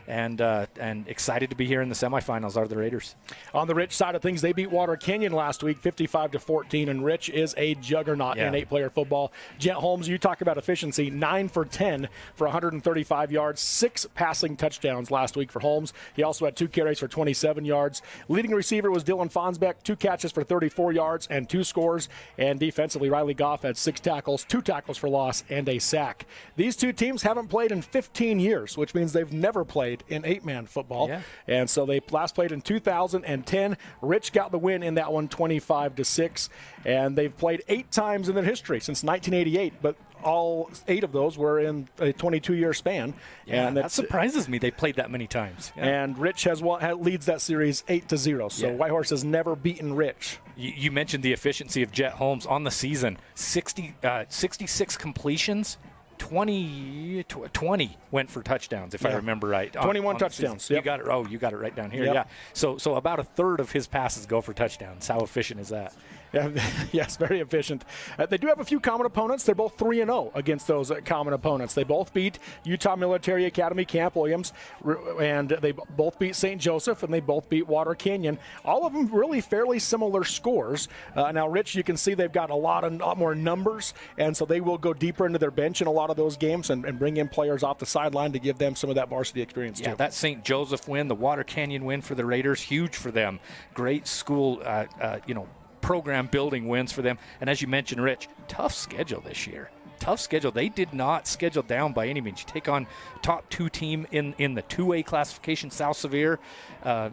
and excited to be here in the semifinals are the Raiders. On the Rich side of things, they beat Water Canyon last week 55-14, and Rich is a juggernaut in 8-player football. Jet Holmes, you talk about efficiency, 9 for 10 for 135 yards, 6 passing touchdowns last week for Holmes. He also had 2 carries for 27 yards. Leading receiver was Dylan Fonsbeck, 2 catches for 34 yards and 2 scores. And defensively, Riley Goff had 6 tackles, 2 tackles for loss, and a sack. These two teams haven't played in 15 years, which means they've never played in 8-man football. Yeah. And so they last played in 2010. Rich got the win in that one, 25-6. And they've played 8 times in their history since 1988, but all 8 of those were in a 22-year span. Yeah, and that surprises me they played that many times. Yeah. And Rich leads that series 8-0. So Whitehorse has never beaten Rich. You mentioned the efficiency of Jet Holmes on the season. 66 completions. 20 went for touchdowns, if I remember right. 21 touchdowns. Yep. You got it right down here. Yep. Yeah. So about a third of his passes go for touchdowns. How efficient is that? Yeah, yes, very efficient. They do have a few common opponents. They're both 3-0 against those common opponents. They both beat Utah Military Academy Camp Williams, and they both beat St. Joseph, and they both beat Water Canyon. All of them really fairly similar scores. Now, Rich, you can see they've got a lot more numbers, and so they will go deeper into their bench in a lot of those games and bring in players off the sideline to give them some of that varsity experience, too. Yeah, that St. Joseph win, the Water Canyon win for the Raiders, huge for them. Great school, program building wins for them. And as you mentioned, Rich, tough schedule this year. Tough schedule. They did not schedule down by any means. You take on top 2 team in the 2A classification, South Sevier.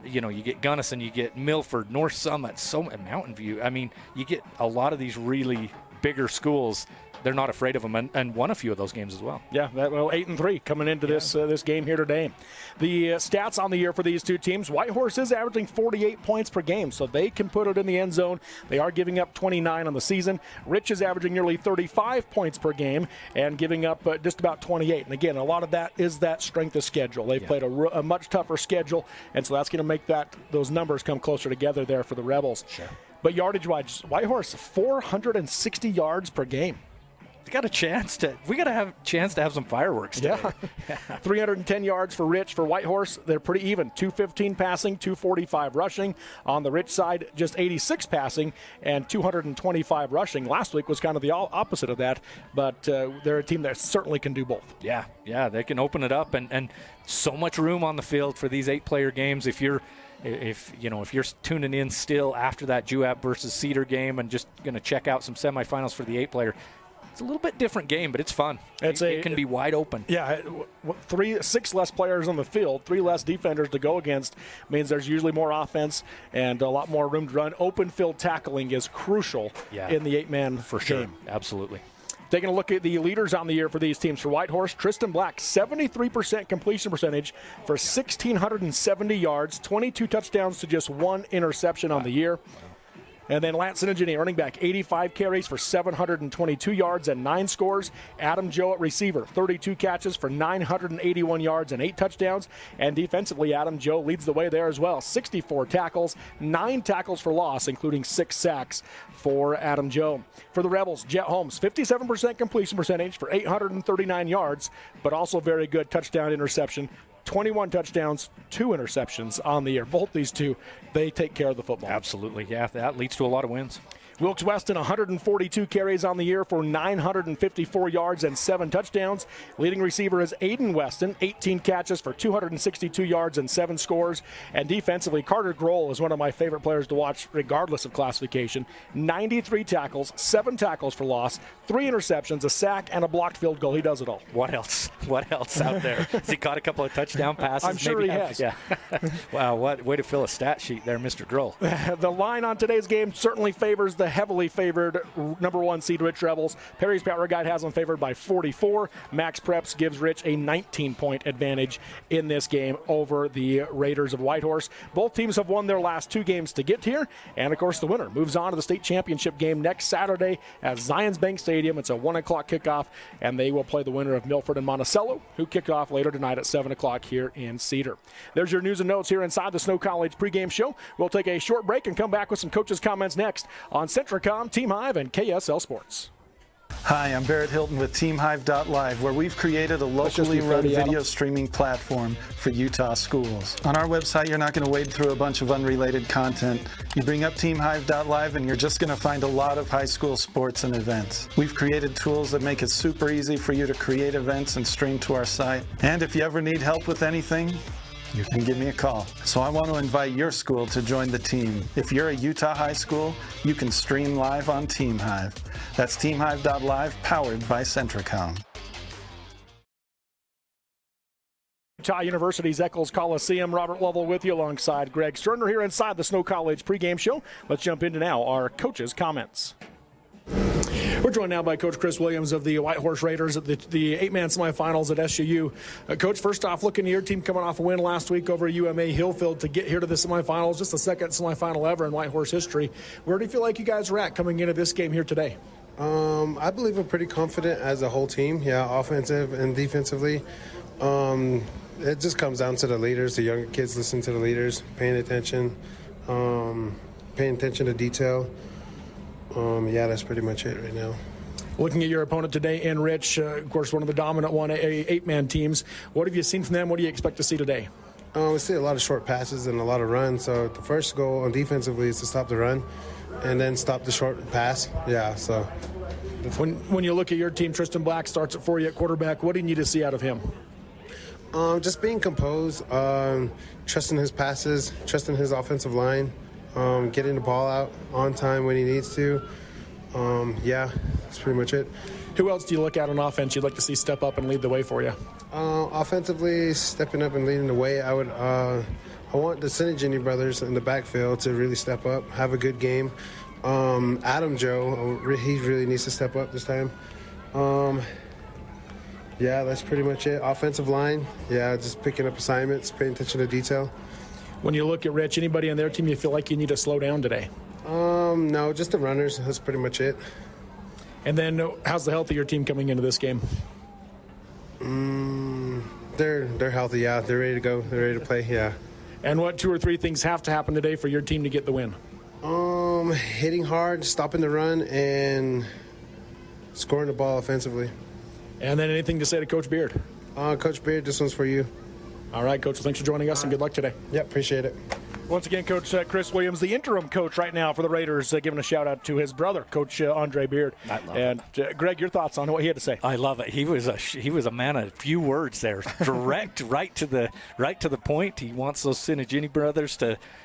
You get Gunnison, you get Milford, North Summit, Mountain View. I mean, you get a lot of these really bigger schools. They're not afraid of them, and won a few of those games as well. Yeah, 8-3 coming into this game here today. The stats on the year for these two teams: Whitehorse is averaging 48 points per game, so they can put it in the end zone. They are giving up 29 on the season. Rich is averaging nearly 35 points per game and giving up just about 28. And again, a lot of that is that strength of schedule. They've played a much tougher schedule, and so that's going to make those numbers come closer together there for the Rebels. Sure. But yardage-wise, Whitehorse 460 yards per game. We got to have a chance to have some fireworks today. Yeah. 310 yards for Rich. For Whitehorse, they're pretty even. 215 passing, 245 rushing. On the Rich side, just 86 passing and 225 rushing. Last week was kind of the opposite of that, but they're a team that certainly can do both. Yeah, they can open it up, and so much room on the field for these 8-player games. If you're tuning in still after that Juab versus Cedar game and just going to check out some semifinals for the 8-player, it's a little bit different game, but it's fun. It can be wide open. Yeah, 6 less players on the field, 3 less defenders to go against means there's usually more offense and a lot more room to run. Open field tackling is crucial in the 8-man for sure. Absolutely. Taking a look at the leaders on the year for these teams. For Whitehorse, Tristan Black, 73% completion percentage for 1,670 yards, 22 touchdowns to just 1 interception on the year. And then Larson Engineer, running back, 85 carries for 722 yards and 9 scores. Adam Joe at receiver, 32 catches for 981 yards and 8 touchdowns. And defensively, Adam Joe leads the way there as well. 64 tackles, 9 tackles for loss, including 6 sacks for Adam Joe. For the Rebels, Jet Holmes, 57% completion percentage for 839 yards, but also very good touchdown interception. 21 touchdowns, 2 interceptions on the year. Both these two, they take care of the football. Absolutely, yeah. That leads to a lot of wins. Wilkes Weston, 142 carries on the year for 954 yards and 7 touchdowns. Leading receiver is Aiden Weston, 18 catches for 262 yards and 7 scores. And defensively, Carter Grohl is one of my favorite players to watch regardless of classification. 93 tackles, 7 tackles for loss, 3 interceptions, a sack, and a blocked field goal. He does it all. What else? What else out there? Has he caught a couple of touchdown passes? I'm sure he has. Yeah. Wow, what way to fill a stat sheet there, Mr. Grohl. The line on today's game certainly favors the heavily favored number 1 seed Rich Rebels. Perry's Power Guide has them favored by 44. Max Preps gives Rich a 19-point advantage in this game over the Raiders of Whitehorse. Both teams have won their last 2 games to get here, and of course the winner moves on to the state championship game next Saturday at Zions Bank Stadium. It's a 1 o'clock kickoff, and they will play the winner of Milford and Monticello, who kick off later tonight at 7 o'clock here in Cedar. There's your news and notes here inside the Snow College pregame show. We'll take a short break and come back with some coaches' comments next on Centricom, Team Hive, and KSL Sports. Hi, I'm Barrett Hilton with TeamHive.live, where we've created a locally run video streaming platform for Utah schools. On our website, you're not going to wade through a bunch of unrelated content. You bring up TeamHive.live and you're just going to find a lot of high school sports and events. We've created tools that make it super easy for you to create events and stream to our site. And if you ever need help with anything, you can give me a call. So I want to invite your school to join the team. If you're a Utah high school, you can stream live on TeamHive. That's TeamHive.live, powered by Centricom. Utah University's Eccles Coliseum. Robert Lovell with you alongside Greg Sterner here inside the Snow College pregame show. Let's jump into now our coaches' comments. We're joined now by Coach Chris Williams of the Whitehorse Raiders at the 8-man semifinals at SUU. Coach, first off, looking at your team coming off a win last week over UMA Hillfield to get here to the semifinals, just the second semifinal ever in Whitehorse history. Where do you feel like you guys are at coming into this game here today? I believe we're pretty confident as a whole team, offensive and defensively. It just comes down to the leaders, the younger kids listen to the leaders, paying attention to detail. That's pretty much it right now. Looking at your opponent today in Rich, of course, one of the dominant 8-man teams. What have you seen from them? What do you expect to see today? We see a lot of short passes and a lot of runs. So the first goal on defensively is to stop the run and then stop the short pass. So when you look at your team, Tristan Black starts it for you at quarterback. What do you need to see out of him? Just being composed, trusting his passes, trusting his offensive line, getting the ball out on time when he needs to. That's pretty much it. Who else do you look at on offense you'd like to see step up and lead the way for you? Offensively, stepping up and leading the way, I want the Synergy brothers in the backfield to really step up, have a good game. Adam Joe, he really needs to step up this time. That's pretty much it. Offensive line, just picking up assignments, paying attention to detail. When you look at Rich, anybody on their team you feel like you need to slow down today? No, just the runners. That's pretty much it. And then how's the health of your team coming into this game? They're healthy, They're ready to go. They're ready to play, And what 2 or 3 things have to happen today for your team to get the win? Hitting hard, stopping the run, and scoring the ball offensively. And then anything to say to Coach Beard? Coach Beard, this one's for you. All right, Coach. Well, thanks for joining us, and good luck today. Yep, appreciate it. Once again, Coach Chris Williams, the interim coach right now for the Raiders, giving a shout-out to his brother, Coach Andre Beard. I love it. Greg, your thoughts on what he had to say? I love it. He was a man of few words there, direct, right to the point. He wants those Synergy brothers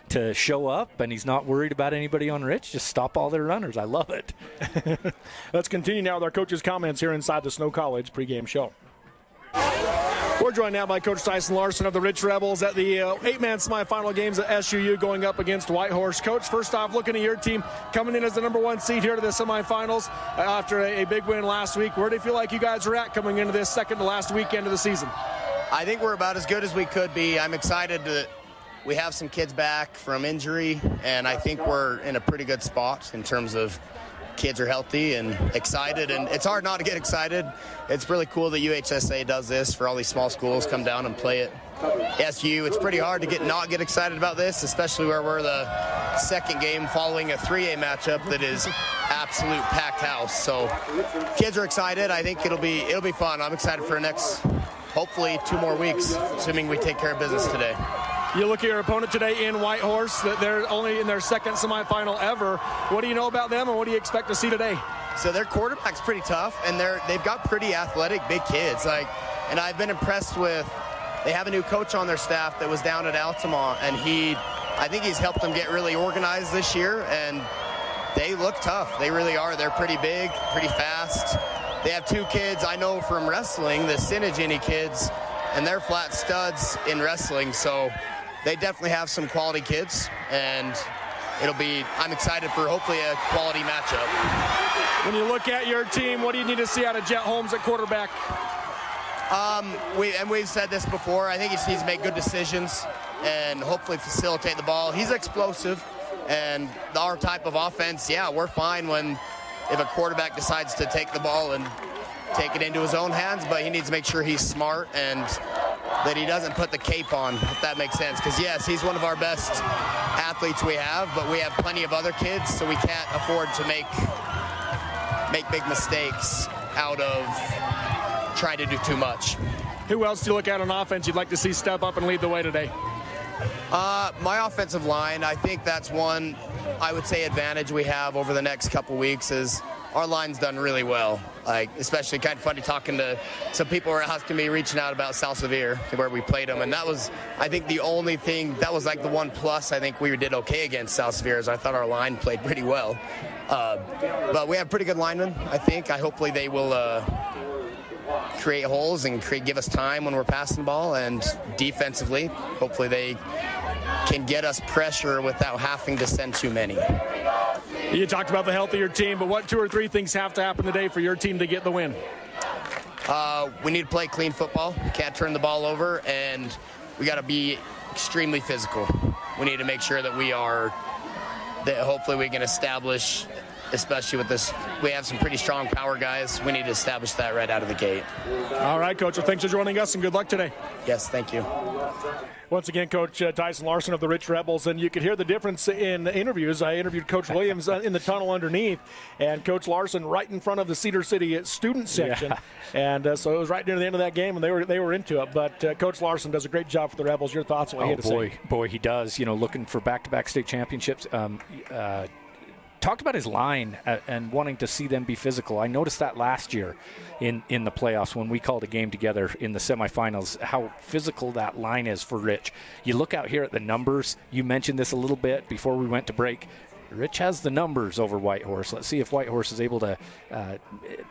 to show up, and he's not worried about anybody on Rich. Just stop all their runners. I love it. Let's continue now with our coaches' comments here inside the Snow College pregame show. We're joined now by Coach Tyson Larson of the Rich Rebels at the 8-man semifinal games at SUU going up against Whitehorse. Coach, first off, looking at your team coming in as the number 1 seed here to the semifinals after a big win last week. Where do you feel like you guys are at coming into this second to last weekend of the season? I think we're about as good as we could be. I'm excited that we have some kids back from injury, and I think we're in a pretty good spot in terms of kids are healthy and excited, and it's hard not to get excited. It's really cool that UHSA does this for all these small schools, come down and play it. SU, it's pretty hard to not get excited about this, especially where we're the second game following a 3A matchup that is absolute packed house. So kids are excited. I think it'll be fun. I'm excited for the next, hopefully, 2 more weeks, assuming we take care of business today. You look at your opponent today in Whitehorse, that they're only in their second semifinal ever. What do you know about them, and what do you expect to see today? So their quarterback's pretty tough, and they've got pretty athletic, big kids. And I've been impressed with. They have a new coach on their staff that was down at Altamont, and I think he's helped them get really organized this year, and they look tough. They really are. They're pretty big, pretty fast. They have 2 kids I know from wrestling, the Synergy kids, and they're flat studs in wrestling. So they definitely have some quality kids, and I'm excited for hopefully a quality matchup. When you look at your team, what do you need to see out of Jet Holmes at quarterback? We've said this before. I think he just needs to make good decisions and hopefully facilitate the ball. He's explosive, and our type of offense, we're fine if a quarterback decides to take the ball and take it into his own hands, but he needs to make sure he's smart and that he doesn't put the cape on, if that makes sense. Because, yes, he's one of our best athletes we have, but we have plenty of other kids, so we can't afford to make make big mistakes out of trying to do too much. Who else do you look at on offense you'd like to see step up and lead the way today? My offensive line, I think that's one, I would say, advantage we have over the next couple weeks is our line's done really well. Like, especially kind of funny talking to some people who are asking me, reaching out about South Sevier, where we played them. And that was, I think, the only thing, that was like the one plus I think we did okay against South Sevier is I thought our line played pretty well. But we have pretty good linemen, I think. Hopefully they will create holes and give us time when we're passing the ball. And defensively, hopefully they can get us pressure without having to send too many. You talked about the health of your team, but what 2 or 3 things have to happen today for your team to get the win? We need to play clean football. Can't turn the ball over, and we got to be extremely physical. We need to make sure that hopefully we can establish, especially with this, we have some pretty strong power guys. We need to establish that right out of the gate. All right, Coach. Well, thanks for joining us, and good luck today. Yes, thank you. Once again, Coach Tyson Larson of the Rich Rebels, and you could hear the difference in interviews. I interviewed Coach Williams in the tunnel underneath, and Coach Larson right in front of the Cedar City student section, and so it was right near the end of that game, and they were into it. But Coach Larson does a great job for the Rebels. Your thoughts on what he had to say? Boy, he does. You know, looking for back-to-back state championships. Talked about his line and wanting to see them be physical. I noticed that last year in the playoffs when we called a game together in the semifinals, how physical that line is for Rich. You look out here at the numbers. You mentioned this a little bit before we went to break. Rich has the numbers over Whitehorse. Let's see if Whitehorse is able to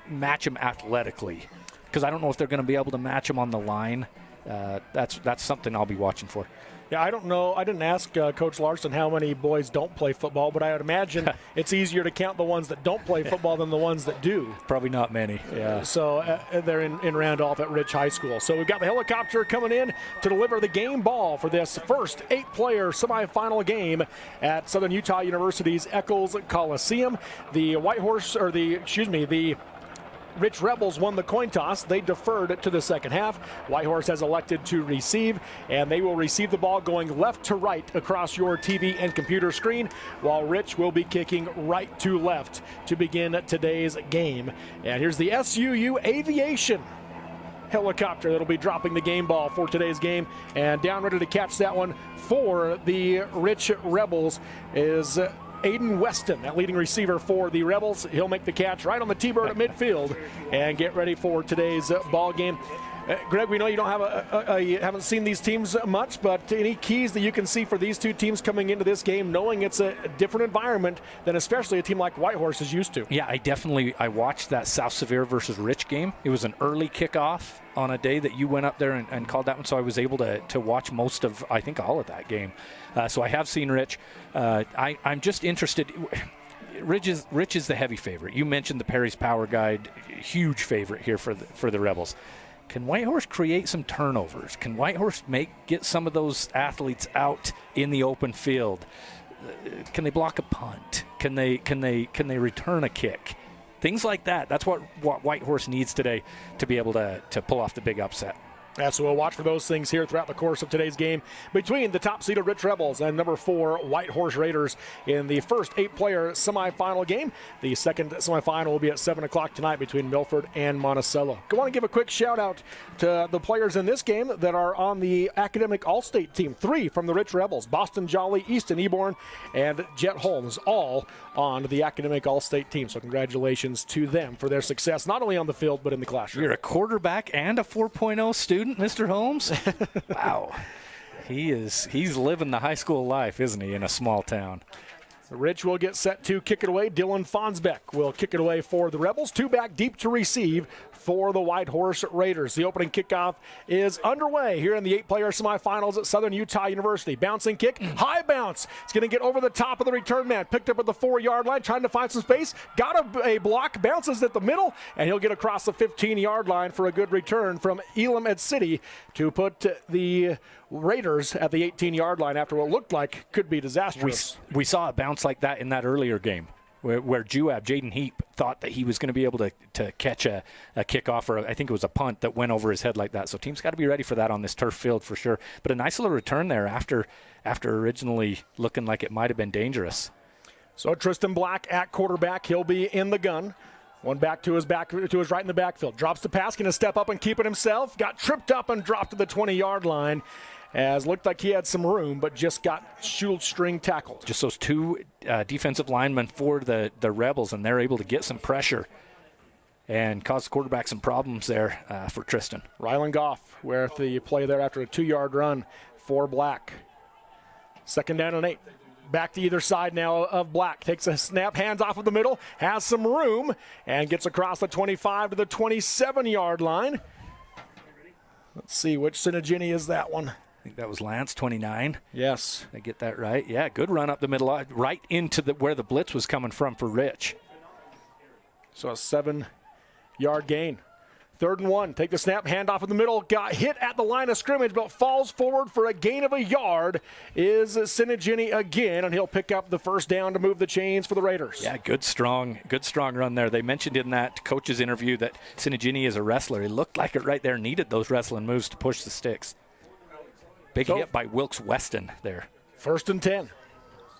match him athletically, because I don't know if they're going to be able to match him on the line. That's something I'll be watching for. Yeah, I don't know. I didn't ask Coach Larson how many boys don't play football, but I would imagine it's easier to count the ones that don't play football than the ones that do. Probably not many. Yeah. So they're in Randolph at Rich High School. So we've got the helicopter coming in to deliver the game ball for this first 8-player semifinal game at Southern Utah University's Eccles Coliseum. The the Rich Rebels won the coin toss. They deferred to the second half. Whitehorse has elected to receive, and they will receive the ball going left to right across your TV and computer screen, while Rich will be kicking right to left to begin today's game. And here's the SUU Aviation helicopter that'll be dropping the game ball for today's game, and down ready to catch that one for the Rich Rebels is Aiden Weston, that leading receiver for the Rebels. He'll make the catch right on the T-bird at midfield and get ready for today's ball game. Greg, we know you don't have you haven't seen these teams much, but any keys that you can see for these two teams coming into this game, knowing it's a different environment than especially a team like Whitehorse is used to? Yeah, I watched that South Sevier versus Rich game. It was an early kickoff on a day that you went up there and called that one, so I was able to watch most of, I think, all of that game. So I have seen Rich. I'm just interested. Rich is the heavy favorite. You mentioned the Perry's Power Guide, huge favorite here for the Rebels. Can Whitehorse create some turnovers? Can Whitehorse get some of those athletes out in the open field? Can they block a punt? Can they return a kick? Things like that. That's what Whitehorse needs today to be able to pull off the big upset. Yeah, so we'll watch for those things here throughout the course of today's game between the top-seeded Rich Rebels and number 4 Whitehorse Raiders in the first 8-player semifinal game. The second semifinal will be at 7 o'clock tonight between Milford and Monticello. I want to give a quick shout-out to the players in this game that are on the academic all-state team. 3 from the Rich Rebels: Boston Jolly, Easton Eborn, and Jet Holmes, all on the academic all-state team. So congratulations to them for their success, not only on the field but in the classroom. You're a quarterback and a 4.0 student, Mr. Holmes? Wow. He's living the high school life, isn't he, in a small town? Rich will get set to kick it away. Dylan Fonsbeck will kick it away for the Rebels. 2 back deep to receive for the Whitehorse Raiders. The opening kickoff is underway here in the 8-player semifinals at Southern Utah University. Bouncing kick, high bounce. It's going to get over the top of the return man. Picked up at the 4-yard line, trying to find some space. Got a block, bounces at the middle, and he'll get across the 15-yard line for a good return from Elam Ed City to put the Raiders at the 18-yard line after what looked like could be disastrous. We saw a bounce like that in that earlier game where Jaden Heap thought that he was going to be able to catch a kickoff, or I think it was a punt that went over his head like that. So teams got to be ready for that on this turf field for sure. But a nice little return there after originally looking like it might have been dangerous. So Tristan Black at quarterback. He'll be in the gun. One back to his right in the backfield. Drops the pass, going to step up and keep it himself. Got tripped up and dropped to the 20-yard line. As looked like he had some room, but just got shoestring tackled. Just those two defensive linemen for the Rebels, and they're able to get some pressure and cause the quarterback some problems there for Tristan. Rylan Goff with the play there after a 2-yard run for Black. 2nd down and 8. Back to either side now of Black. Takes a snap, hands off of the middle, has some room, and gets across the 25 to the 27-yard line. Let's see, which Sinigini is that one? I think that was Lance, 29. Yes. I get that right. Yeah, good run up the middle, right into where the blitz was coming from for Rich. So a 7-yard gain. 3rd and 1. Take the snap, hand off in the middle. Got hit at the line of scrimmage, but falls forward for a gain of a yard. Is Sinigini again, and he'll pick up the 1st down to move the chains for the Raiders. Yeah, good strong run there. They mentioned in that coach's interview that Sinigini is a wrestler. He looked like it right there. Needed those wrestling moves to push the sticks. Big hit by Wilkes Weston there. 1st and 10.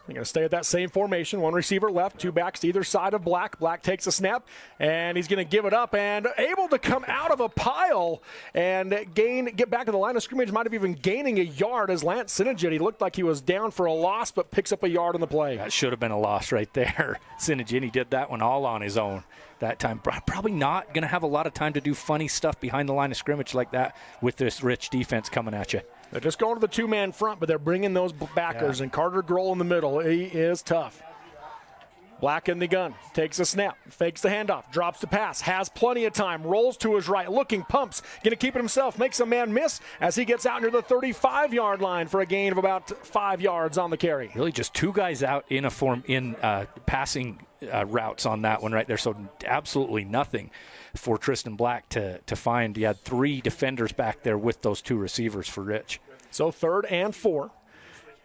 They're going to stay at that same formation. 1 receiver left, 2 backs to either side of Black. Black takes a snap, and he's going to give it up and able to come out of a pile and get back to the line of scrimmage. Might have even gaining a yard as Lance Sinigini. He looked like he was down for a loss, but picks up a yard on the play. That should have been a loss right there. Sinigini did that one all on his own that time. Probably not going to have a lot of time to do funny stuff behind the line of scrimmage like that with this Rich defense coming at you. They're just going to the 2-man front, but they're bringing those backers, and Carter Grohl in the middle. He is tough. Black in the gun, takes a snap, fakes the handoff, drops the pass, has plenty of time, rolls to his right, looking, pumps, going to keep it himself, makes a man miss as he gets out near the 35-yard line for a gain of about 5 yards on the carry. Really just 2 guys out in passing routes on that one right there, so absolutely nothing for Tristan Black to find. He had 3 defenders back there with those 2 receivers for Rich. So 3rd and 4.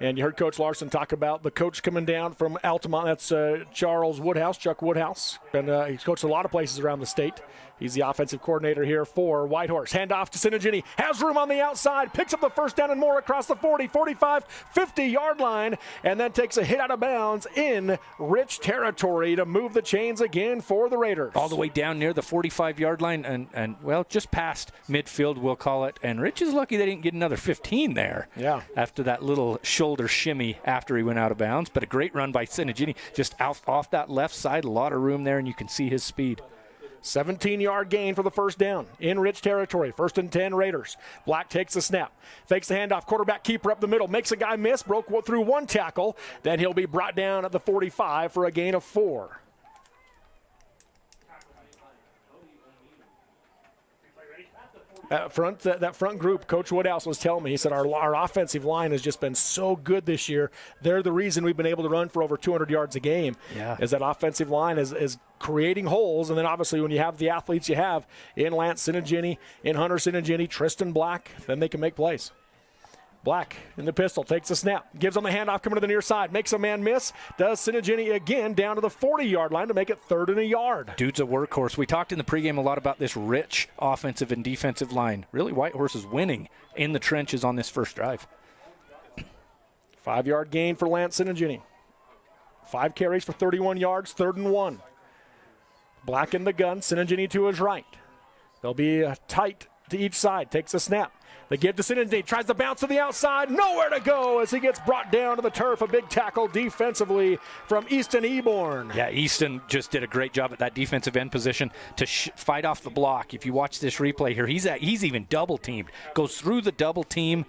And you heard Coach Larson talk about the coach coming down from Altamont. That's Charles Woodhouse, Chuck Woodhouse. And he's coached a lot of places around the state. He's the offensive coordinator here for Whitehorse. Handoff to Sinigini. Has room on the outside. Picks up the 1st down and more across the 40, 45, 50-yard line. And then takes a hit out of bounds in Rich territory to move the chains again for the Raiders. All the way down near the 45-yard line and well, just past midfield, we'll call it. And Rich is lucky they didn't get another 15 there. Yeah. After that little shoulder shimmy after he went out of bounds. But a great run by Sinigini. Just off that left side, a lot of room there, and you can see his speed. 17-yard gain for the 1st down in Rich territory. 1st and 10 Raiders. Black takes the snap, fakes the handoff, quarterback keeper up the middle, makes a guy miss, broke through 1 tackle. Then he'll be brought down at the 45 for a gain of 4. That front group, Coach Woodhouse was telling me, he said our offensive line has just been so good this year. They're the reason we've been able to run for over 200 yards a game. Yeah. Is that offensive line is creating holes, and then obviously when you have the athletes you have in Lance Sinigini, in Hunter Sinigini, Tristan Black, then they can make plays. Black in the pistol, takes a snap, gives on the handoff, coming to the near side, makes a man miss, does Sinigini again down to the 40-yard line to make it 3rd and a yard. Dude's a workhorse. We talked in the pregame a lot about this Rich offensive and defensive line. Really, Whitehorse is winning in the trenches on this first drive. 5-yard gain for Lance Sinigini. 5 carries for 31 yards, 3rd and 1. Black in the gun, Sinigini to his right. They'll be tight to each side, takes a snap. They give to Sinigini, tries to bounce to the outside, nowhere to go as he gets brought down to the turf. A big tackle defensively from Easton Eborn. Yeah, Easton just did a great job at that defensive end position to fight off the block. If you watch this replay here, he's even double teamed. Goes through the double team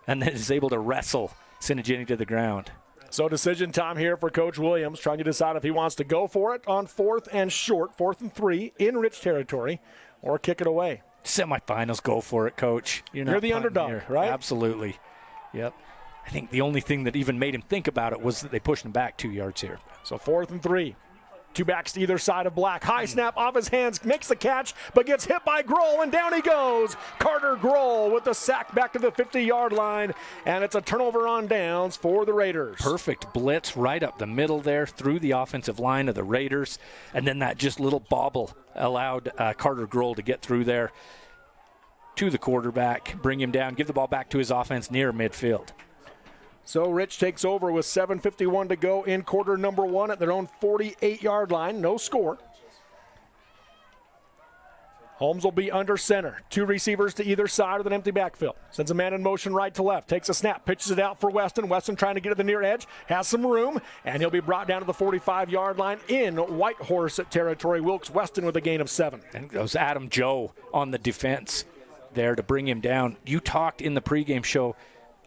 and then is able to wrestle Sinigini to the ground. So decision time here for Coach Williams, trying to decide if he wants to go for it on 4th and short, 4th and 3 in Rich territory, or kick it away. Semifinals, go for it, Coach. You're the underdog, here. right? Absolutely. Yep. I think the only thing that even made him think about it was that they pushed him back 2 yards here. So 4th and 3. 2 backs to either side of Black. High snap off his hands, makes the catch, but gets hit by Grohl, and down he goes. Carter Grohl with the sack back to the 50-yard line, and it's a turnover on downs for the Raiders. Perfect blitz right up the middle there through the offensive line of the Raiders, and then that just little bobble allowed Carter Grohl to get through there to the quarterback, bring him down, give the ball back to his offense near midfield. So Rich takes over with 7:51 to go in quarter number 1 at their own 48-yard line. No score. Holmes will be under center. 2 receivers to either side with an empty backfield. Sends a man in motion right to left. Takes a snap. Pitches it out for Weston. Weston trying to get to the near edge. Has some room. And he'll be brought down to the 45-yard line in Whitehorse territory. Wilkes Weston with a gain of 7. And it was Adam Joe on the defense there to bring him down. You talked in the pregame show,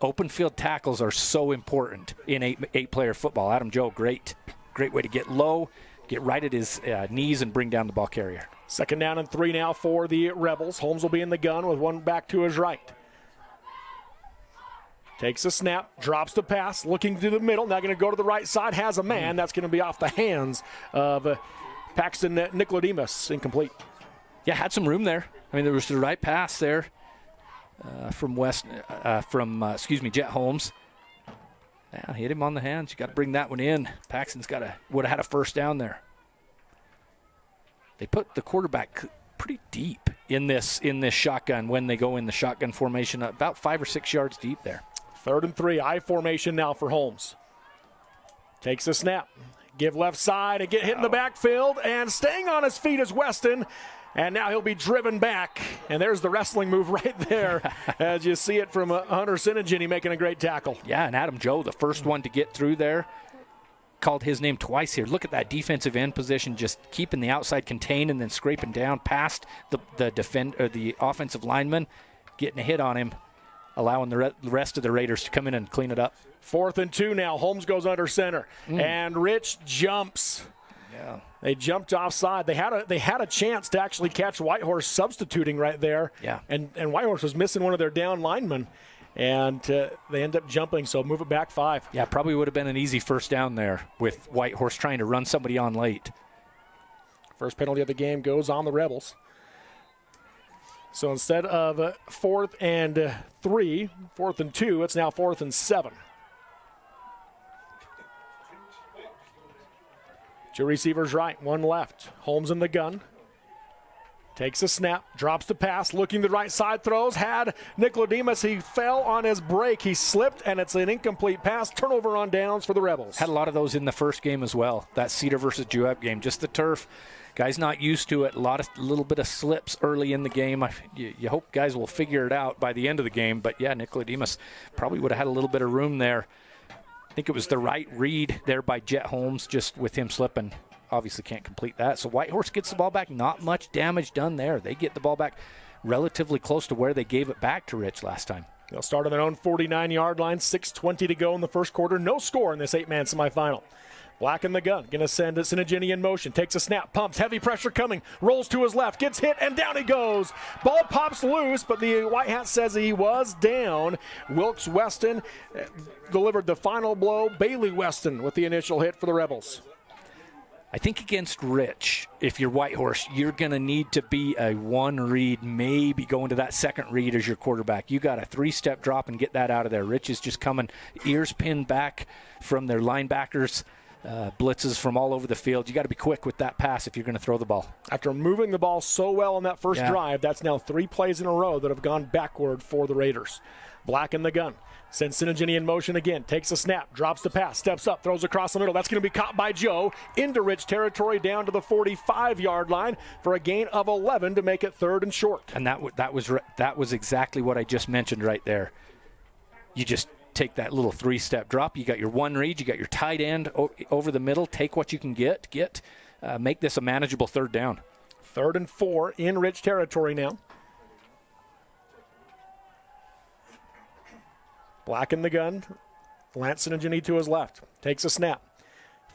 open field tackles are so important in eight-player football. Adam Joe, great way to get low, get right at his knees and bring down the ball carrier. 2nd down and 3 now for the Rebels. Holmes will be in the gun with one back to his right. Takes a snap, drops the pass, looking to the middle. Now going to go to the right side, has a man. That's going to be off the hands of Paxton Nicodemus, incomplete. Yeah, had some room there. I mean, there was the right pass there from Jet Holmes. Yeah, hit him on the hands. You got to bring that one in. Paxton's would have had a first down there. They put the quarterback pretty deep in this shotgun when they go in the shotgun formation, about 5 or 6 yards deep there. 3rd and 3, I formation now for Holmes. Takes a snap, give left side and get hit in the backfield, and staying on his feet is Weston. And now he'll be driven back. And there's the wrestling move right there as you see it from Hunter Sinigini making a great tackle. Yeah, and Adam Joe, the first one to get through there, called his name twice here. Look at that defensive end position, just keeping the outside contained and then scraping down past the offensive lineman, getting a hit on him, allowing the rest of the Raiders to come in and clean it up. 4th and 2 now. Holmes goes under center. And Rich jumps. Yeah. They jumped offside. They had a chance to actually catch Whitehorse substituting right there. Yeah. And Whitehorse was missing one of their down linemen. And they end up jumping, so move it back 5. Yeah, probably would have been an easy first down there with Whitehorse trying to run somebody on late. First penalty of the game goes on the Rebels. So instead of 4th and 3, 4th and 2, it's now 4th and 7. 2 receivers right, 1 left. Holmes in the gun. Takes a snap, drops the pass, looking to the right side, throws, had Nicodemus. He fell on his break. He slipped, and it's an incomplete pass. Turnover on downs for the Rebels. Had a lot of those in the first game as well, that Cedar versus Juab game. Just the turf. Guys not used to it. A little bit of slips early in the game. You hope guys will figure it out by the end of the game. But, yeah, Nicodemus probably would have had a little bit of room there. I think it was the right read there by Jet Holmes, just with him slipping. Obviously can't complete that. So Whitehorse gets the ball back. Not much damage done there. They get the ball back relatively close to where they gave it back to Rich last time. They'll start on their own 49-yard line. 6:20 to go in the first quarter. No score in this 8-man semifinal. Black in the gun. Going to send Sinigini in motion. Takes a snap. Pumps. Heavy pressure coming. Rolls to his left. Gets hit, and down he goes. Ball pops loose, but the White Hat says he was down. Wilkes Weston delivered the final blow. Bailey Weston with the initial hit for the Rebels. I think against Rich, if you're Whitehorse, you're going to need to be a 1 read, maybe going to that 2nd read as your quarterback. You got a 3-step drop and get that out of there. Rich is just coming, ears pinned back from their linebackers, blitzes from all over the field. You got to be quick with that pass if you're going to throw the ball. After moving the ball so well on that first drive, that's now 3 plays in a row that have gone backward for the Raiders. Black in the gun. Sends Sinigini in motion again. Takes a snap. Drops the pass. Steps up. Throws across the middle. That's going to be caught by Joe. Into Rich territory down to the 45-yard line for a gain of 11 to make it 3rd and short. And that was exactly what I just mentioned right there. You just take that little 3-step drop. You got your 1 read. You got your tight end over the middle. Take what you can get. Make this a manageable 3rd down. 3rd and 4 in Rich territory now. Black in the gun. Lance Sinigini to his left. Takes a snap.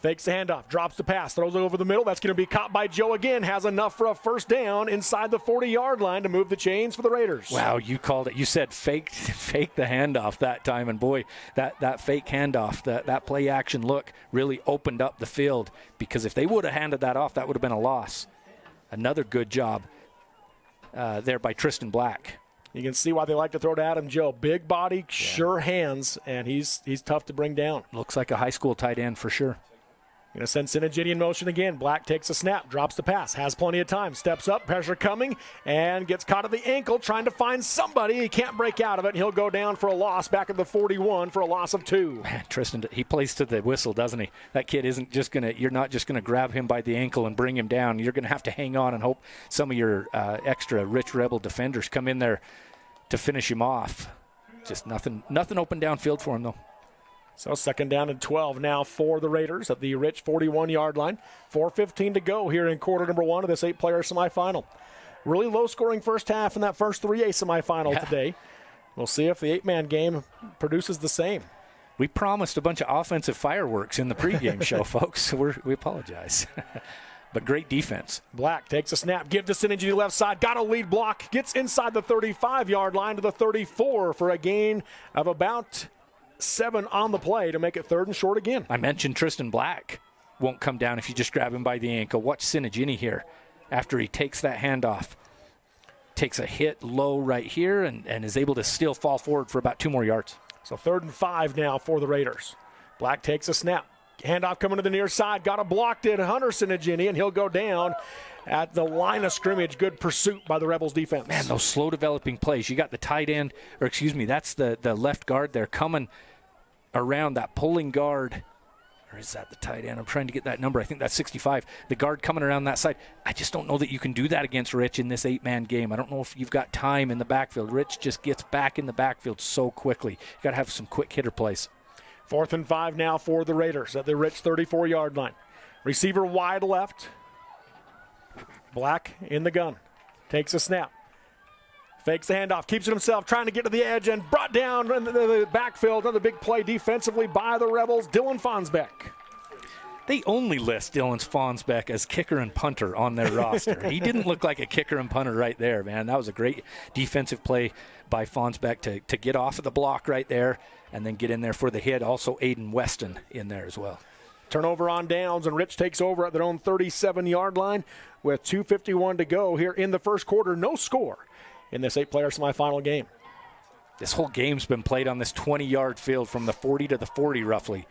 Fakes the handoff. Drops the pass. Throws it over the middle. That's going to be caught by Joe again. Has enough for a first down inside the 40-yard line to move the chains for the Raiders. Wow, you called it. You said fake the handoff that time. And, boy, that fake handoff, that play action look really opened up the field, because if they would have handed that off, that would have been a loss. Another good job there by Tristan Black. You can see why they like to throw to Adam Joe. Big body, sure hands, and he's tough to bring down. Looks like a high school tight end for sure. Going to send Sinigini in motion again. Black takes a snap, drops the pass, has plenty of time, steps up, pressure coming, and gets caught at the ankle trying to find somebody. He can't break out of it. He'll go down for a loss back at the 41 for a loss of 2. Man, Tristan, he plays to the whistle, doesn't he? That kid isn't just going to, you're not just going to grab him by the ankle and bring him down. You're going to have to hang on and hope some of your extra rich Rebel defenders come in there to finish him off. Just nothing open downfield for him, though. So second down and 12 now for the Raiders at the Rich 41-yard line. 4:15 to go here in quarter number 1 of this 8-player semifinal. Really low-scoring first half in that first 3A semifinal today. We'll see if the 8-man game produces the same. We promised a bunch of offensive fireworks in the pregame show, folks, so we apologize. But great defense. Black takes a snap, gives to Sinigini left side, got a lead block, gets inside the 35-yard line to the 34 for a gain of about 7 on the play to make it 3rd and short again. I mentioned Tristan Black won't come down if you just grab him by the ankle. Watch Sinigini here after he takes that handoff. Takes a hit low right here and is able to still fall forward for about 2 more yards. So 3rd and 5 now for the Raiders. Black takes a snap. Handoff coming to the near side. Got a blocked in Hunter Sinigini, and he'll go down at the line of scrimmage. Good pursuit by the Rebels defense. Man, those slow developing plays. You got the tight end, or excuse me, that's the left guard there coming around that pulling guard. Or is that the tight end? I'm trying to get that number. I think that's 65. The guard coming around that side. I just don't know that you can do that against Rich in this 8-man game. I don't know if you've got time in the backfield. Rich just gets back in the backfield so quickly. You got to have some quick hitter plays. 4th and 5 now for the Raiders at the Rich 34-yard line. Receiver wide left. Black in the gun. Takes a snap. Fakes the handoff, keeps it himself, trying to get to the edge, and brought down in the backfield. Another big play defensively by the Rebels, Dylan Fonsbeck. They only list Dylan Fonsbeck as kicker and punter on their roster. He didn't look like a kicker and punter right there, man. That was a great defensive play by Fonsbeck to get off of the block right there and then get in there for the hit. Also Aiden Weston in there as well. Turnover on downs, and Rich takes over at their own 37-yard line with 2:51 to go here in the first quarter. No score in this 8-player semifinal game. This whole game's been played on this 20-yard field from the 40 to the 40 roughly.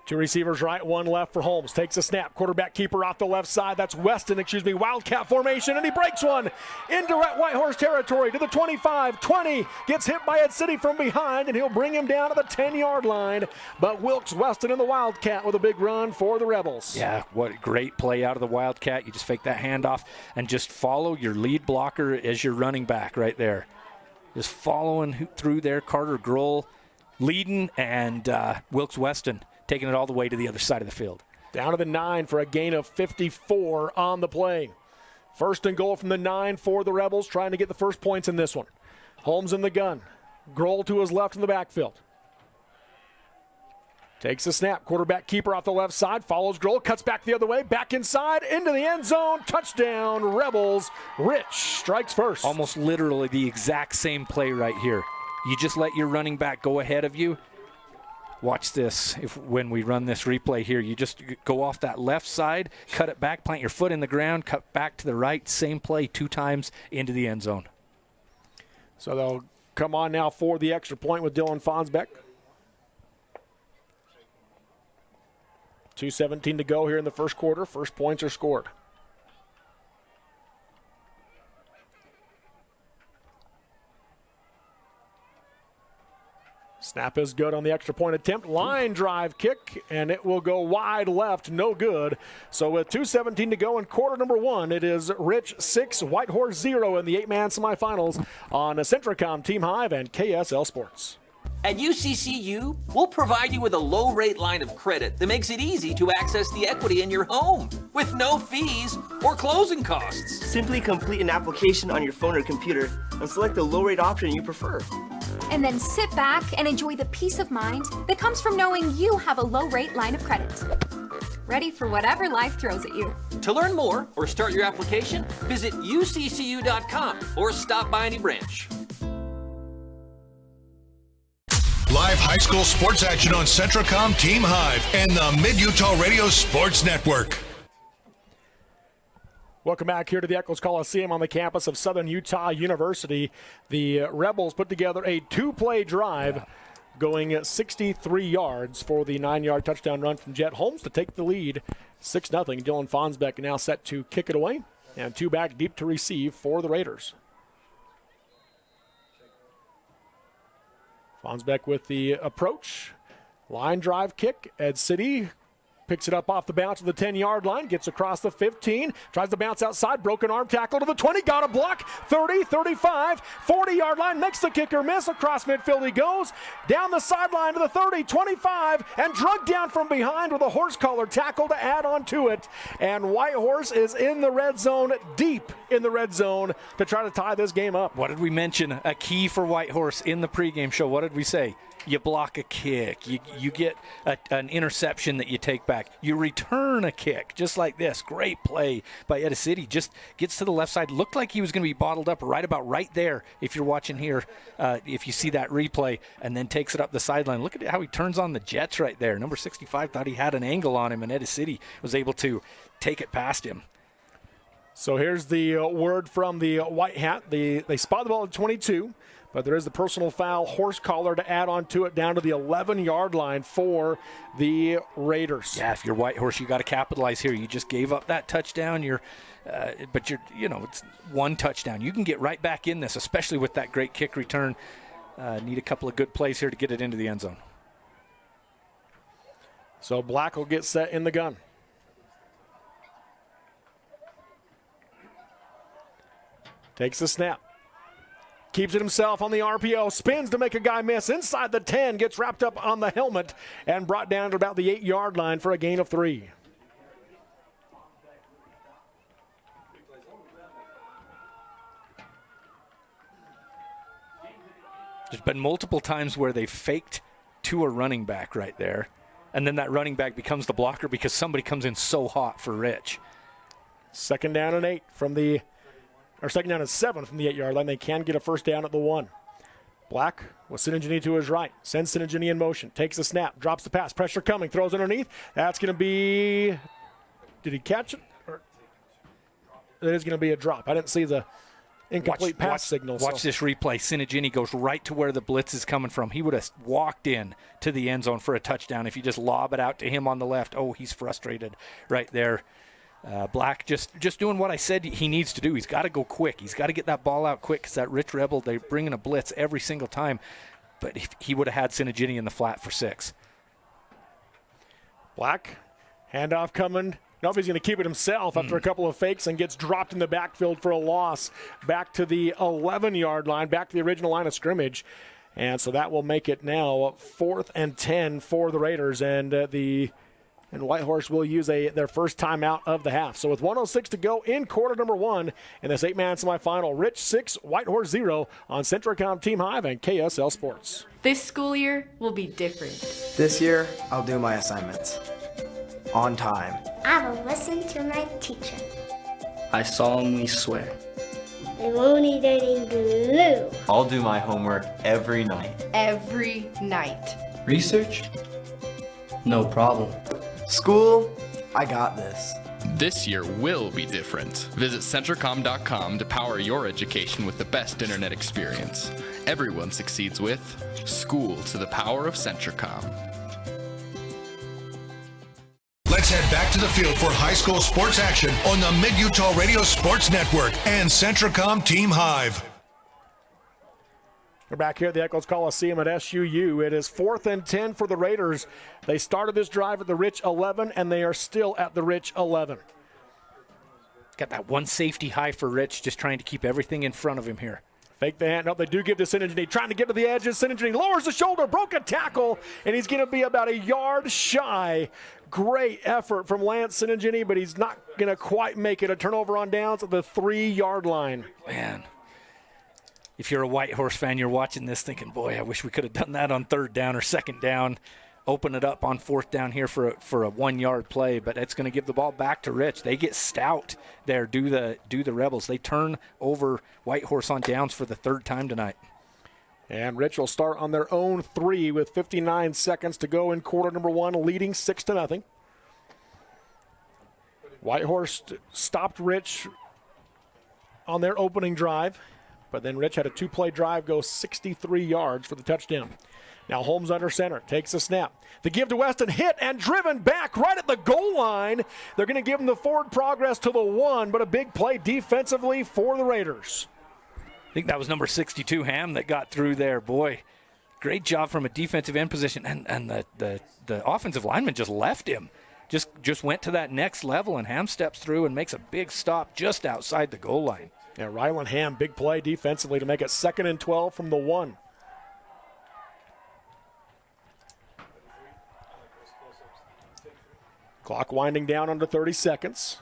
2 receivers right, 1 left for Holmes. Takes a snap. Quarterback keeper off the left side. That's Weston, Wildcat formation, and he breaks one into Whitehorse territory to the 25, 20. Gets hit by Ed City from behind, and he'll bring him down to the 10-yard line. But Wilkes Weston in the Wildcat with a big run for the Rebels. Yeah, what a great play out of the Wildcat. You just fake that handoff and just follow your lead blocker as your running back right there. Just following through there. Carter Grohl leading, and Wilkes Weston taking it all the way to the other side of the field. Down to the 9 for a gain of 54 on the play. 1st and goal from the 9 for the Rebels, trying to get the first points in this one. Holmes in the gun. Grohl to his left in the backfield. Takes a snap. Quarterback keeper off the left side. Follows Grohl. Cuts back the other way. Back inside. Into the end zone. Touchdown, Rebels. Rich strikes first. Almost literally the exact same play right here. You just let your running back go ahead of you. Watch this. When we run this replay here, you just go off that left side, cut it back, plant your foot in the ground, cut back to the right. Same play 2 times into the end zone. So they'll come on now for the extra point with Dylan Fonsbeck. 2:17 to go here in the first quarter. First points are scored. Snap is good on the extra point attempt. Line drive kick, and it will go wide left, no good. So with 2:17 to go in quarter number 1, it is Rich 6, Whitehorse 0 in the 8-man semifinals on Centricom Team Hive and KSL Sports. At UCCU, we'll provide you with a low-rate line of credit that makes it easy to access the equity in your home with no fees or closing costs. Simply complete an application on your phone or computer and select the low-rate option you prefer. And then sit back and enjoy the peace of mind that comes from knowing you have a low-rate line of credit. Ready for whatever life throws at you. To learn more or start your application, visit uccu.com or stop by any branch. Live high school sports action on Centricom Team Hive and the Mid-Utah Radio Sports Network. Welcome back here to the Eccles Coliseum on the campus of Southern Utah University. The Rebels put together a 2-play drive going at 63 yards for the 9-yard touchdown run from Jet Holmes to take the lead 6-0. Dylan Fonsbeck now set to kick it away, and 2 back deep to receive for the Raiders. Fonsbeck with the approach. Line drive kick. Ed City picks it up off the bounce of the 10-yard line, gets across the 15, tries to bounce outside, broken arm tackle to the 20, got a block, 30, 35, 40-yard line, makes the kicker miss, across midfield he goes, down the sideline to the 30, 25, and drugged down from behind with a horse collar tackle to add on to it. And Whitehorse is in the red zone, deep in the red zone, to try to tie this game up. What did we mention? A key for Whitehorse in the pregame show. What did we say? You block a kick. You get an interception that you take back. You return a kick, just like this. Great play by Edda City. Just gets to the left side. Looked like he was going to be bottled up right there if you're watching here, if you see that replay, and then takes it up the sideline. Look at how he turns on the Jets right there. Number 65 thought he had an angle on him, and Edda City was able to take it past him. So here's the word from the White Hat. They spot the ball at 22. But there is the personal foul, horse collar to add on to it down to the 11-yard line for the Raiders. Yeah, if you're Whitehorse, you got to capitalize here. You just gave up that touchdown. But it's one touchdown. You can get right back in this, especially with that great kick return. Need a couple of good plays here to get it into the end zone. So Black will get set in the gun. Takes the snap. Keeps it himself on the RPO, spins to make a guy miss inside the 10, gets wrapped up on the helmet and brought down to about the 8-yard line for a gain of 3. There's been multiple times where they faked to a running back right there, and then that running back becomes the blocker because somebody comes in so hot for Rich. Second down and 8 from the second down and 7 from the 8-yard line. They can get a first down at the 1. Black with Sinigini to his right. Sends Sinigini in motion. Takes the snap. Drops the pass. Pressure coming. Throws underneath. That's going to be... Did he catch it? It is going to be a drop. I didn't see the incomplete pass signal. Watch this replay. Sinigini goes right to where the blitz is coming from. He would have walked in to the end zone for a touchdown if you just lob it out to him on the left. Oh, he's frustrated right there. Black just doing what I said he needs to do. He's got to go quick. He's got to get that ball out quick because that Rich Rebel, they bring in a blitz every single time. But if he would have had Sinigini in the flat for 6. Black, handoff coming. Nope, he's going to keep it himself after a couple of fakes and gets dropped in the backfield for a loss. Back to the 11-yard line, back to the original line of scrimmage. And so that will make it now 4th and 10 for the Raiders. And Whitehorse will use their first timeout of the half. So with 1:06 to go in quarter number 1 in this 8-man semifinal, Rich 6, Whitehorse 0 on Centracom Team Hive and KSL Sports. This school year will be different. This year, I'll do my assignments on time. I will listen to my teacher. I solemnly swear. I won't eat any glue. I'll do my homework every night. Every night. Research? No problem. School, I got this. This year will be different. Visit Centracom.com to power your education with the best internet experience. Everyone succeeds with School to the Power of Centracom. Let's head back to the field for high school sports action on the Mid-Utah Radio Sports Network and Centracom Team Hive. We're back here at the Eccles Coliseum at SUU. It is 4th and 10 for the Raiders. They started this drive at the Rich 11, and they are still at the Rich 11. Got that one safety high for Rich, just trying to keep everything in front of him here. Fake the hand. No, they do give to Sinigini. Trying to get to the edges. Sinigini lowers the shoulder, broke a tackle, and he's going to be about a yard shy. Great effort from Lance Sinigini, but he's not going to quite make it. A turnover on downs at the 3-yard line. Man. If you're a Whitehorse fan, you're watching this thinking, boy, I wish we could have done that on 3rd down or 2nd down. Open it up on 4th down here for a 1-yard play, but it's going to give the ball back to Rich. They get stout there, do the Rebels. They turn over Whitehorse on downs for the 3rd time tonight. And Rich will start on their own 3 with 59 seconds to go in quarter number 1, leading 6-0. Whitehorse stopped Rich on their opening drive, but then Rich had a 2-play drive go 63 yards for the touchdown. Now Holmes under center, takes a snap. The give to Weston, hit and driven back right at the goal line. They're going to give him the forward progress to the 1, but a big play defensively for the Raiders. I think that was number 62, Ham, that got through there. Boy, great job from a defensive end position. And the offensive lineman just left him. Just went to that next level, and Ham steps through and makes a big stop just outside the goal line. Yeah, Ryland Ham, big play defensively to make it 2nd and 12 from the 1. Clock winding down under 30 seconds.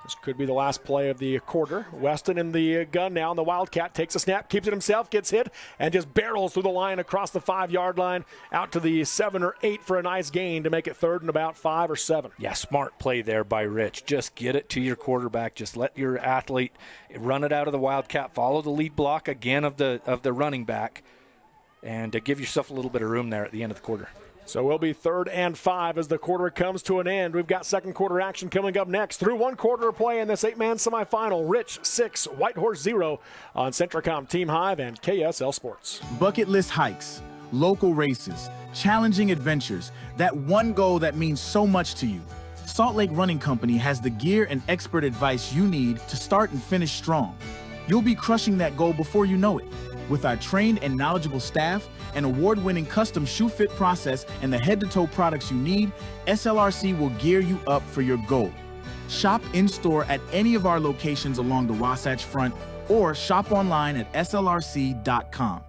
This could be the last play of the quarter. Weston in the gun now, and the Wildcat takes a snap, keeps it himself, gets hit, and just barrels through the line across the 5-yard line out to the 7 or 8 for a nice gain to make it 3rd and about 5 or 7. Yeah, smart play there by Rich. Just get it to your quarterback. Just let your athlete run it out of the Wildcat. Follow the lead block again of the running back, and give yourself a little bit of room there at the end of the quarter. So we'll be 3rd and 5 as the quarter comes to an end. We've got second quarter action coming up next. Through 1 quarter of play in this 8-man semifinal, Rich 6, Whitehorse 0 on Centracom Team Hive and KSL Sports. Bucket list hikes, local races, challenging adventures, that one goal that means so much to you. Salt Lake Running Company has the gear and expert advice you need to start and finish strong. You'll be crushing that goal before you know it. With our trained and knowledgeable staff, an award-winning custom shoe fit process, and the head-to-toe products you need, SLRC will gear you up for your goal. Shop in-store at any of our locations along the Wasatch Front or shop online at slrc.com.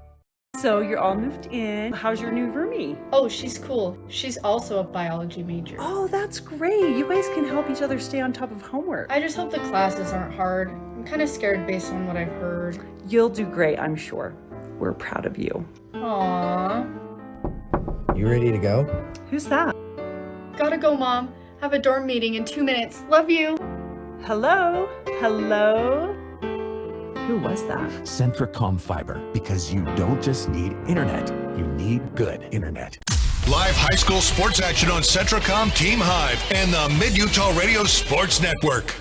So you're all moved in. How's your new roomie? Oh, she's cool. She's also a biology major. Oh, that's great. You guys can help each other stay on top of homework. I just hope the classes aren't hard. I'm kind of scared based on what I've heard. You'll do great, I'm sure. We're proud of you. Aww. You ready to go? Who's that? Gotta go, Mom. Have a dorm meeting in 2 minutes. Love you. Hello? Hello? Who was that? Centracom Fiber, because you don't just need internet, you need good internet. Live high school sports action on Centracom Team Hive and the Mid-Utah Radio Sports Network.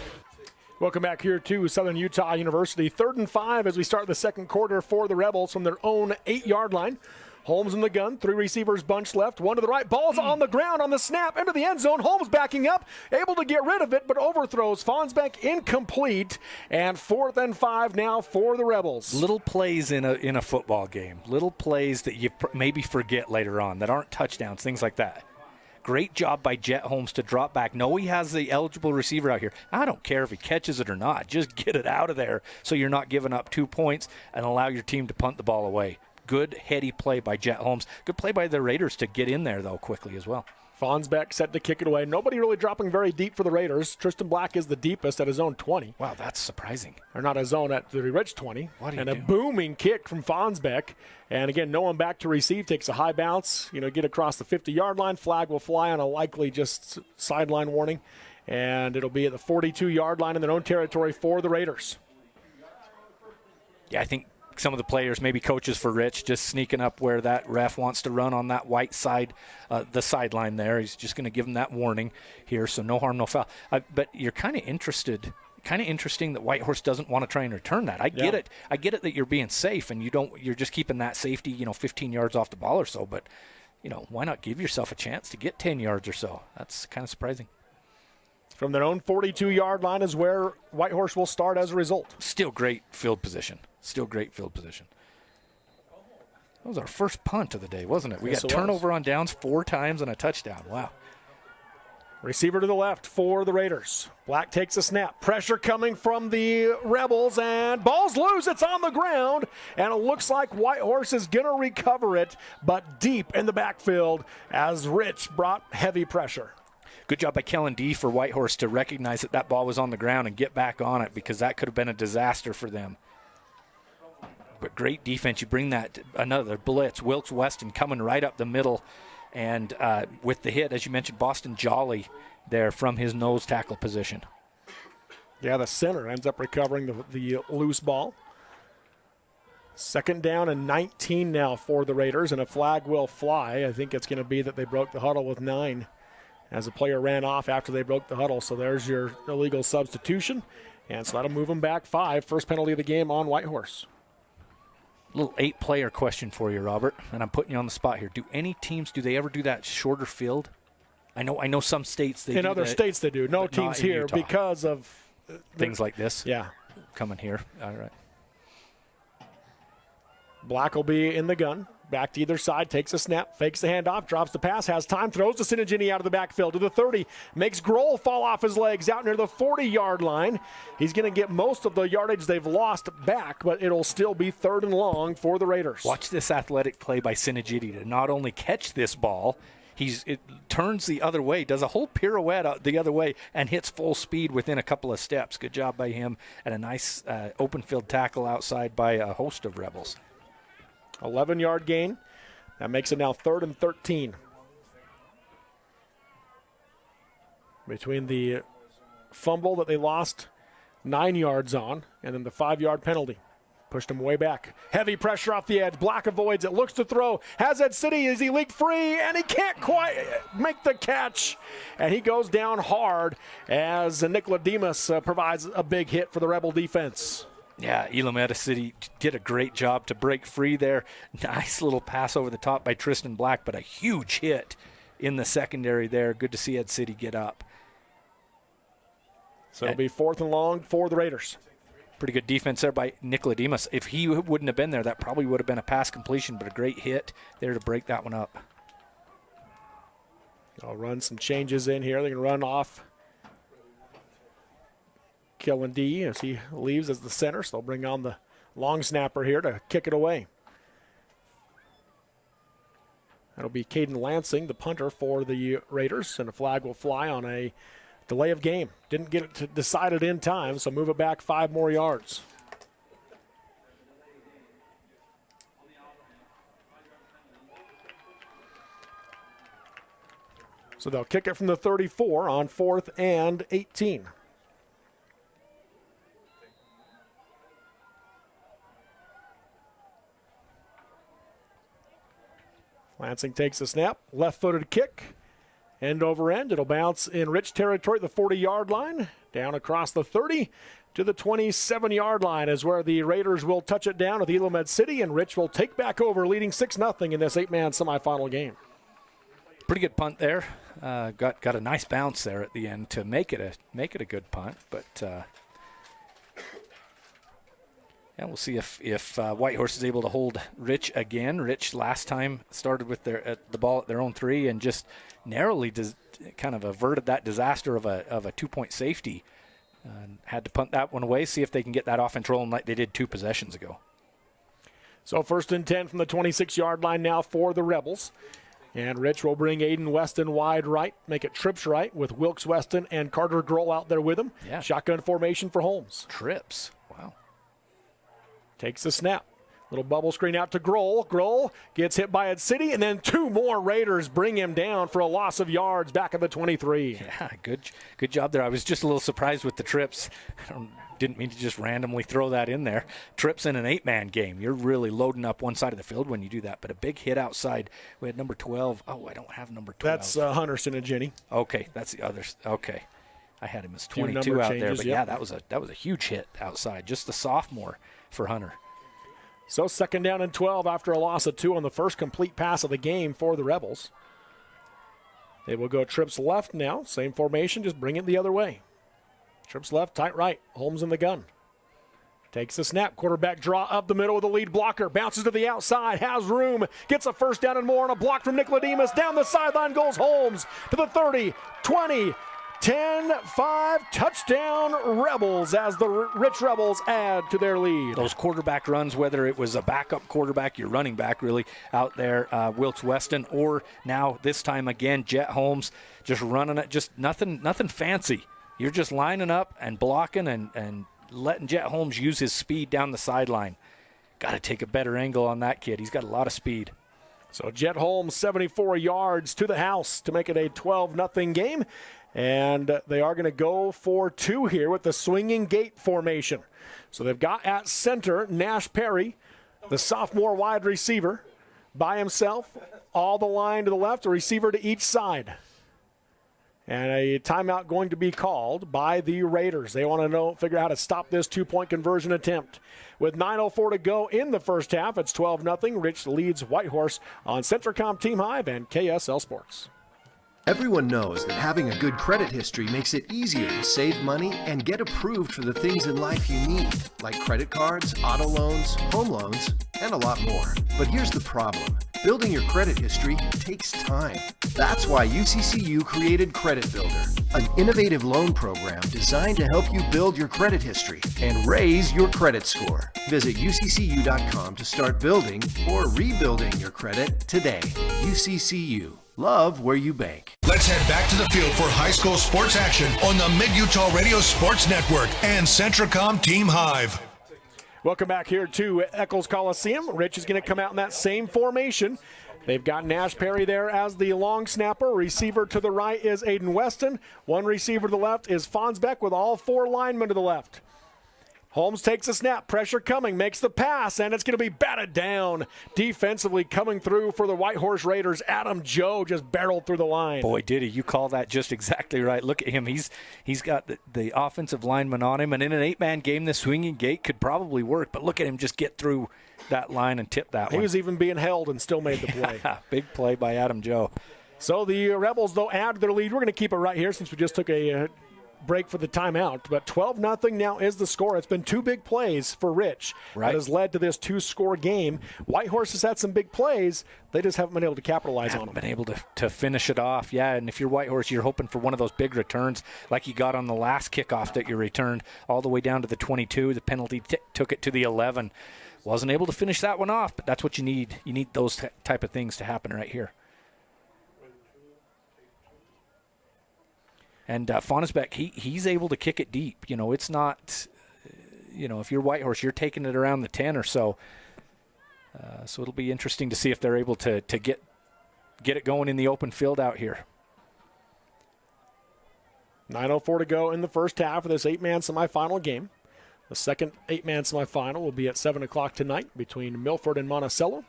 Welcome back here to Southern Utah University. 3rd and 5 as we start the second quarter for the Rebels from their own 8-yard line. Holmes in the gun, 3 receivers bunched left, 1 to the right. Ball's on the ground on the snap into the end zone. Holmes backing up, able to get rid of it, but overthrows. Fonsbeck incomplete, and 4th and 5 now for the Rebels. Little plays in a football game. Little plays that you maybe forget later on that aren't touchdowns, things like that. Great job by Jet Holmes to drop back. No, he has the eligible receiver out here. I don't care if he catches it or not. Just get it out of there so you're not giving up 2 points and allow your team to punt the ball away. Good, heady play by Jet Holmes. Good play by the Raiders to get in there, though, quickly as well. Fonsbeck set to kick it away. Nobody really dropping very deep for the Raiders. Tristan Black is the deepest at his own 20. Wow, that's surprising. Or not his own, at the Rich 20. What do you and do? A booming kick from Fonsbeck. And again, no one back to receive. Takes a high bounce. Get across the 50-yard line. Flag will fly on a likely just sideline warning. And it'll be at the 42-yard line in their own territory for the Raiders. Yeah, I think some of the players, maybe coaches for Rich, just sneaking up where that ref wants to run on that white side, the sideline there. He's just going to give him that warning here, so no harm, no foul. But you're kind of interesting that Whitehorse doesn't want to try and return that. I get it. I get it that you're being safe and you're just keeping that safety, 15 yards off the ball or so. But, why not give yourself a chance to get 10 yards or so? That's kind of surprising. From their own 42-yard line is where Whitehorse will start as a result. Still great field position. That was our first punt of the day, wasn't it? We got turnover on downs 4 times and a touchdown. Wow. Receiver to the left for the Raiders. Black takes a snap. Pressure coming from the Rebels, and ball's loose. It's on the ground, and it looks like Whitehorse is going to recover it, but deep in the backfield as Rich brought heavy pressure. Good job by Kellen D for Whitehorse to recognize that ball was on the ground and get back on it, because that could have been a disaster for them. But great defense. You bring that, another blitz. Wilkes Weston coming right up the middle. And with the hit, as you mentioned, Boston Jolly there from his nose tackle position. Yeah, the center ends up recovering the loose ball. 2nd down and 19 now for the Raiders, and a flag will fly. I think it's going to be that they broke the huddle with 9 as a player ran off after they broke the huddle. So there's your illegal substitution. And so that'll move them back 5. First penalty of the game on Whitehorse. Little 8-player question for you, Robert, and I'm putting you on the spot here. Do any teams, do they ever do that shorter field? I know some states they do. In other states they do. No teams here Utah. because of things like this. Yeah. Coming here. All right. Black will be in the gun. Back to either side, takes a snap, fakes the handoff, drops the pass, has time, throws to Sinigini out of the backfield to the 30, makes Grohl fall off his legs out near the 40-yard line. He's going to get most of the yardage they've lost back, but it'll still be 3rd and long for the Raiders. Watch this athletic play by Sinigini to not only catch this ball, it turns the other way, does a whole pirouette out the other way, and hits full speed within a couple of steps. Good job by him, and a nice open field tackle outside by a host of Rebels. 11-yard gain. That makes it now 3rd and 13. Between the fumble that they lost 9 yards on and then the 5-yard penalty. Pushed him way back. Heavy pressure off the edge. Black avoids it. Looks to throw. Has Ed City. Is he leaked free? And he can't quite make the catch. And he goes down hard as Nicola Demas provides a big hit for the Rebel defense. Yeah, Elam City did a great job to break free there. Nice little pass over the top by Tristan Black, but a huge hit in the secondary there. Good to see Ed City get up. So it'll be 4th and long for the Raiders. Pretty good defense there by Nicola Demas. If he wouldn't have been there, that probably would have been a pass completion, but a great hit there to break that one up. I'll run some changes in here. They can run off Kellen D as he leaves as the center, so they'll bring on the long snapper here to kick it away. That'll be Caden Lansing, the punter for the Raiders, and a flag will fly on a delay of game. Didn't get it decided in time, so move it back 5 more yards. So they'll kick it from the 34 on 4th and 18. Lansing takes the snap, left-footed kick, end over end. It'll bounce in rich territory at the 40-yard line, down across the 30 to the 27-yard line is where the Raiders will touch it down with Elam Ed City, and Rich will take back over, leading 6-0 in this 8-man semifinal game. Pretty good punt there. Got a nice bounce there at the end to make it a good punt, but. And we'll see if Whitehorse is able to hold Rich again. Rich last time started with the ball at their own 3 and just narrowly kind of averted that disaster of a 2-point safety. Had to punt that one away, see if they can get that offense rolling like they did 2 possessions ago. So 1st and 10 from the 26-yard line now for the Rebels. And Rich will bring Aiden Weston wide right, make it trips right with Wilkes Weston and Carter Grohl out there with him. Yeah. Shotgun formation for Holmes. Trips. Wow. Takes the snap. Little bubble screen out to Grohl. Grohl gets hit by Ed City, and then 2 more Raiders bring him down for a loss of yards back at the 23. Yeah, good job there. I was just a little surprised with the trips. Didn't mean to just randomly throw that in there. Trips in an 8-man game. You're really loading up one side of the field when you do that. But a big hit outside. We had number 12. Oh, I don't have number 12. That's Hunter Sinigini. Okay, that's the other. Okay. I had him as 22 out there. But, yep. yeah, that was a huge hit outside. Just the sophomore for Hunter. So 2nd down and 12 after a loss of 2 on the first complete pass of the game for the Rebels. They will go trips left now. Same formation, just bring it the other way. Trips left, tight right. Holmes in the gun. Takes the snap. Quarterback draw up the middle with the lead blocker. Bounces to the outside. Has room. Gets a 1st down and more on a block from Nicola Demas. Down the sideline goes Holmes to the 30, 20, 10-5, touchdown Rebels as the Rich Rebels add to their lead. Those quarterback runs, whether it was a backup quarterback, your running back really out there, Wilkes Weston, or now this time again, Jet Holmes just running it, just nothing fancy. You're just lining up and blocking and letting Jet Holmes use his speed down the sideline. Got to take a better angle on that kid. He's got a lot of speed. So Jet Holmes, 74 yards to the house to make it a 12-0 game. And they are going to go for 2 here with the swinging gate formation. So they've got at center Nash Perry, the sophomore wide receiver, by himself, all the line to the left, a receiver to each side. And a timeout going to be called by the Raiders. They want to figure out how to stop this 2-point conversion attempt. With 9:04 to go in the first half, it's 12-0. Rich leads Whitehorse on Centracom Team Hive and KSL Sports. Everyone knows that having a good credit history makes it easier to save money and get approved for the things in life you need, like credit cards, auto loans, home loans, and a lot more. But here's the problem. Building your credit history takes time. That's why UCCU created Credit Builder, an innovative loan program designed to help you build your credit history and raise your credit score. Visit UCCU.com to start building or rebuilding your credit today. UCCU. Love where you bank. Let's head back to the field for high school sports action on the Mid-Utah Radio Sports Network and Centracom Team Hive. Welcome back here to Eccles Coliseum. Rich is going to come out in that same formation. They've got Nash Perry there as the long snapper. Receiver to the right is Aiden Weston. One receiver to the left is Fonsbeck with all 4 linemen to the left. Holmes takes a snap, pressure coming, makes the pass, and it's going to be batted down. Defensively coming through for the Whitehorse Raiders, Adam Joe just barreled through the line. Boy, did he. You call that just exactly right. Look at him. He's got the offensive lineman on him, and in an 8-man game, the swinging gate could probably work, but look at him just get through that line and tip that one. He was even being held and still made the play. Big play by Adam Joe. So the Rebels, though, add their lead. We're going to keep it right here since we just took a break for the timeout, but 12-0 now is the score. It's been 2 big plays for Rich that has led to this 2-score game. Whitehorse has had some big plays. They just haven't been able to capitalize on them. Been able to finish it off, yeah. And if you're Whitehorse, you're hoping for one of those big returns like you got on the last kickoff that you returned all the way down to the 22. The penalty took it to the 11. Wasn't able to finish that one off, but that's what you need. You need those type of things to happen right here. And Fonsbeck, he's able to kick it deep. You know, it's not, if you're Whitehorse, you're taking it around the 10 or so. So it'll be interesting to see if they're able to get it going in the open field out here. 9:04 to go in the first half of this 8-man semifinal game. The second 8-man semifinal will be at 7 o'clock tonight between Milford and Monticello.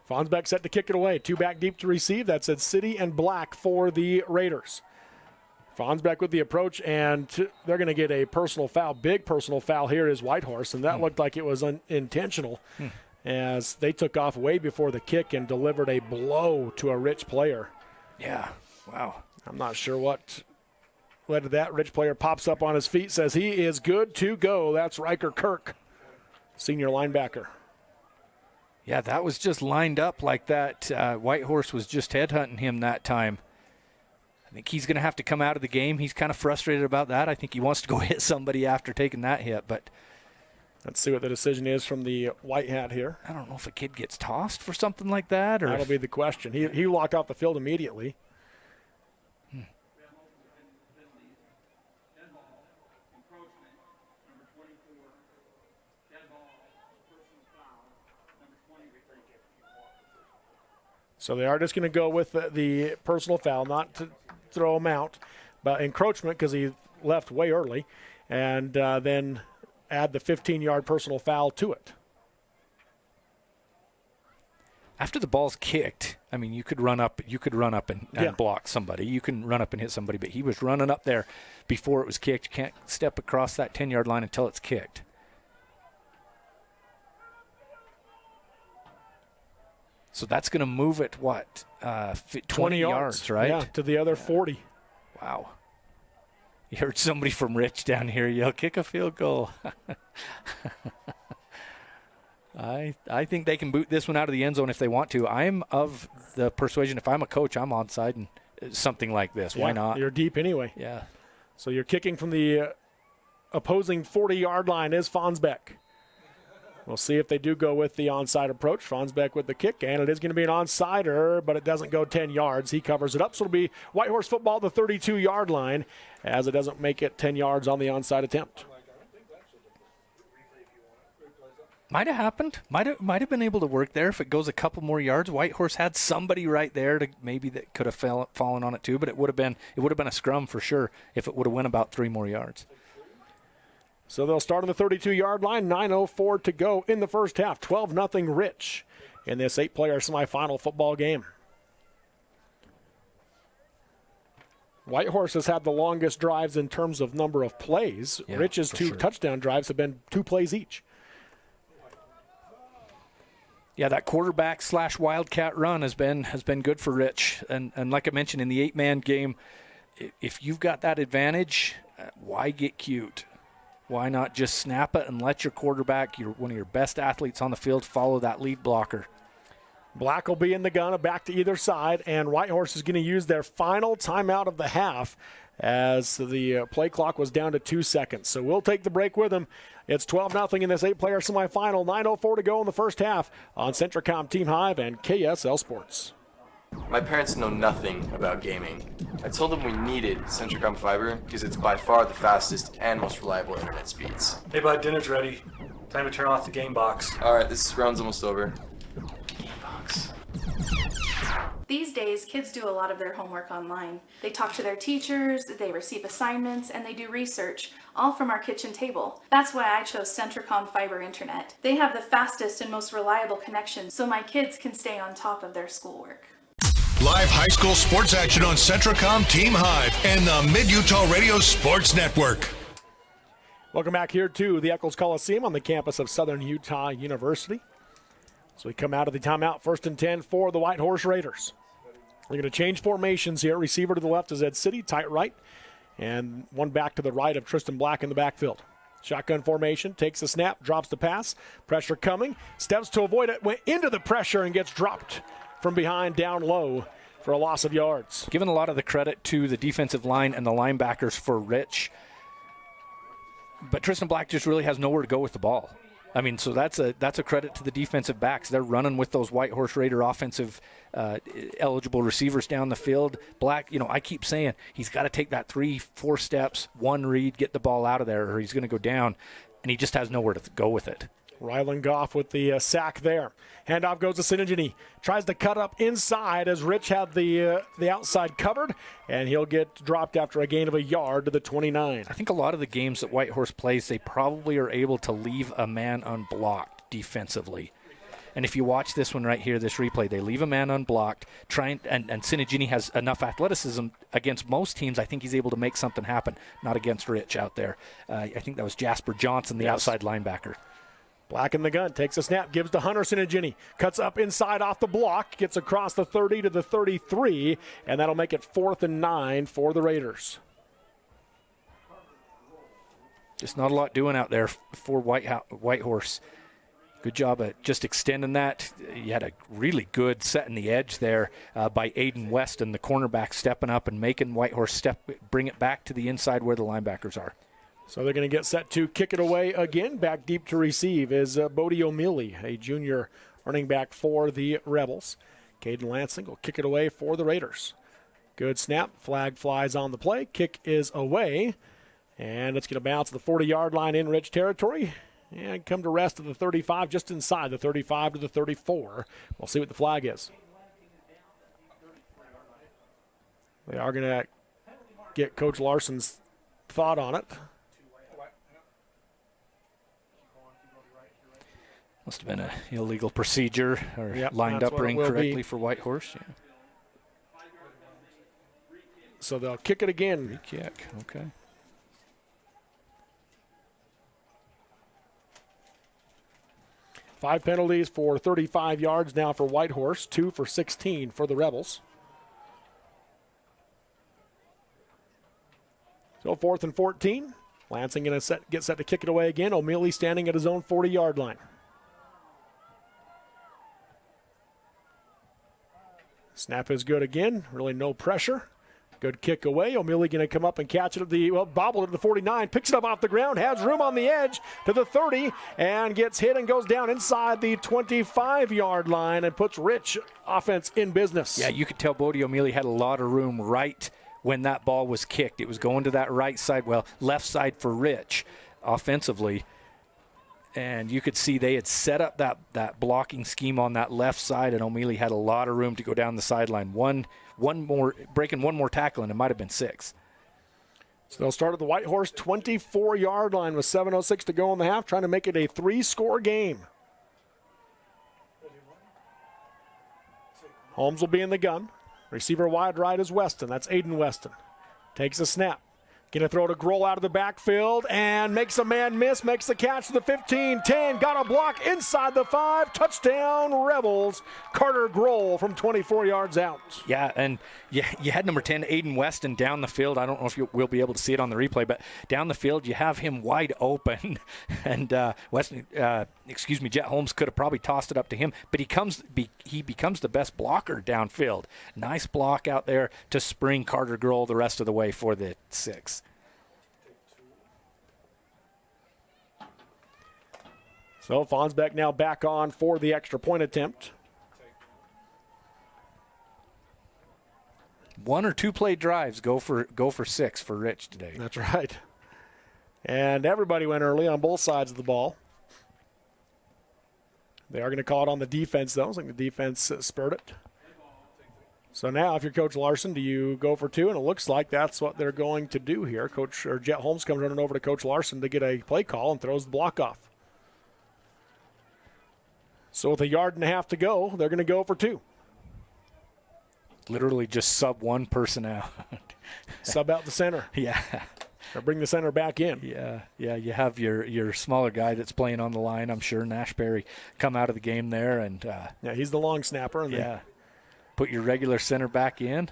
Fonsbeck set to kick it away. 2 back deep to receive. That's at City and Black for the Raiders. Fonsbeck with the approach, and they're going to get a personal foul. Big personal foul here is Whitehorse, and that looked like it was unintentional as they took off way before the kick and delivered a blow to a Rich player. Yeah, wow. I'm not sure what led to that. Rich player pops up on his feet, says he is good to go. That's Riker Kirk, senior linebacker. Yeah, that was just lined up like that. Whitehorse was just headhunting him that time. I think he's going to have to come out of the game. He's kind of frustrated about that. I think he wants to go hit somebody after taking that hit, but let's see what the decision is from the white hat here. I don't know if a kid gets tossed for something like that. Or that'll be the question. He walked off the field immediately. So they are just going to go with the personal foul, not to throw him out, but encroachment because he left way early, and then add the 15-yard personal foul to it. After the ball's kicked, I mean, you could run up and block somebody. You can run up and hit somebody, but he was running up there before it was kicked. You can't step across that 10-yard line until it's kicked. So that's going to move it, 20 yards, right? Yeah, to the other 40. Wow. You heard somebody from Rich down here yell, kick a field goal. I think they can boot this one out of the end zone if they want to. I'm of the persuasion, if I'm a coach, I'm onside and something like this. Why not? You're deep anyway. Yeah. So you're kicking from the opposing 40-yard line is Fonsbeck. We'll see if they do go with the onside approach. Fonsbeck with the kick, and it is going to be an onsider, but it doesn't go 10 yards. He covers it up, so it'll be Whitehorse football at the 32-yard line as it doesn't make it 10 yards on the onside attempt. Might have happened. Might have been able to work there if it goes a couple more yards. Whitehorse had somebody right there to maybe that could have fallen on it too, but it would have been a scrum for sure if it would have went about 3 more yards. So they'll start on the 32-yard line. 9:04 to go in the first half. 12-0 Rich in this 8-player semifinal football game. Whitehorse has had the longest drives in terms of number of plays. Yeah, Rich's two touchdown drives have been 2 plays each. Yeah, that quarterback / wildcat run has been good for Rich. And like I mentioned, in the 8-man game, if you've got that advantage, why get cute? Why not just snap it and let your quarterback, one of your best athletes on the field, follow that lead blocker? Black will be in the gun, back to either side, and Whitehorse is going to use their final timeout of the half as the play clock was down to 2 seconds. So we'll take the break with them. It's 12-0 in this 8-player semifinal. 9:04 to go in the first half on Centracom Team Hive and KSL Sports. My parents know nothing about gaming. I told them we needed Centracom Fiber because it's by far the fastest and most reliable internet speeds. Hey bud, dinner's ready. Time to turn off the game box. Alright, this round's almost over. These days, kids do a lot of their homework online. They talk to their teachers, they receive assignments, and they do research, all from our kitchen table. That's why I chose Centracom Fiber Internet. They have the fastest and most reliable connection, so my kids can stay on top of their schoolwork. Live high school sports action on Centracom Team Hive and the Mid-Utah Radio Sports Network. Welcome back here to the Eccles Coliseum on the campus of Southern Utah University. So we come out of the timeout, 1st and 10 for the Whitehorse Raiders. We're going to change formations here. Receiver to the left is Ed City, tight right, and one back to the right of Tristan Black in the backfield. Shotgun formation, takes the snap, drops the pass, pressure coming, steps to avoid it, went into the pressure and gets dropped from behind down low for a loss of yards. Giving a lot of the credit to the defensive line and the linebackers for Rich, but Tristan Black just really has nowhere to go with the ball. I mean, so that's a credit to the defensive backs. They're running with those Whitehorse Raider offensive eligible receivers down the field. Black, I keep saying he's got to take that 3-4 steps, one read, get the ball out of there, or he's going to go down, and he just has nowhere to go with it. Rylan Goff with the sack there. Handoff goes to Sinigini. Tries to cut up inside as Rich had the outside covered, and he'll get dropped after a gain of a yard to the 29. I think a lot of the games that Whitehorse plays, they probably are able to leave a man unblocked defensively. And if you watch this one right here, this replay, they leave a man unblocked, and Sinigini has enough athleticism against most teams. I think he's able to make something happen, not against Rich out there. I think that was Jasper Johnson, the outside linebacker. Black in the gun, takes a snap, gives to Hunter Sinigini. Cuts up inside off the block, gets across the 30 to the 33, and that'll make it 4th and 9 for the Raiders. Just not a lot doing out there for Whitehorse. Good job at just extending that. You had a really good set in the edge there by Aiden Weston, the cornerback, stepping up and making Whitehorse bring it back to the inside where the linebackers are. So they're going to get set to kick it away again. Back deep to receive is Bodie O'Mealy, a junior running back for the Rebels. Caden Lansing will kick it away for the Raiders. Good snap. Flag flies on the play. Kick is away. And it's going to bounce the 40-yard line in Rich territory and come to rest at the 35, just inside the 35 to the 34. We'll see what the flag is. They are going to get Coach Larson's thought on it. Must have been an illegal procedure or lined up incorrectly for Whitehorse. Yeah. So they'll kick it again. Free kick, okay. Five penalties for 35 yards now for Whitehorse, 2 for 16 for the Rebels. So 4th and 14. Lansing going to get set to kick it away again. O'Mealy standing at his own 40-yard line. Snap is good again. Really no pressure. Good kick away. O'Mealy going to come up and catch it at the, bobbled it to the 49. Picks it up off the ground. Has room on the edge to the 30 and gets hit and goes down inside the 25-yard line and puts Rich offense in business. Yeah, you could tell Bodie O'Mealy had a lot of room right when that ball was kicked. It was going to that right side, left side for Rich offensively. And you could see they had set up that blocking scheme on that left side, and O'Mealy had a lot of room to go down the sideline. Breaking one more tackle, and it might have been 6. So they'll start at the Whitehorse 24-yard line with 7:06 to go in the half, trying to make it a 3-score game. Holmes will be in the gun. Receiver wide right is Weston. That's Aiden Weston. Takes a snap. Gonna throw to Grohl out of the backfield and makes a man miss, makes the catch to the 15, 10, got a block inside the 5, touchdown Rebels. Carter Grohl from 24 yards out. Yeah, and you had number 10, Aiden Weston, down the field. I don't know if we'll be able to see it on the replay, but down the field you have him wide open. And Weston, Jet Holmes could have probably tossed it up to him, but he becomes the best blocker downfield. Nice block out there to spring Carter Grohl the rest of the way for the 6. So Fonsbeck now back on for the extra point attempt. 1 or 2 play drives go for 6 for Rich today. That's right. And everybody went early on both sides of the ball. They are going to call it on the defense, though. I think the defense spurred it. So now, if you're Coach Larson, do you go for 2? And it looks like that's what they're going to do here. Jet Holmes comes running over to Coach Larson to get a play call and throws the block off. So with 1.5 yards to go, they're going to go for 2. Literally just sub one person out. Sub out the center. Yeah. Or bring the center back in. Yeah. You have your smaller guy that's playing on the line, I'm sure, Nash Berry, come out of the game there. And yeah, he's the long snapper. And put your regular center back in.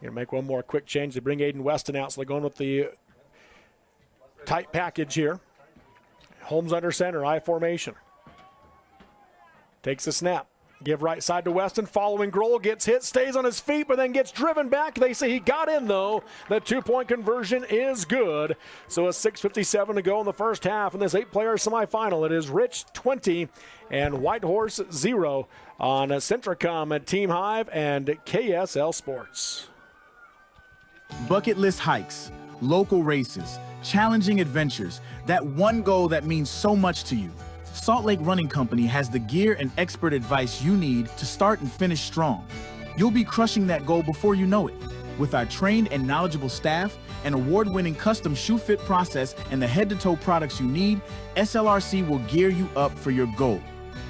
Gonna make one more quick change. They bring Aiden Weston out, so they're going with the tight package here. Holmes under center, I formation. Takes the snap. Give right side to Weston. Following Grohl, gets hit, stays on his feet, but then gets driven back. They say he got in, though. The 2-point conversion is good. So a 6:57 to go in the first half in this 8-player semifinal. It is Rich 20 and Whitehorse 0 on Centricom at Team Hive and KSL Sports. Bucket list hikes, local races, challenging adventures, that one goal that means so much to you. Salt Lake Running Company has the gear and expert advice you need to start and finish strong. You'll be crushing that goal before you know it. With our trained and knowledgeable staff, an award-winning custom shoe fit process, and the head-to-toe products you need, SLRC will gear you up for your goal.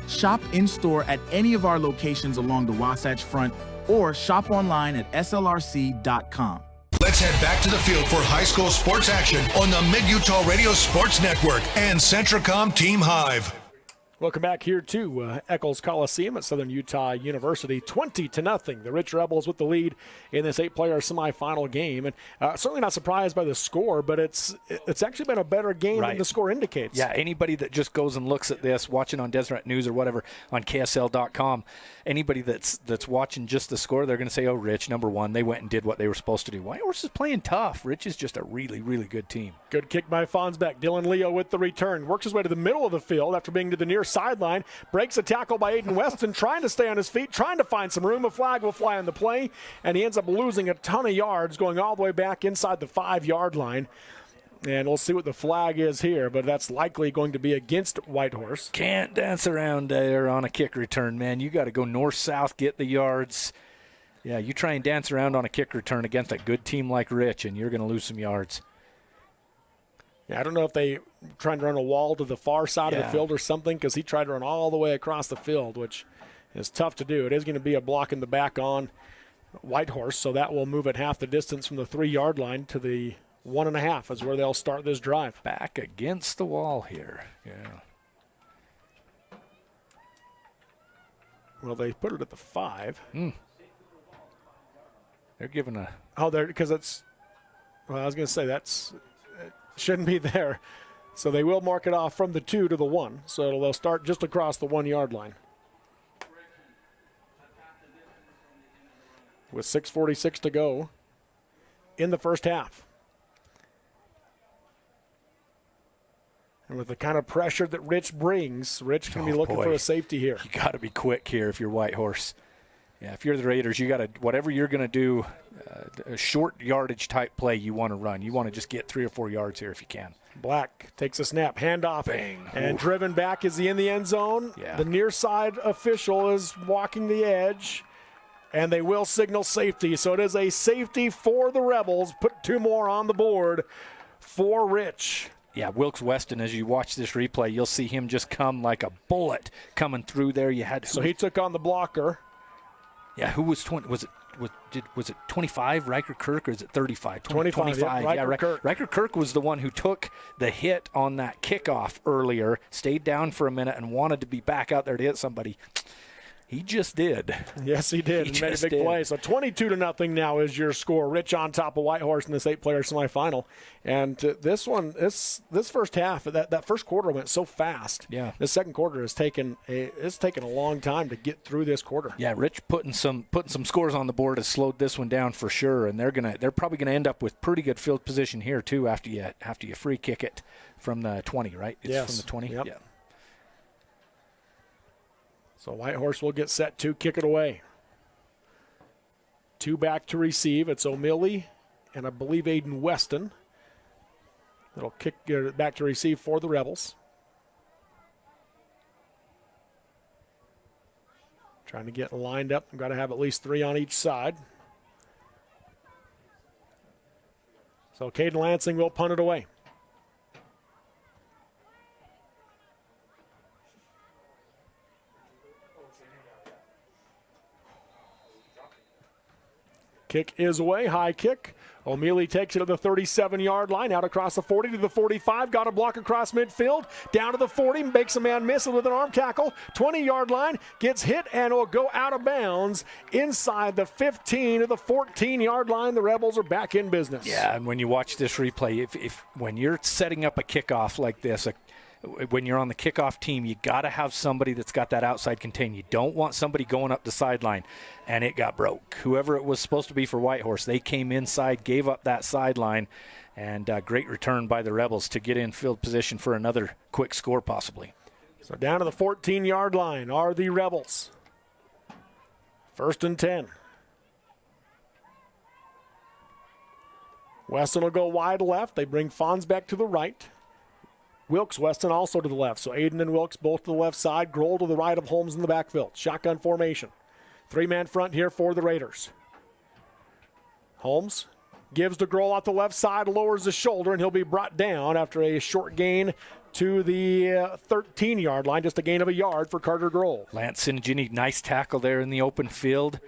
Shop in-store at any of our locations along the Wasatch Front or shop online at slrc.com. Let's head back to the field for high school sports action on the Mid-Utah Radio Sports Network and Centricom Team Hive. Welcome back here to Eccles Coliseum at Southern Utah University. 20-0. The Rich Rebels with the lead in this 8-player semifinal game. And certainly not surprised by the score, but it's actually been a better game than the score indicates. Yeah, anybody that just goes and looks at this, watching on Deseret News or whatever on KSL.com, anybody that's watching just the score, they're going to say, oh, Rich, number one, they went and did what they were supposed to do. Whitehorse is playing tough. Rich is just a really, really good team. Good kick by Fonsbeck. Dylan Leo with the return. Works his way to the middle of the field after being to the near sideline. Breaks a tackle by Aiden Weston, trying to stay on his feet, trying to find some room. A flag will fly on the play, and he ends up losing a ton of yards, going all the way back inside the 5-yard line. And we'll see what the flag is here, but that's likely going to be against Whitehorse. Can't dance around there on a kick return, man. You got to go north-south, get the yards. Yeah, you try and dance around on a kick return against a good team like Rich, and you're going to lose some yards. Yeah, I don't know if they trying to run a wall to the far side of the field or something, because he tried to run all the way across the field, which is tough to do. It is going to be a block in the back on Whitehorse, so that will move it half the distance from the 3-yard line to the 1.5 is where they'll start this drive. Back against the wall here. Yeah. Well, they put it at the 5. They're giving a... Oh, because it's... Well, I was going to say that's... It shouldn't be there. So they will mark it off from the 2 to the 1. So they'll start just across the 1-yard line. With 6:46 to go in the first half. And with the kind of pressure that Rich brings, Rich can be looking for a safety here. You got to be quick here if you're Whitehorse. Yeah, if you're the Raiders, you got to, whatever you're going to do, a short yardage type play you want to run. You want to just get 3 or 4 yards here if you can. Black takes a snap, handoff, bang, and driven back. Is he in the end zone? Yeah. The near side official is walking the edge, and they will signal safety. So it is a safety for the Rebels. Put 2 more on the board for Rich. Yeah, Wilkes Weston, as you watch this replay, you'll see him just come like a bullet coming through there. So he took on the blocker. Yeah, who was 20? Was it was it 25 Riker Kirk, or is it 35? 25. Yeah, Riker Kirk. Riker Kirk was the one who took the hit on that kickoff earlier, stayed down for a minute, and wanted to be back out there to hit somebody. He just did. Yes, he did. He made a big play. So 22-0 now is your score. Rich on top of Whitehorse in this 8-player semifinal. And this one, this first half, that first quarter went so fast. Yeah. The second quarter has taken a long time to get through this quarter. Yeah, Rich putting some scores on the board has slowed this one down for sure. And they're probably gonna end up with pretty good field position here too after you free kick it from the 20, right? It's yes. From the 20. Yep. Yeah. So Whitehorse will get set to kick it away. 2 back to receive. It's O'Malley and I believe Aiden Weston. That'll kick back to receive for the Rebels. Trying to get lined up. I've got to have at least 3 on each side. So Caden Lansing will punt it away. Kick is away, high kick. O'Mealy takes it to the 37-yard line, out across the 40 to the 45, got a block across midfield, down to the 40, makes a man miss it with an arm tackle, 20-yard line, gets hit and will go out of bounds inside the 15 to the 14-yard line. The Rebels are back in business. Yeah, and when you watch this replay, if when you're setting up a kickoff like this, when you're on the kickoff team, you got to have somebody that's got that outside contain. You don't want somebody going up the sideline, and it got broke. Whoever it was supposed to be for Whitehorse, they came inside, gave up that sideline, and great return by the Rebels to get in field position for another quick score possibly. So down to the 14-yard line are the Rebels. 1st and 10. Weston will go wide left. They bring Fonsbeck to the right. Wilkes, Weston also to the left. So Aiden and Wilkes both to the left side. Grohl to the right of Holmes in the backfield. Shotgun formation. 3-man front here for the Raiders. Holmes gives to Grohl out the left side, lowers the shoulder, and he'll be brought down after a short gain to the 13-yard line. Just a gain of a yard for Carter Grohl. Lance Sinigini, nice tackle there in the open field.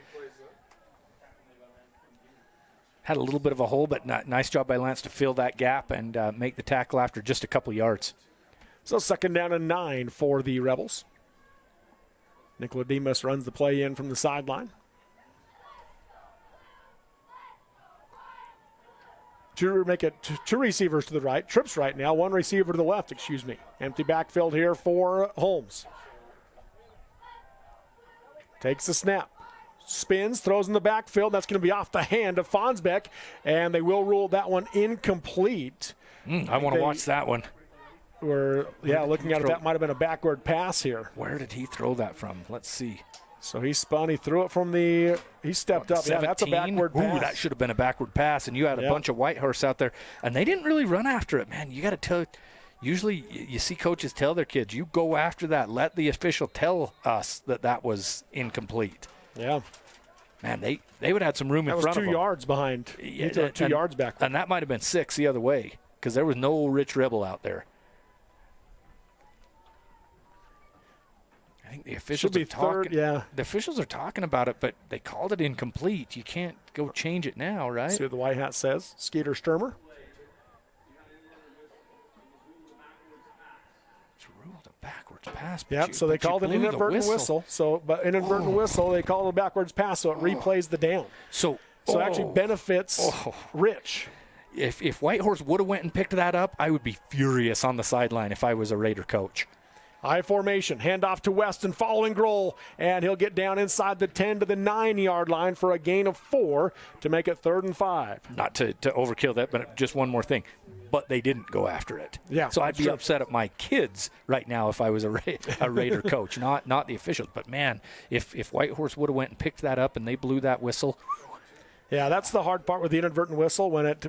Had a little bit of a hole, but nice job by Lance to fill that gap and make the tackle after just a couple yards. So 2nd down and 9 for the Rebels. Nicodemus runs the play in from the sideline. Two receivers to the right. Trips right now. 1 receiver to the left, excuse me. Empty backfield here for Holmes. Takes the snap. Spins, throws in the backfield. That's going to be off the hand of Fonsbeck, and they will rule that one incomplete. I want to watch that one. Looking at it, that might have been a backward pass here. Where did he throw that from? Let's see. So he spun. He threw it from the. He stepped up. 17? Yeah, that's a backward pass. Ooh, that should have been a backward pass, and you had a bunch of Whitehorse out there, and they didn't really run after it. Man, you got to tell. Usually, you see coaches tell their kids, "You go after that. Let the official tell us that was incomplete." Yeah. Man, they would have had some room in front of them. That was 2 yards behind. Yeah, 2 yards back. And that might have been 6 the other way because there was no Rich Rebel out there. I think the officials are talking. The officials are talking about it, but they called it incomplete. You can't go change it now, right? See what the white hat says. Skeeter Sturmer. Backwards pass. So they called an inadvertent whistle. But inadvertent whistle, they called a backwards pass, so it replays the down. So actually benefits Rich. If Whitehorse would have went and picked that up, I would be furious on the sideline if I was a Raider coach. High formation, handoff to Weston following Grohl, and he'll get down inside the 10 to the 9-yard line for a gain of 4 to make it 3rd and 5. Not to overkill that, but just one more thing. But they didn't go after it. Yeah, so I'd be upset at my kids right now if I was a Raider coach, not the officials. But man, if Whitehorse would have went and picked that up and they blew that whistle. Yeah, that's the hard part with the inadvertent whistle when it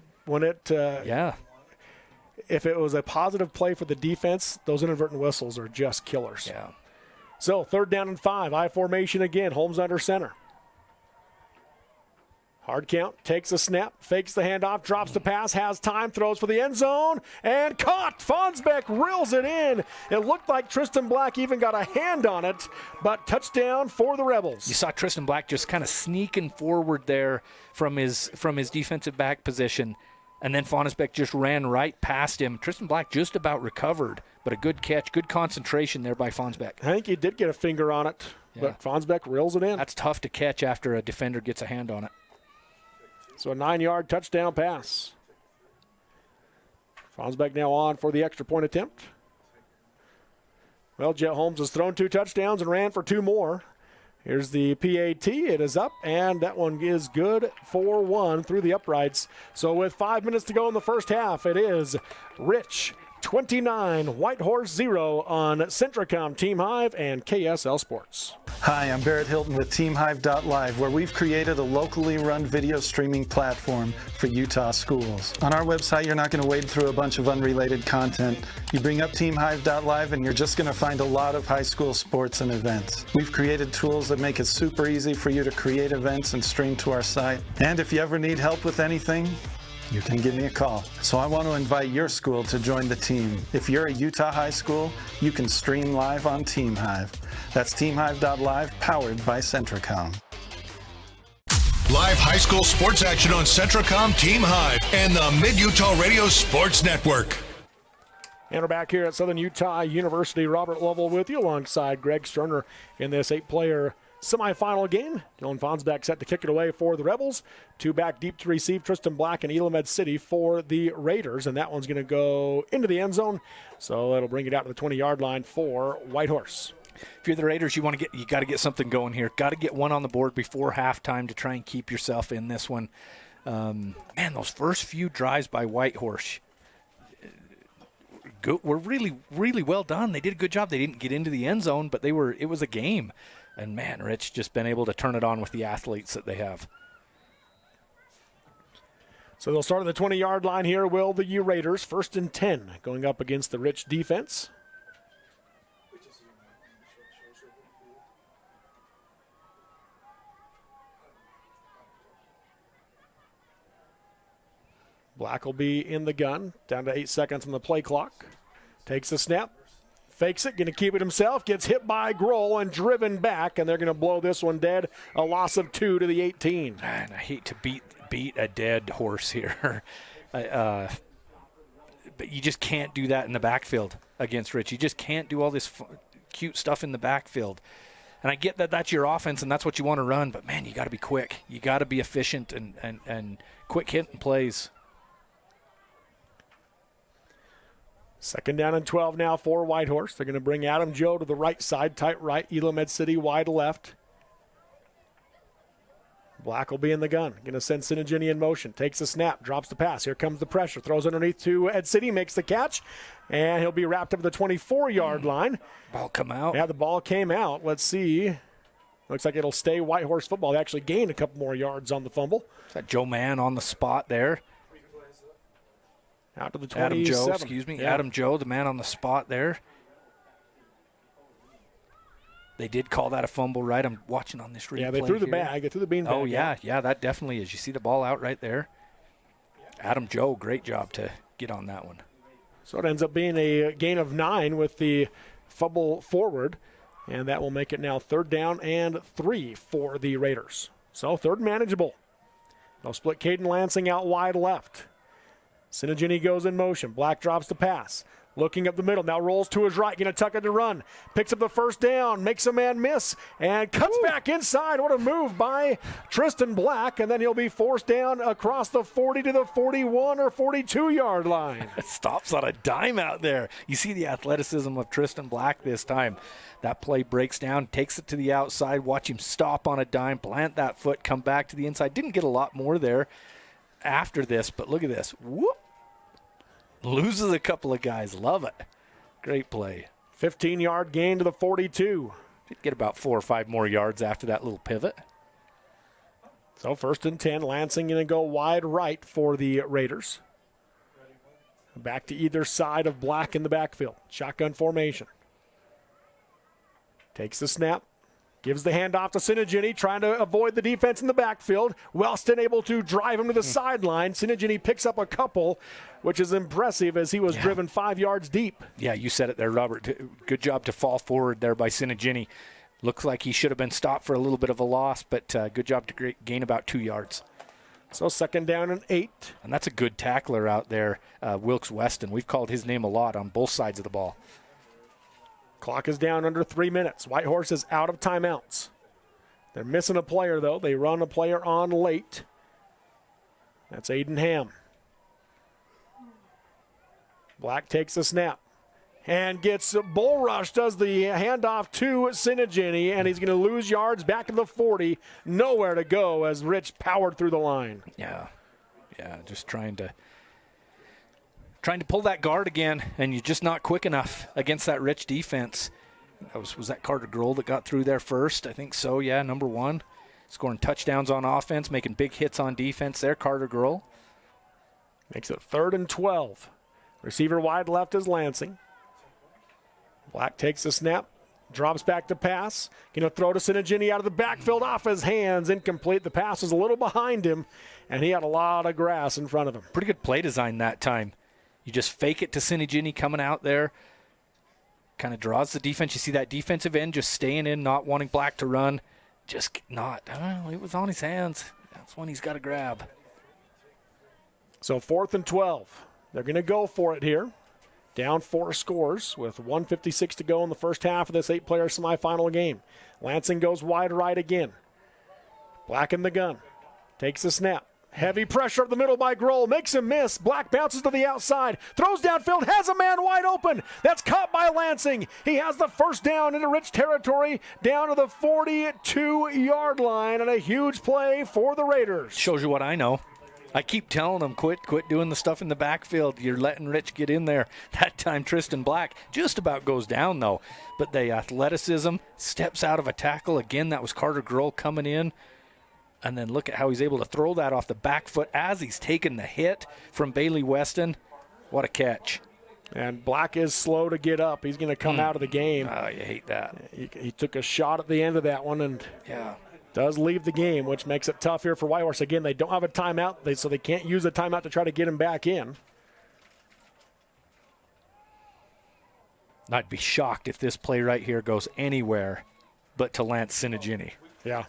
if it was a positive play for the defense, those inadvertent whistles are just killers. Yeah. So 3rd down and 5, I formation again. Holmes under center. Hard count, takes a snap, fakes the handoff, drops the pass, has time, throws for the end zone, and caught. Fonsbeck reels it in. It looked like Tristan Black even got a hand on it, but touchdown for the Rebels. You saw Tristan Black just kind of sneaking forward there from his defensive back position, and then Fonsbeck just ran right past him. Tristan Black just about recovered, but a good catch, good concentration there by Fonsbeck. I think he did get a finger on it, but Fonsbeck reels it in. That's tough to catch after a defender gets a hand on it. So a 9-yard touchdown pass. Fonsbeck now on for the extra point attempt. Well, Jet Holmes has thrown 2 touchdowns and ran for 2 more. Here's the PAT. It is up, and that one is good for 1 through the uprights. So with 5 minutes to go in the first half, it is Rich 29, Whitehorse 0 on Centricom, Team Hive, and KSL Sports. Hi, I'm Barrett Hilton with TeamHive.live, where we've created a locally run video streaming platform for Utah schools. On our website, you're not going to wade through a bunch of unrelated content. You bring up TeamHive.live and you're just going to find a lot of high school sports and events. We've created tools that make it super easy for you to create events and stream to our site. And if you ever need help with anything, you can give me a call. So I want to invite your school to join the team. If you're a Utah high school, you can stream live on Team Hive. That's TeamHive.live, powered by Centricom. Live high school sports action on Centricom, Team Hive, and the Mid-Utah Radio Sports Network. And we're back here at Southern Utah University. Robert Lovell with you alongside Greg Sterner in this 8-player semifinal game. Dylan Fonsbeck set to kick it away for the Rebels. 2 back deep to receive, Tristan Black and Elamed City for the Raiders. And that one's going to go into the end zone. So it'll bring it out to the 20-yard line for Whitehorse. If you're the Raiders, you got to get something going here. Got to get one on the board before halftime to try and keep yourself in this one. Man, those first few drives by Whitehorse were really, really well done. They did a good job. They didn't get into the end zone, but it was a game. And, man, Rich just been able to turn it on with the athletes that they have. So they'll start at the 20-yard line here, will the Raiders. 1st and 10 going up against the Rich defense. Black will be in the gun, down to 8 seconds on the play clock. Takes the snap. Fakes it, going to keep it himself, gets hit by Grohl and driven back, and they're going to blow this one dead. A loss of 2 to the 18. Man, I hate to beat a dead horse here. But you just can't do that in the backfield against Rich. You just can't do all this cute stuff in the backfield. And I get that that's your offense and that's what you want to run, but, man, you got to be quick. You got to be efficient and quick hitting plays. 2nd down and 12 now for Whitehorse. They're going to bring Adam Joe to the right side, tight right. Elamed City wide left. Black will be in the gun. Going to send Sinigini in motion. Takes the snap, drops the pass. Here comes the pressure. Throws underneath to Ed City, makes the catch, and he'll be wrapped up at the 24-yard line. Ball come out. Yeah, the ball came out. Let's see. Looks like it'll stay Whitehorse football. They actually gained a couple more yards on the fumble. Is that Joe Mann on the spot there? Out to the 27. Yeah. Adam Joe, the man on the spot there. They did call that a fumble, right? I'm watching on this replay. Yeah, they threw the here. bag. They threw the bean bag. Oh, yeah, that definitely is. You see the ball out right there? Adam Joe, great job to get on that one. So it ends up being a gain of 9 with the fumble forward, and that will make it now 3rd down and 3 for the Raiders. So 3rd manageable. They'll split Caden Lansing out wide left. Sinigini goes in motion. Black drops the pass. Looking up the middle. Now rolls to his right. Going to tuck it to run. Picks up the 1st down. Makes a man miss. And cuts back inside. What a move by Tristan Black. And then he'll be forced down across the 40 to the 41 or 42-yard line. Stops on a dime out there. You see the athleticism of Tristan Black this time. That play breaks down. Takes it to the outside. Watch him stop on a dime. Plant that foot. Come back to the inside. Didn't get a lot more there after this. But look at this. Whoop. Loses a couple of guys. Love it. Great play. 15-yard gain to the 42. Did get about 4 or 5 more yards after that little pivot. So 1st and 10. Lansing going to go wide right for the Raiders. Back to either side of Black in the backfield. Shotgun formation. Takes the snap. Gives the handoff to Sinigini, trying to avoid the defense in the backfield. Wellston able to drive him to the sideline. Sinigini picks up a couple, which is impressive as he was driven 5 yards deep. Yeah, you said it there, Robert. Good job to fall forward there by Sinigini. Looks like he should have been stopped for a little bit of a loss, but good job to gain about 2 yards. So 2nd down and 8. And that's a good tackler out there, Wilkes Weston. We've called his name a lot on both sides of the ball. Clock is down under 3 minutes. Whitehorse is out of timeouts. They're missing a player, though. They run a player on late. That's Aiden Ham. Black takes the snap and gets bull rush, does the handoff to Sinigini, and he's going to lose yards back to the 40. Nowhere to go as Rich powered through the line. Yeah, just trying to pull that guard again, and you're just not quick enough against that Rich defense. Was that Carter Grohl that got through there first? I think so, yeah, number 1. Scoring touchdowns on offense, making big hits on defense there, Carter Grohl. Makes it 3rd and 12. Receiver wide left is Lansing. Black takes the snap, drops back to pass. Going to throw to Sinigini out of the backfield off his hands. Incomplete. The pass was a little behind him, and he had a lot of grass in front of him. Pretty good play design that time. You just fake it to Sinigini coming out there. Kind of draws the defense. You see that defensive end just staying in, not wanting Black to run. Just not. It was on his hands. That's one he's got to grab. So 4th and 12. They're going to go for it here. Down 4 scores with 1:56 to go in the first half of this 8-player semifinal game. Lansing goes wide right again. Black in the gun. Takes the snap. Heavy pressure up the middle by Grohl. Makes him miss. Black bounces to the outside. Throws downfield. Has a man wide open. That's caught by Lansing. He has the first down into Rich territory. Down to the 42-yard line. And a huge play for the Raiders. Shows you what I know. I keep telling them, quit doing the stuff in the backfield. You're letting Rich get in there. That time, Tristan Black just about goes down, though. But the athleticism, steps out of a tackle. Again, that was Carter Grohl coming in. And then look at how he's able to throw that off the back foot as he's taking the hit from Bailey Weston. What a catch. And Black is slow to get up. He's going to come out of the game. Oh, you hate that. He took a shot at the end of that one and does leave the game, which makes it tough here for Whitehorse. Again, they don't have a timeout, so they can't use a timeout to try to get him back in. I'd be shocked if this play right here goes anywhere but to Lance Sinigini. Yeah.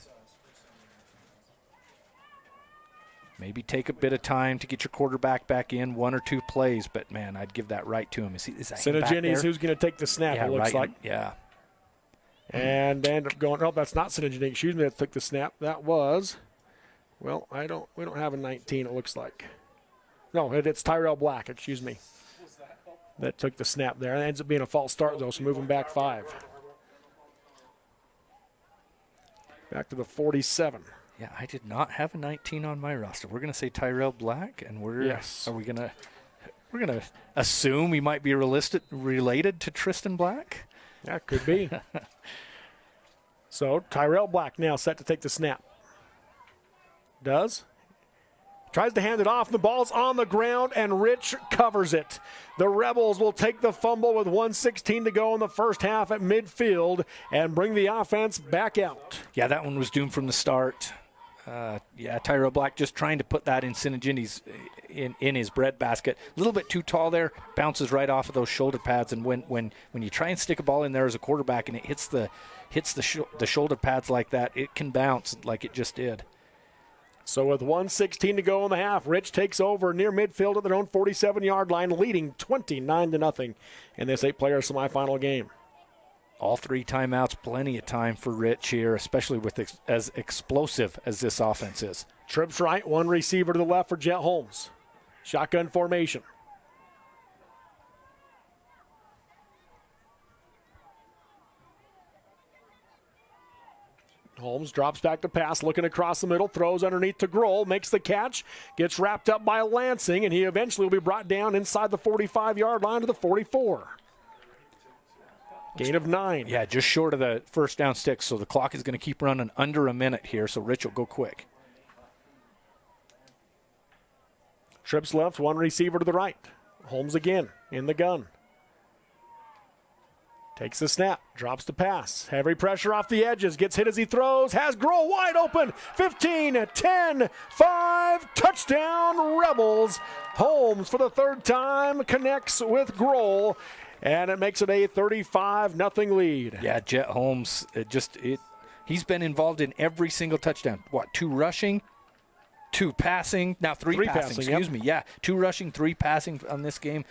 Maybe take a bit of time to get your quarterback back in, 1 or 2 plays, but, man, I'd give that right to him. Is that Sinigini's who's going to take the snap, it looks like. Yeah. And they end up going, oh, that's not Sinigini, excuse me, that took the snap. That was, well, we don't have a 19, it looks like. No, it's Tyrell Black, excuse me, that took the snap there. It ends up being a false start, though, so moving back 5. Back to the 47. Yeah, I did not have a 19 on my roster. We're going to say Tyrell Black, and we're gonna assume he might be related to Tristan Black? Yeah, could be. So Tyrell Black now set to take the snap. Does. Tries to hand it off. The ball's on the ground, and Rich covers it. The Rebels will take the fumble with 1:16 to go in the first half at midfield and bring the offense back out. Yeah, that one was doomed from the start. Tyrell Black just trying to put that in Sinigini's in his breadbasket. A little bit too tall there, bounces right off of those shoulder pads. And when you try and stick a ball in there as a quarterback and it hits the shoulder pads like that, it can bounce like it just did. So with 1:16 to go in the half, Rich takes over near midfield at their own 47-yard line, leading 29-0 in this 8-player semifinal game. All 3 timeouts, plenty of time for Rich here, especially with as explosive as this offense is. Trips right, 1 receiver to the left for Jet Holmes. Shotgun formation. Holmes drops back to pass, looking across the middle, throws underneath to Grohl, makes the catch, gets wrapped up by Lansing, and he eventually will be brought down inside the 45-yard line to the 44. Gain of 9. Yeah, just short of the first down stick, so the clock is going to keep running under a minute here, so Rich will go quick. Trips left, 1 receiver to the right. Holmes again in the gun. Takes the snap, drops the pass. Heavy pressure off the edges, gets hit as he throws, has Grohl wide open. 15, 10, 5, touchdown Rebels. Holmes for the third time connects with Grohl, and it makes it a 35-0 lead. Yeah, Jet Holmes, he's been involved in every single touchdown. 2 rushing, 2 passing, now 3 passing, excuse me. Yeah, 2 rushing, 3 passing on this game.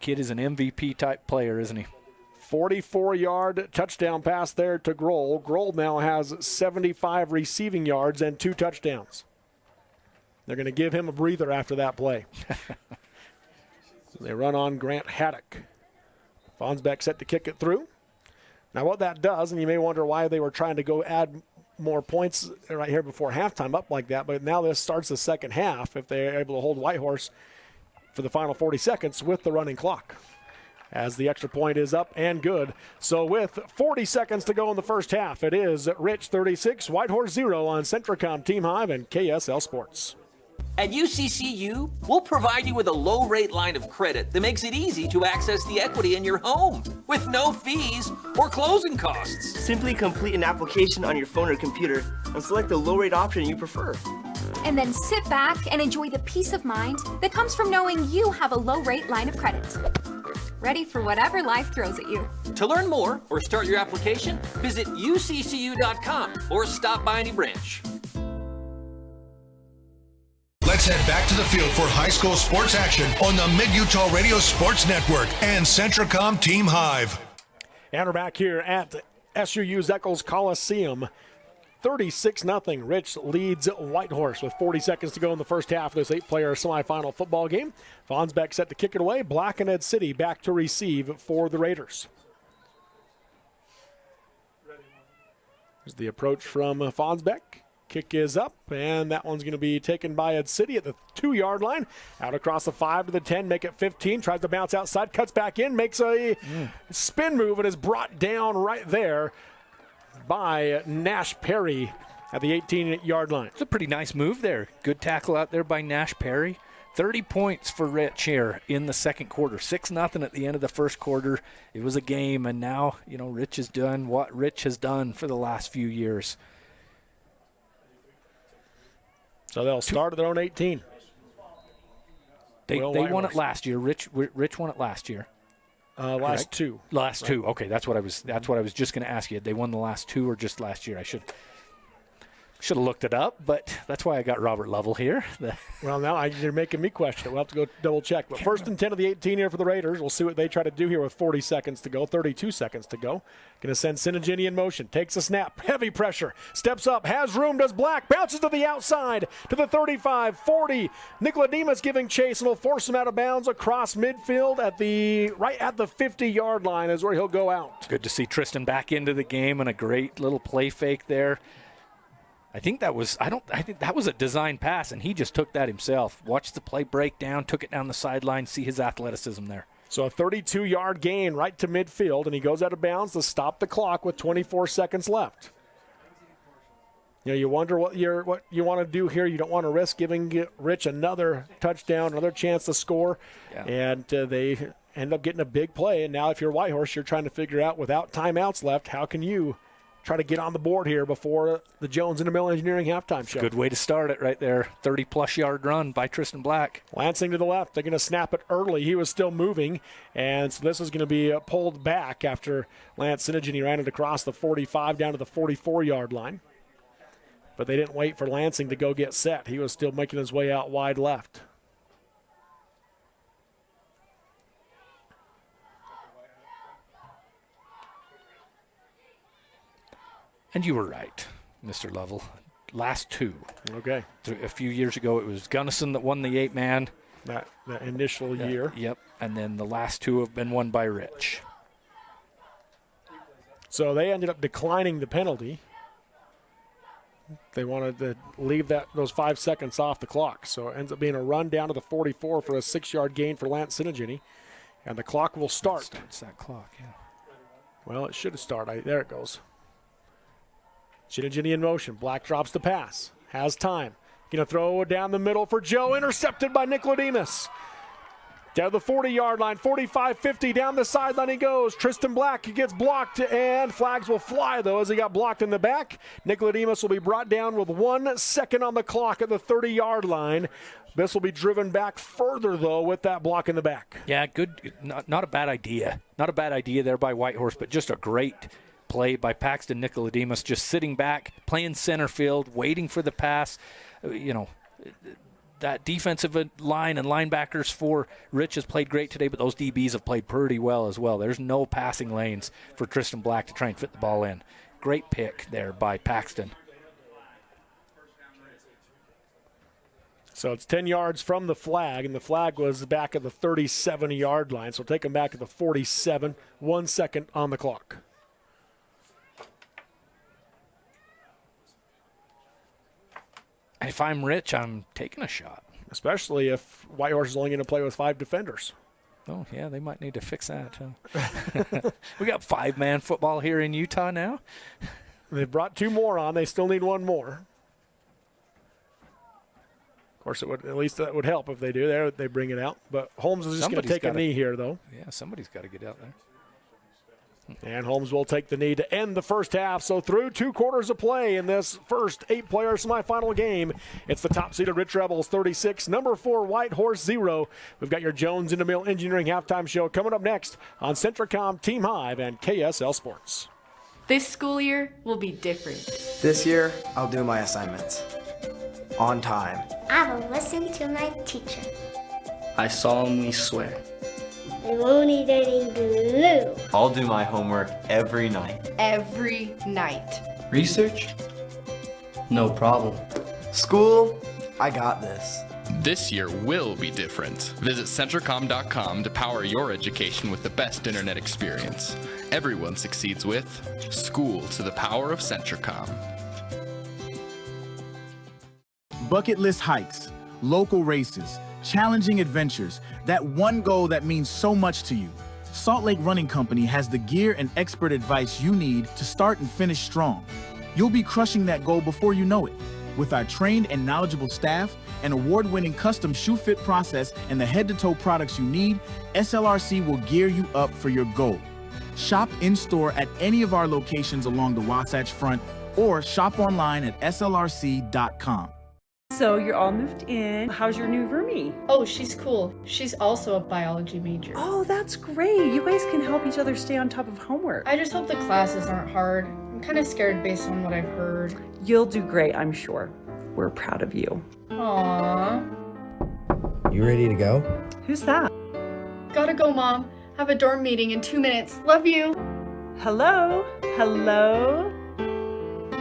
Kid is an MVP type player, isn't he? 44-yard touchdown pass there to Grohl. Grohl now has 75 receiving yards and 2 touchdowns. They're going to give him a breather after that play. They run on Grant Haddock. Fonsbeck set to kick it through. Now what that does, and you may wonder why they were trying to go add more points right here before halftime up like that, but now this starts the second half if they're able to hold Whitehorse for the final 40 seconds with the running clock, as the extra point is up and good. So with 40 seconds to go in the first half, it is Rich 36, Whitehorse 0 on Centracom Team Hive and KSL Sports. At UCCU, we'll provide you with a low-rate line of credit that makes it easy to access the equity in your home with no fees or closing costs. Simply complete an application on your phone or computer and select the low-rate option you prefer. And then sit back and enjoy the peace of mind that comes from knowing you have a low-rate line of credit. Ready for whatever life throws at you. To learn more or start your application, visit uccu.com or stop by any branch. Let's head back to the field for high school sports action on the Mid-Utah Radio Sports Network and Centracom Team Hive. And we're back here at SUU's Eccles Coliseum. 36-0. Rich leads Whitehorse with 40 seconds to go in the first half of this 8-player semifinal football game. Fonsbeck set to kick it away. Black and Ed City back to receive for the Raiders. Here's the approach from Fonsbeck. Kick is up, and that one's going to be taken by Ed City at the 2-yard line. Out across the 5 to the 10, make it 15. Tries to bounce outside, cuts back in, makes a spin move, and is brought down right there by Nash Perry at the 18-yard line. It's a pretty nice move there. Good tackle out there by Nash Perry. 30 points for Rich here in the second quarter. 6-0 at the end of the first quarter. It was a game, and now, Rich has done what Rich has done for the last few years. So they'll start at their own 18. They won it last year. Rich won it last year. Last two. Last two. Okay, that's what I was just going to ask you. They won the last 2 or just last year? I should have looked it up, but that's why I got Robert Lovell here. Well, now you're making me question it. We'll have to go double check. But first and 10 of the 18 here for the Raiders. We'll see what they try to do here with 40 seconds to go, 32 seconds to go. Going to send Sinigini in motion. Takes a snap. Heavy pressure. Steps up. Has room. Does Black. Bounces to the outside to the 35, 40. Nicodemus giving chase and will force him out of bounds across midfield right at the 50-yard line is where he'll go out. Good to see Tristan back into the game and a great little play fake there. I think that was a design pass, and he just took that himself. Watched the play break down, took it down the sideline, see his athleticism there. So a 32-yard gain right to midfield, and he goes out of bounds to stop the clock with 24 seconds left. You wonder what you want to do here. You don't want to risk giving Rich another touchdown, another chance to score, and they end up getting a big play. And now if you're Whitehorse, you're trying to figure out, without timeouts left, how can you try to get on the board here before the Jones and DeMille Engineering halftime show. Good way to start it right there. 30-plus yard run by Tristan Black. Lansing to the left. They're going to snap it early. He was still moving, and so this is going to be pulled back after Lance Sinigini ran it across the 45 down to the 44-yard line. But they didn't wait for Lansing to go get set. He was still making his way out wide left. And you were right, Mr. Lovell. Last 2. Okay. A few years ago, it was Gunnison that won the 8-man. That initial year. Yep. And then the last 2 have been won by Rich. So they ended up declining the penalty. They wanted to leave those 5 seconds off the clock. So it ends up being a run down to the 44 for a 6-yard gain for Lance Sinigini. And the clock will start. It starts that clock, yeah. Well, it should have started. There it goes. Sinigini in motion. Black drops the pass. Has time. Going to throw down the middle for Joe. Intercepted by Nicodemus. Down the 40-yard line, 45-50, down the sideline he goes. Tristan Black gets blocked, and flags will fly, though, as he got blocked in the back. Nicodemus will be brought down with 1 second on the clock at the 30-yard line. This will be driven back further, though, with that block in the back. Yeah, good. Not a bad idea. Not a bad idea there by Whitehorse, but just a great play by Paxton Nicodemus, just sitting back, playing center field, waiting for the pass. That defensive line and linebackers for Rich has played great today, but those DBs have played pretty well as well. There's no passing lanes for Tristan Black to try and fit the ball in. Great pick there by Paxton. So it's 10 yards from the flag, and the flag was back at the 37-yard line. So take him back at the 47, 1 second on the clock. If I'm Rich, I'm taking a shot. Especially if Whitehorse is only going to play with 5 defenders. Oh, yeah, they might need to fix that. Huh? We got 5-man football here in Utah now. They've brought 2 more on. They still need 1 more. Of course, it would, at least that would help if they do. They bring it out. But Holmes is just going to take a knee here, though. Yeah, somebody's got to get out there. And Holmes will take the knee to end the first half. So through 2 quarters of play in this first 8-player semifinal game, it's the top-seeded Rich Rebels 36, number 4 Whitehorse 0. We've got your Jones and DeMille Engineering halftime show coming up next on Centricom, Team Hive, and KSL Sports. This school year will be different. This year, I'll do my assignments on time. I will listen to my teacher. I solemnly swear. I won't eat any glue. I'll do my homework every night. Every night. Research? No problem. School? I got this. This year will be different. Visit Centricom.com to power your education with the best internet experience. Everyone succeeds with School to the Power of Centricom. Bucket list hikes, local races, challenging adventures, that one goal that means so much to you. Salt Lake Running Company has the gear and expert advice you need to start and finish strong. You'll be crushing that goal before you know it. With our trained and knowledgeable staff, an award-winning custom shoe fit process, and the head-to-toe products you need, SLRC will gear you up for your goal. Shop in-store at any of our locations along the Wasatch Front or shop online at slrc.com. So you're all moved in. How's your new roomie? Oh, she's cool. She's also a biology major. Oh, that's great. You guys can help each other stay on top of homework. I just hope the classes aren't hard. I'm kind of scared based on what I've heard. You'll do great, I'm sure. We're proud of you. Aww. You ready to go? Who's that? Gotta go, Mom. Have a dorm meeting in 2 minutes. Love you. Hello? Hello?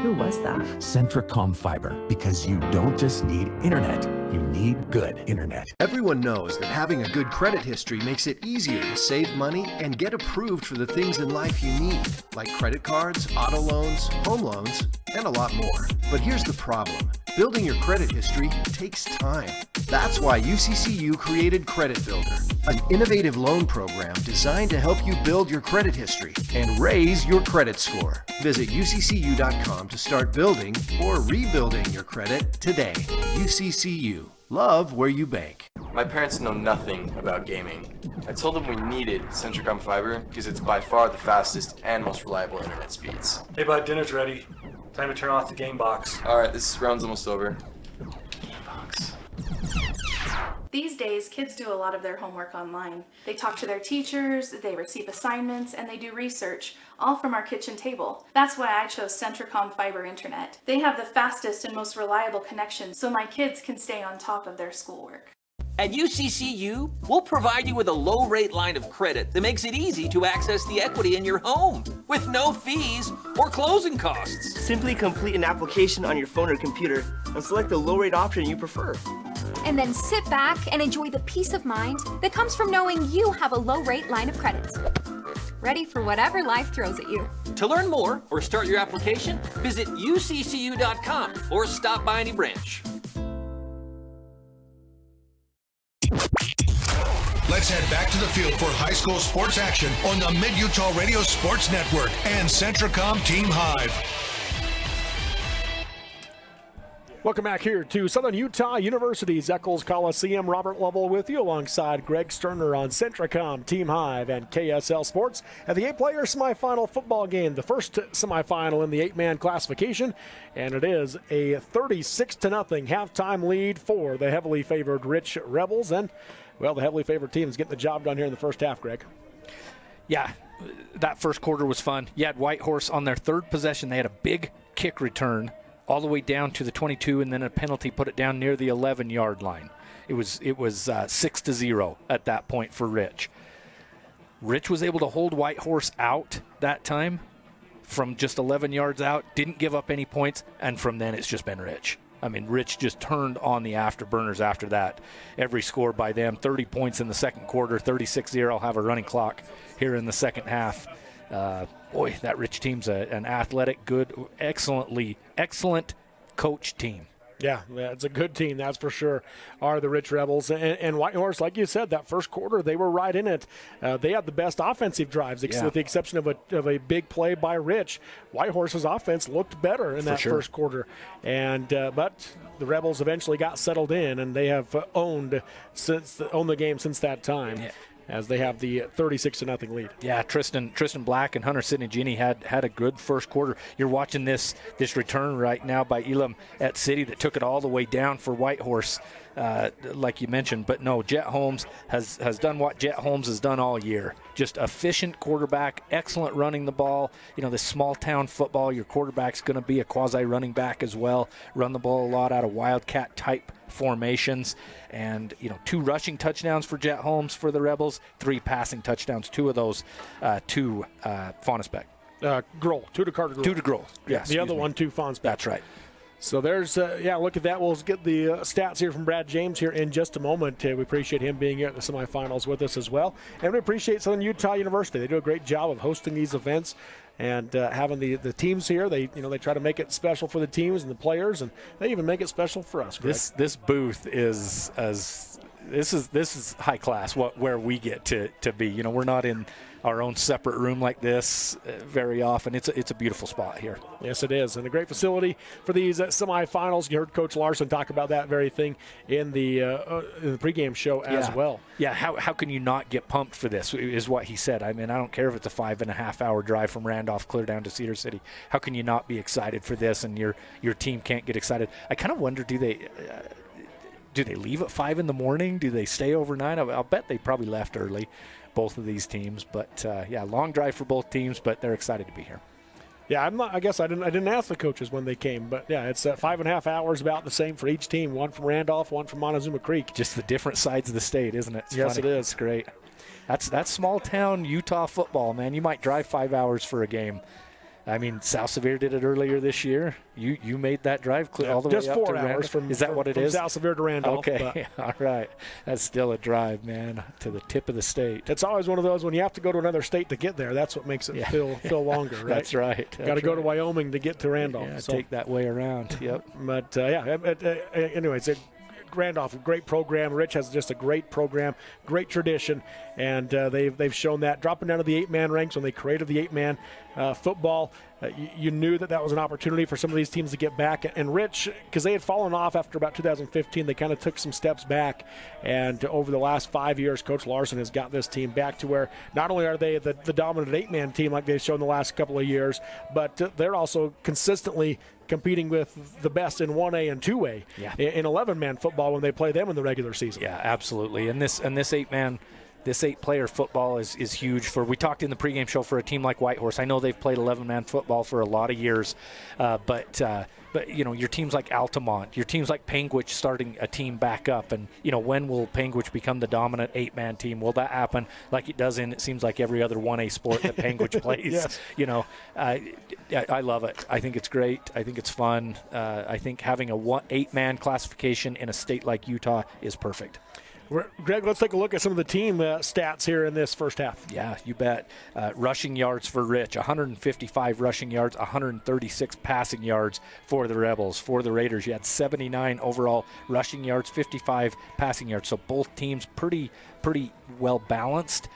Who was that? Centricom Fiber, because you don't just need internet, you need good internet. Everyone knows that having a good credit history makes it easier to save money and get approved for the things in life you need, like credit cards, auto loans, home loans, and a lot more. But here's the problem. Building your credit history takes time. That's why UCCU created Credit Builder, an innovative loan program designed to help you build your credit history and raise your credit score. Visit uccu.com to start building or rebuilding your credit today. UCCU. Love where you bank. My parents know nothing about gaming. I told them we needed Centricom Fiber because it's by far the fastest and most reliable internet speeds. Hey bud, dinner's ready. Time to turn off the game box. Alright, this round's almost over. These days, kids do a lot of their homework online. They talk to their teachers, they receive assignments, and they do research, all from our kitchen table. That's why I chose Centricom Fiber Internet. They have the fastest and most reliable connection, so my kids can stay on top of their schoolwork. At UCCU, we'll provide you with a low-rate line of credit that makes it easy to access the equity in your home with no fees or closing costs. Simply complete an application on your phone or computer and select the low-rate option you prefer. And then sit back and enjoy the peace of mind that comes from knowing you have a low-rate line of credit. Ready for whatever life throws at you. To learn more or start your application, visit uccu.com or stop by any branch. Let's head back to the field for high school sports action on the Mid-Utah Radio Sports Network and Centricom Team Hive. Welcome back here to Southern Utah University's Eccles Coliseum. Robert Lovell with you alongside Greg Sterner on Centracom, Team Hive, and KSL Sports at the 8-player semifinal football game, the first semifinal in the 8-man classification, and it is a 36-0 halftime lead for the heavily favored Rich Rebels, and, well, the heavily favored team is getting the job done here in the first half, Greg. Yeah, that first quarter was fun. You had Whitehorse on their third possession. They had a big kick return all the way down to the 22, and then a penalty put it down near the 11-yard line. It was 6-0 at that point for Rich. Rich was able to hold Whitehorse out that time from just 11 yards out, didn't give up any points, and from then it's just been Rich. I mean, Rich just turned on the afterburners after that. Every score by them, 30 points in the second quarter, 36-0. I'll have a running clock here in the second half. Boy, that Rich team's an athletic, good, excellent coach team. Yeah, it's a good team, that's for sure, are the Rich Rebels. And Whitehorse, like you said, that first quarter, they were right in it. They had the best offensive drives, with the exception of a big play by Rich. Whitehorse's offense looked better in that first quarter. And but the Rebels eventually got settled in, and they have owned the game since that time. Yeah. As they have the 36-0 lead. Yeah, Tristan Black and Hunter Sidney Ginny had a good first quarter. You're watching this return right now by Elam at City that took it all the way down for Whitehorse, like you mentioned. But no, Jet Holmes has done what Jet Holmes has done all year. Just efficient quarterback, excellent running the ball. You know, this small town football, your quarterback's going to be a quasi running back as well. Run the ball a lot out of Wildcat type formations, and 2 rushing touchdowns for Jet Holmes for the Rebels, 3 passing touchdowns, 2 of those to Faunusbeck. Grohl, 2 to Carter Grohl. 2 to Grohl. Yeah, the other one to Faunusbeck. That's right. So there's, look at that. We'll get the stats here from Brad James here in just a moment. We appreciate him being here at the semifinals with us as well. And we appreciate Southern Utah University. They do a great job of hosting these events and having the teams here. They try to make it special for the teams and the players, and they even make it special for us. Greg. This booth is this is high class. Where we get to be. We're not in our own separate room like this very often. It's a beautiful spot here. Yes, it is, and a great facility for these semifinals. You heard Coach Larson talk about that very thing in the pregame show as well. Yeah, how can you not get pumped for this is what he said. I mean, I don't care if it's a 5.5-hour drive from Randolph clear down to Cedar City. How can you not be excited for this and your team can't get excited? I kind of wonder, do they leave at 5 in the morning? Do they stay overnight? I'll bet they probably left early, both of these teams. But long drive for both teams, but they're excited to be here. Yeah, I guess I didn't ask the coaches when they came, but yeah, it's 5.5 hours, about the same for each team. One from Randolph, one from Montezuma Creek. Just the different sides of the state, isn't it? Yes, funny. it is. It's great. That's small town Utah football, man. You might drive 5 hours for a game. I mean, South Sevier did it earlier this year. You made that drive all the way up to Randolph. Just 4 hours from South Sevier to Randolph. Okay, all right. That's still a drive, man, to the tip of the state. It's always one of those when you have to go to another state to get there. That's what makes it feel longer, right? That's right. Got to go to Wyoming to get to Randolph. Yeah, take that way around. Yep. But anyways, Randolph, a great program. Rich has just a great program, great tradition, and they've shown that. Dropping down to the 8-man ranks when they created the 8-man football, you knew that was an opportunity for some of these teams to get back. And Rich, because they had fallen off after about 2015, they kind of took some steps back. And over the last 5 years, Coach Larson has got this team back to where not only are they the dominant 8-man team like they've shown the last couple of years, but they're also consistently competing with the best in 1A and 2A in 11-man football when they play them in the regular season. Yeah, absolutely. And this 8-man, this 8-player football is huge for. We talked in the pregame show for a team like Whitehorse. I know they've played 11-man football for a lot of years, but your teams like Altamont, your teams like Panguitch starting a team back up, and when will Panguitch become the dominant 8-man team? Will that happen like it does it seems like every other 1A sport that Panguitch plays? Yes. I love it. I think it's great. I think it's fun. I think having a 8-man classification in a state like Utah is perfect. Greg, let's take a look at some of the team stats here in this first half. Yeah, you bet. Rushing yards for Rich, 155 rushing yards, 136 passing yards for the Rebels. For the Raiders, you had 79 overall rushing yards, 55 passing yards. So both teams pretty pretty well balanced.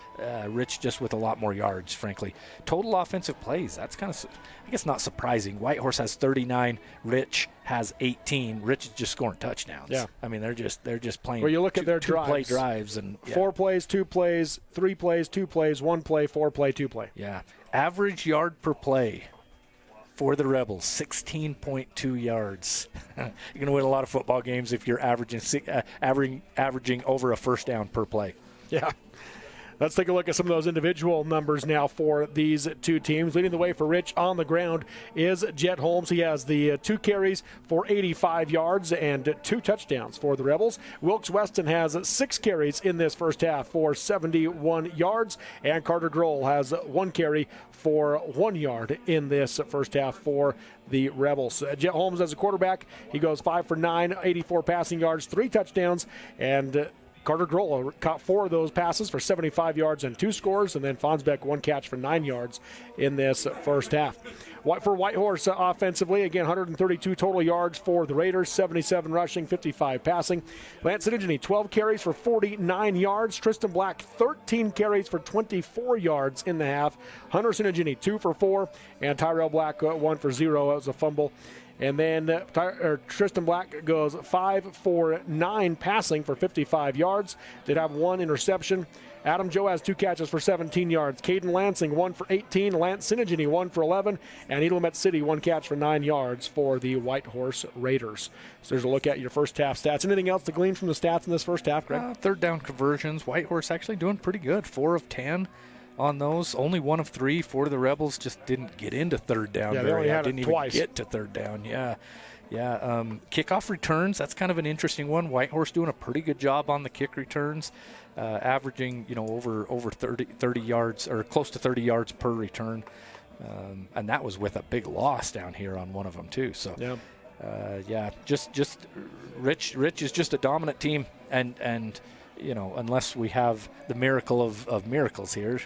Rich just with a lot more yards, frankly. Total offensive plays, that's kind of, I guess, not surprising. Whitehorse has 39, Rich has 18. Rich is just scoring touchdowns. Yeah. I mean, they're just playing. Well, you look at their two-play drives and 4 plays, 2 plays, 3 plays, 2 plays, 1 play, 4 play, 2 play. Yeah. Average yard per play for the Rebels, 16.2 yards. You're going to win a lot of football games if you're averaging over a first down per play. Yeah. Let's take a look at some of those individual numbers now for these two teams. Leading the way for Rich on the ground is Jet Holmes. He has the 2 carries for 85 yards and 2 touchdowns for the Rebels. Wilkes Weston has 6 carries in this first half for 71 yards. And Carter Grohl has 1 carry for 1 yard in this first half for the Rebels. Jet Holmes as a quarterback, he goes 5 for 9, 84 passing yards, 3 touchdowns, and Carter Grohl caught 4 of those passes for 75 yards and 2 scores, and then Fonsbeck 1 catch for 9 yards in this first half. For Whitehorse offensively, again, 132 total yards for the Raiders, 77 rushing, 55 passing. Lance Sinigny, 12 carries for 49 yards. Tristan Black, 13 carries for 24 yards in the half. Hunter Sinigny, 2 for 4, and Tyrell Black, 1 for 0. That was a fumble. And then Tristan Black goes 5 for 9 passing for 55 yards. Did have 1 interception. Adam Joe has 2 catches for 17 yards. Caden Lansing, 1 for 18. Lance Sinigny, 1 for 11. And Edelmet City, 1 catch for 9 yards for the Whitehorse Raiders. So there's a look at your first half stats. Anything else to glean from the stats in this first half, Greg? Third down conversions. Whitehorse actually doing pretty good. 4 of 10. On those, only 1 of 3 for the Rebels. Just didn't get into third down. Yeah, they only had didn't it even twice. Get to third down. Yeah. Kickoff returns. That's kind of an interesting one. Whitehorse doing a pretty good job on the kick returns, averaging over 30 yards or close to 30 yards per return, and that was with a big loss down here on one of them too. So just Rich is just a dominant team, and unless we have the miracle of miracles here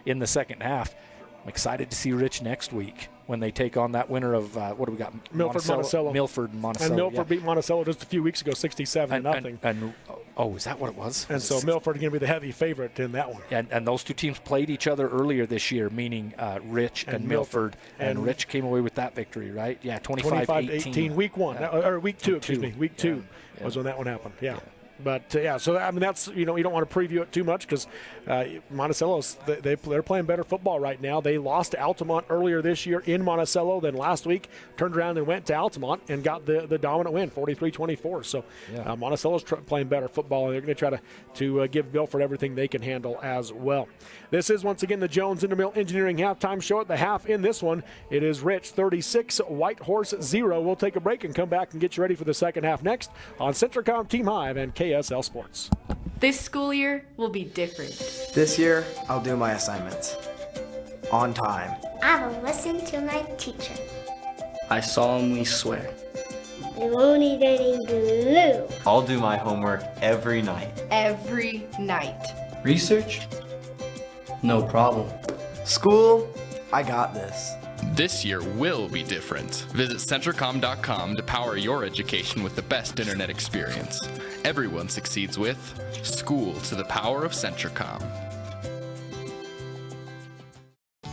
in the second half, I'm excited to see Rich next week when they take on that winner of, what do we got? Monticello. Milford and Monticello. And Milford beat Monticello just a few weeks ago, 67-0. And is that what it was? And so Milford is going to be the heavy favorite in that one. And those two teams played each other earlier this year, meaning Rich and Milford. And Rich came away with that victory, right? Yeah, 25-18. Week 1, or week 2, excuse me. Week 2 was when that one happened. Yeah. But, so, I mean, that's, you don't want to preview it too much because Monticello's, they're playing better football right now. They lost to Altamont earlier this year in Monticello. Then last week, turned around and went to Altamont and got the dominant win, 43-24. So, Monticello's playing better football, and they're going to try to give Milford everything they can handle as well. This is, once again, the Jones Intermill Engineering halftime show. At the half in this one, it is Rich 36, Whitehorse 0. We'll take a break and come back and get you ready for the second half next on Centricom Team Hive and KSL Sports. This school year will be different. This year, I'll do my assignments on time. I will listen to my teacher. I solemnly swear. I won't eat any glue. I'll do my homework every night. Every night. Research? No problem. School, I got this. This year will be different. Visit Centricom.com to power your education with the best internet experience. Everyone succeeds with School to the Power of Centricom.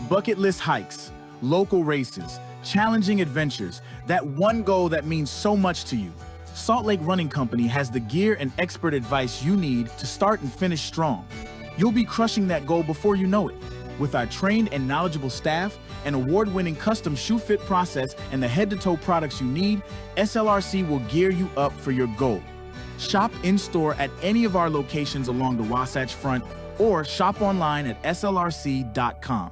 Bucket list hikes, local races, challenging adventures, that one goal that means so much to you. Salt Lake Running Company has the gear and expert advice you need to start and finish strong. You'll be crushing that goal before you know it. With our trained and knowledgeable staff, an award-winning custom shoe fit process, and the head-to-toe products you need, SLRC will gear you up for your goal. Shop in-store at any of our locations along the Wasatch Front or shop online at slrc.com.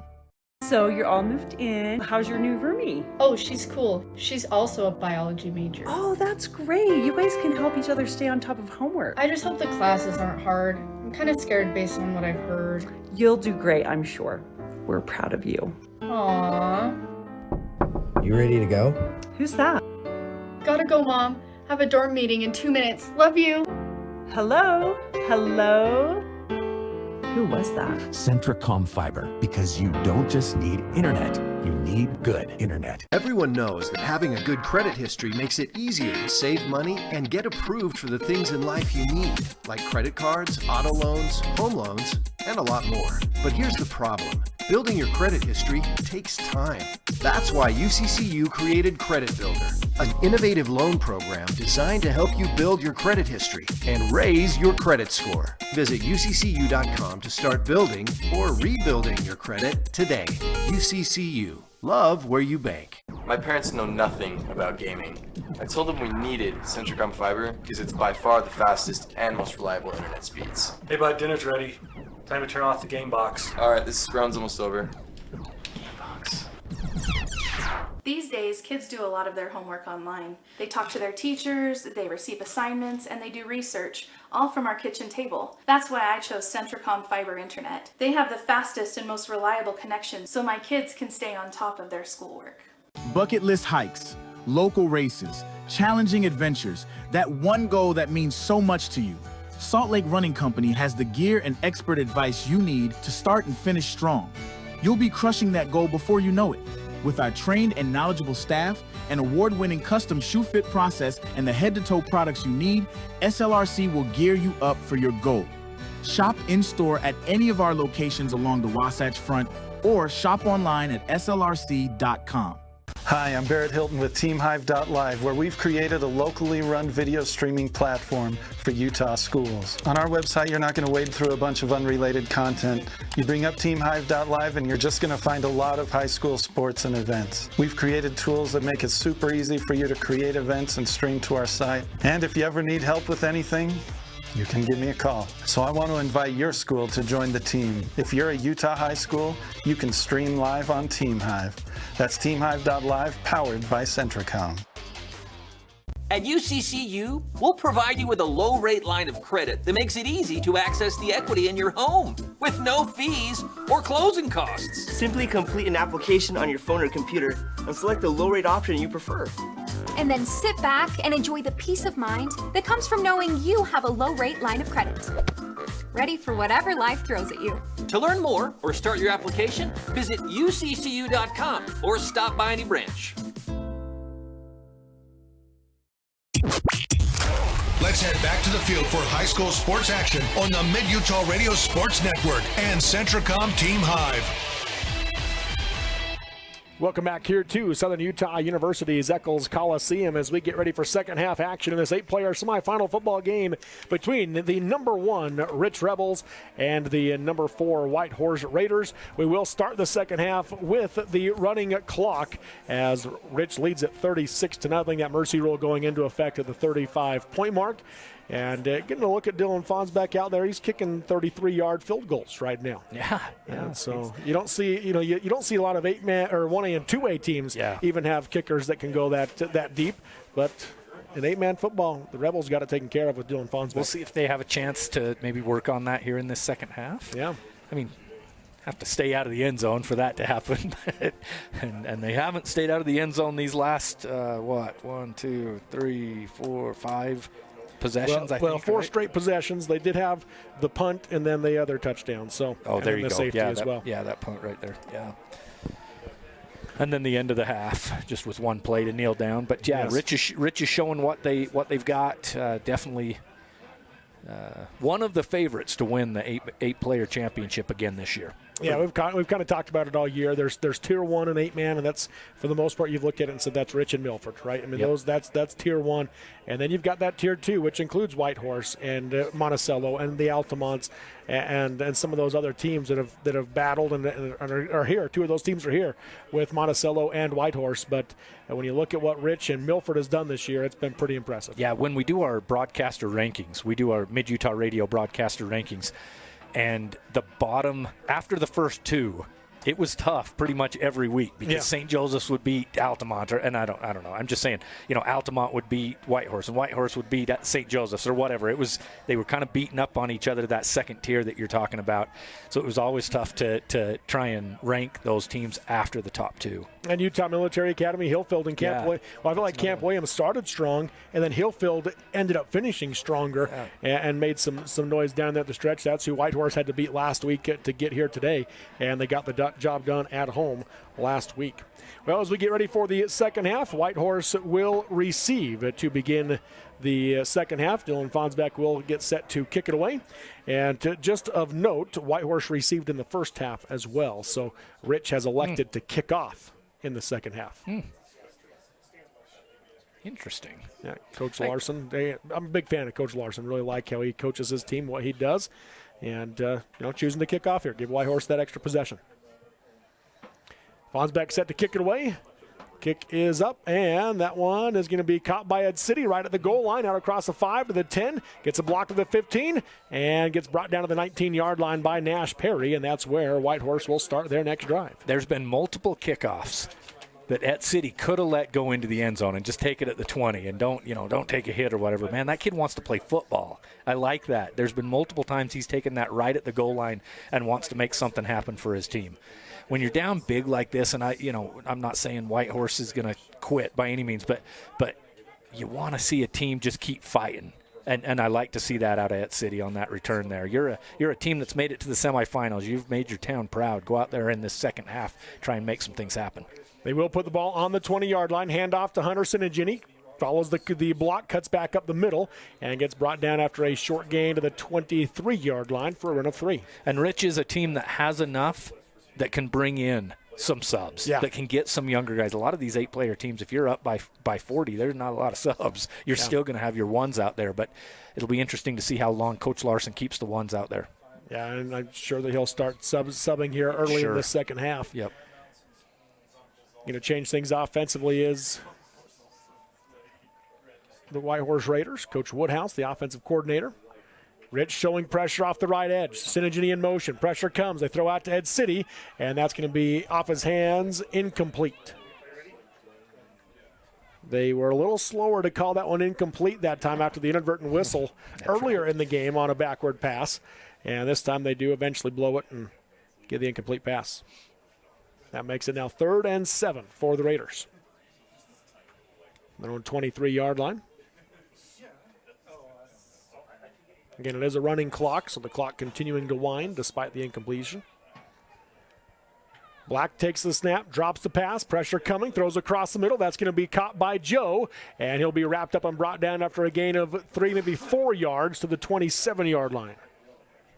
So you're all moved in. How's your new roomie? Oh, she's cool. She's also a biology major. Oh, that's great. You guys can help each other stay on top of homework. I just hope the classes aren't hard. I'm kind of scared based on what I've heard. You'll do great, I'm sure. We're proud of you. Aww. You ready to go? Who's that? Gotta go, Mom. Have a dorm meeting in 2 minutes. Love you. Hello? Hello? Who was that? Centricom Fiber, because you don't just need internet, you need good internet. Everyone knows that having a good credit history makes it easier to save money and get approved for the things in life you need, like credit cards, auto loans, home loans, and a lot more. But here's the problem. Building your credit history takes time. That's why UCCU created Credit Builder, an innovative loan program designed to help you build your credit history and raise your credit score. Visit uccu.com to start building or rebuilding your credit today. UCCU. Love where you bank. My parents know nothing about gaming. I told them we needed Centricom Fiber because it's by far the fastest and most reliable internet speeds. Hey bud, dinner's ready. Time to turn off the game box. Alright, this round's almost over. These days, kids do a lot of their homework online. They talk to their teachers, they receive assignments, and they do research, all from our kitchen table. That's why I chose Centricom Fiber Internet. They have the fastest and most reliable connection, so my kids can stay on top of their schoolwork. Bucket list hikes, local races, challenging adventures, that one goal that means so much to you. Salt Lake Running Company has the gear and expert advice you need to start and finish strong. You'll be crushing that goal before you know it. With our trained and knowledgeable staff, an award-winning custom shoe fit process, and the head-to-toe products you need, SLRC will gear you up for your goal. Shop in-store at any of our locations along the Wasatch Front or shop online at slrc.com. Hi, I'm Barrett Hilton with TeamHive.live, where we've created a locally run video streaming platform for Utah schools. On our website, you're not going to wade through a bunch of unrelated content. You bring up TeamHive.live and you're just going to find a lot of high school sports and events. We've created tools that make it super easy for you to create events and stream to our site. And if you ever need help with anything, you can give me a call. So I want to invite your school to join the team. If you're a Utah high school, you can stream live on TeamHive. That's TeamHive.live, powered by Centricom. At UCCU, we'll provide you with a low-rate line of credit that makes it easy to access the equity in your home with no fees or closing costs. Simply complete an application on your phone or computer and select the low-rate option you prefer. And then sit back and enjoy the peace of mind that comes from knowing you have a low-rate line of credit. Ready for whatever life throws at you. To learn more or start your application, visit uccu.com or stop by any branch. Let's head back to the field for high school sports action on the Mid-Utah Radio Sports Network and Centricom Team Hive. Welcome back here to Southern Utah University's Eccles Coliseum as we get ready for second half action in this 8-player semifinal football game between the number 1 Rich Rebels and the number 4 Whitehorse Raiders. We will start the second half with the running clock as Rich leads at 36-0. That mercy rule going into effect at the 35-point mark. And getting a look at Dylan Fonsbeck out there, he's kicking 33-yard field goals right now. Yeah. And so you don't see, you don't see a lot of 8-man or 1A and 2A teams even have kickers that can go that deep. But in 8-man football, the Rebels got it taken care of with Dylan Fonsbeck. We'll see if they have a chance to maybe work on that here in this second half. Yeah. I mean, have to stay out of the end zone for that to happen. and they haven't stayed out of the end zone these last, 1, 2, 3, 4, 5 possessions, I think. Well, 4 straight possessions. They did have the punt and then the other touchdown. So, there you the go. Safety as well. Yeah, that punt right there. Yeah. And then the end of the half, just with one play to kneel down. But yeah, Yes. Rich is showing what they've got. Definitely one of the favorites to win the 8-player championship again this year. Yeah, we've kind of talked about it all year. There's tier 1 and 8-man, and that's for the most part you've looked at it and said that's Rich and Milford, right? I mean that's tier 1, and then you've got that tier 2, which includes Whitehorse and Monticello and the Altamontes and some of those other teams that have battled and are here. 2 of those teams are here with Monticello and Whitehorse. But when you look at what Rich and Milford has done this year, it's been pretty impressive. Yeah, when we do our broadcaster rankings, we do our Mid-Utah Radio broadcaster rankings. And the bottom, after the first 2, it was tough pretty much every week because St. Joseph's would beat Altamont, and I don't know. I'm just saying, Altamont would beat Whitehorse, and Whitehorse would beat St. Joseph's or whatever. They were kind of beating up on each other, that second tier that you're talking about. So it was always tough to try and rank those teams after the top 2. And Utah Military Academy, Hillfield, and Camp Williams. Well, I feel like Camp Williams started strong, and then Hillfield ended up finishing stronger and made some noise down there at the stretch. That's who Whitehorse had to beat last week to get here today, and they got the job done at home last week. Well, as we get ready for the second half, Whitehorse will receive to begin the second half. Dylan Fonsbeck will get set to kick it away. And just of note, Whitehorse received in the first half as well. So Rich has elected to kick off in the second half. Interesting. Yeah, Coach Larson. I'm a big fan of Coach Larson. Really like how he coaches his team, what he does. And, choosing to kick off here. Give Whitehorse that extra possession. Fonsbeck set to kick it away. Kick is up, and that one is going to be caught by Ed City right at the goal line, out across the 5 to the 10, gets a block to the 15, and gets brought down to the 19-yard line by Nash Perry, and that's where Whitehorse will start their next drive. There's been multiple kickoffs that Et City could have let go into the end zone and just take it at the 20 and don't take a hit or whatever. Man, that kid wants to play football. I like that. There's been multiple times he's taken that right at the goal line and wants to make something happen for his team. When you're down big like this, and I'm not saying Whitehorse is going to quit by any means, but you want to see a team just keep fighting. And I like to see that out of Et City on that return there. You're a team that's made it to the semifinals. You've made your town proud. Go out there in this second half, try and make some things happen. They will put the ball on the 20-yard line, hand off to Hunterson and Ginny. Follows the block, cuts back up the middle, and gets brought down after a short gain to the 23-yard line for a run of 3. And Rich is a team that has enough that can bring in some subs, that can get some younger guys. A lot of these 8-player teams, if you're up by 40, there's not a lot of subs. You're still going to have your ones out there, but it'll be interesting to see how long Coach Larson keeps the ones out there. Yeah, and I'm sure that he'll start subbing here early in the second half. Yep. Going to change things offensively is the Whitehorse Raiders. Coach Woodhouse, the offensive coordinator. Rich showing pressure off the right edge. Synergy in motion. Pressure comes. They throw out to Ed City, and that's going to be off his hands, incomplete. They were a little slower to call that one incomplete that time after the inadvertent whistle earlier in the game on a backward pass. And this time they do eventually blow it and get the incomplete pass. That makes it now 3rd and 7 for the Raiders. They're on 23-yard line. Again, it is a running clock, so the clock continuing to wind despite the incompletion. Black takes the snap, drops the pass, pressure coming, throws across the middle. That's going to be caught by Joe, and he'll be wrapped up and brought down after a gain of 3, maybe 4 yards to the 27-yard line.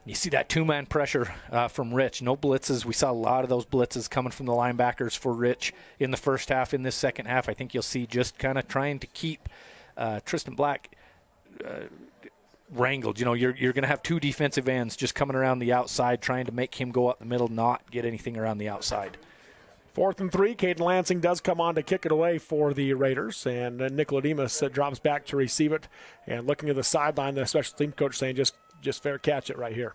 You see that two-man pressure from Rich. No blitzes. We saw a lot of those blitzes coming from the linebackers for Rich in the first half. In this second half, I think you'll see just kind of trying to keep Tristan Black wrangled. You're going to have 2 defensive ends just coming around the outside, trying to make him go up the middle, not get anything around the outside. 4th and 3. Caden Lansing does come on to kick it away for the Raiders, and Nicolademus drops back to receive it. And looking at the sideline, the special team coach saying just fair catch it right here.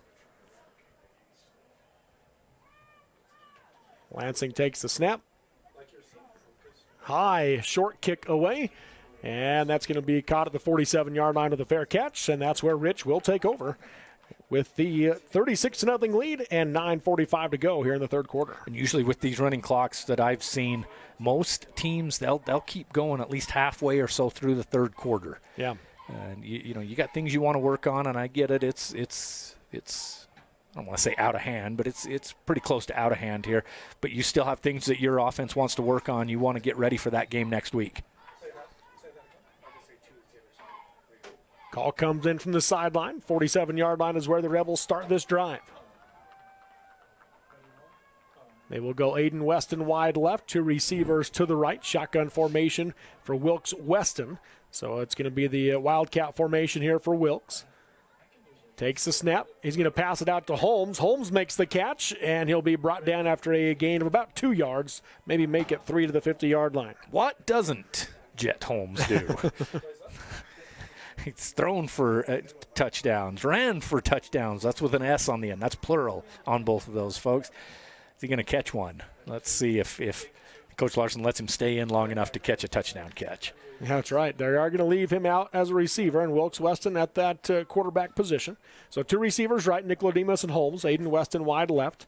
Lansing takes the snap. High short kick away. And that's going to be caught at the 47-yard line of the fair catch. And that's where Rich will take over with the 36-0 lead and 9:45 to go here in the third quarter. And usually with these running clocks that I've seen, most teams, they'll keep going at least halfway or so through the third quarter. Yeah. And you got things you want to work on, and I get it. It's I don't want to say out of hand, but it's pretty close to out of hand here. But you still have things that your offense wants to work on. You want to get ready for that game next week. Call comes in from the sideline. 47-yard line is where the Rebels start this drive. They will go Aiden Weston wide left, 2 receivers to the right. Shotgun formation for Wilkes Weston. So it's going to be the Wildcat formation here for Wilkes. Takes the snap. He's going to pass it out to Holmes. Holmes makes the catch, and he'll be brought down after a gain of about 2 yards, maybe make it 3 to the 50-yard line. What doesn't Jet Holmes do? He's thrown for touchdowns, ran for touchdowns. That's with an S on the end. That's plural on both of those, folks. Is he going to catch one? Let's see if Coach Larson lets him stay in long enough to catch a touchdown catch. That's right. They are going to leave him out as a receiver, and Wilkes Weston at that quarterback position. So 2 receivers right, Nicolademus and Holmes. Aiden Weston wide left.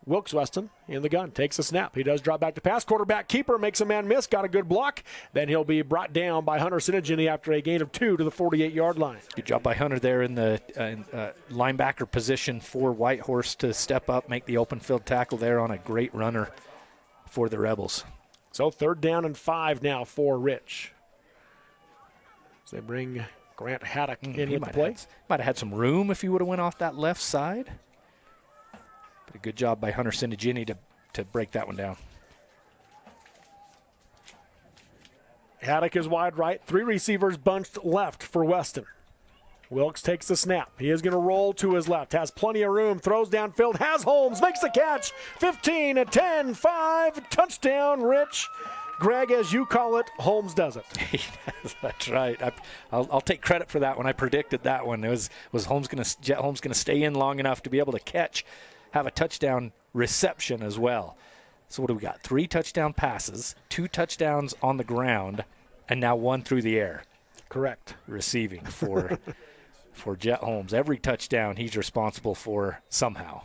Wilkes Weston in the gun, takes a snap. He does drop back to pass. Quarterback keeper makes a man miss, got a good block. Then he'll be brought down by Hunter Sinigini after a gain of 2 to the 48-yard line. Good job by Hunter there in the linebacker position for Whitehorse to step up, make the open field tackle there on a great runner for the Rebels. So 3rd down and 5 now for Rich. So they bring Grant Haddock in with the play. Might have had some room if he would have went off that left side. But a good job by Hunter Sinigini to break that one down. Haddock is wide right. 3 receivers bunched left for Weston. Wilkes takes the snap. He is going to roll to his left. Has plenty of room. Throws downfield. Has Holmes. Makes the catch. 15, a 10, 5. Touchdown, Rich. Greg, as you call it, Holmes does it. That's right. I'll take credit for that one. I predicted that one. It was Jet Holmes going to stay in long enough to be able to have a touchdown reception as well. So what do we got? 3 touchdown passes, 2 touchdowns on the ground, and now 1 through the air. Correct. Receiving for Jet Holmes. Every touchdown he's responsible for somehow.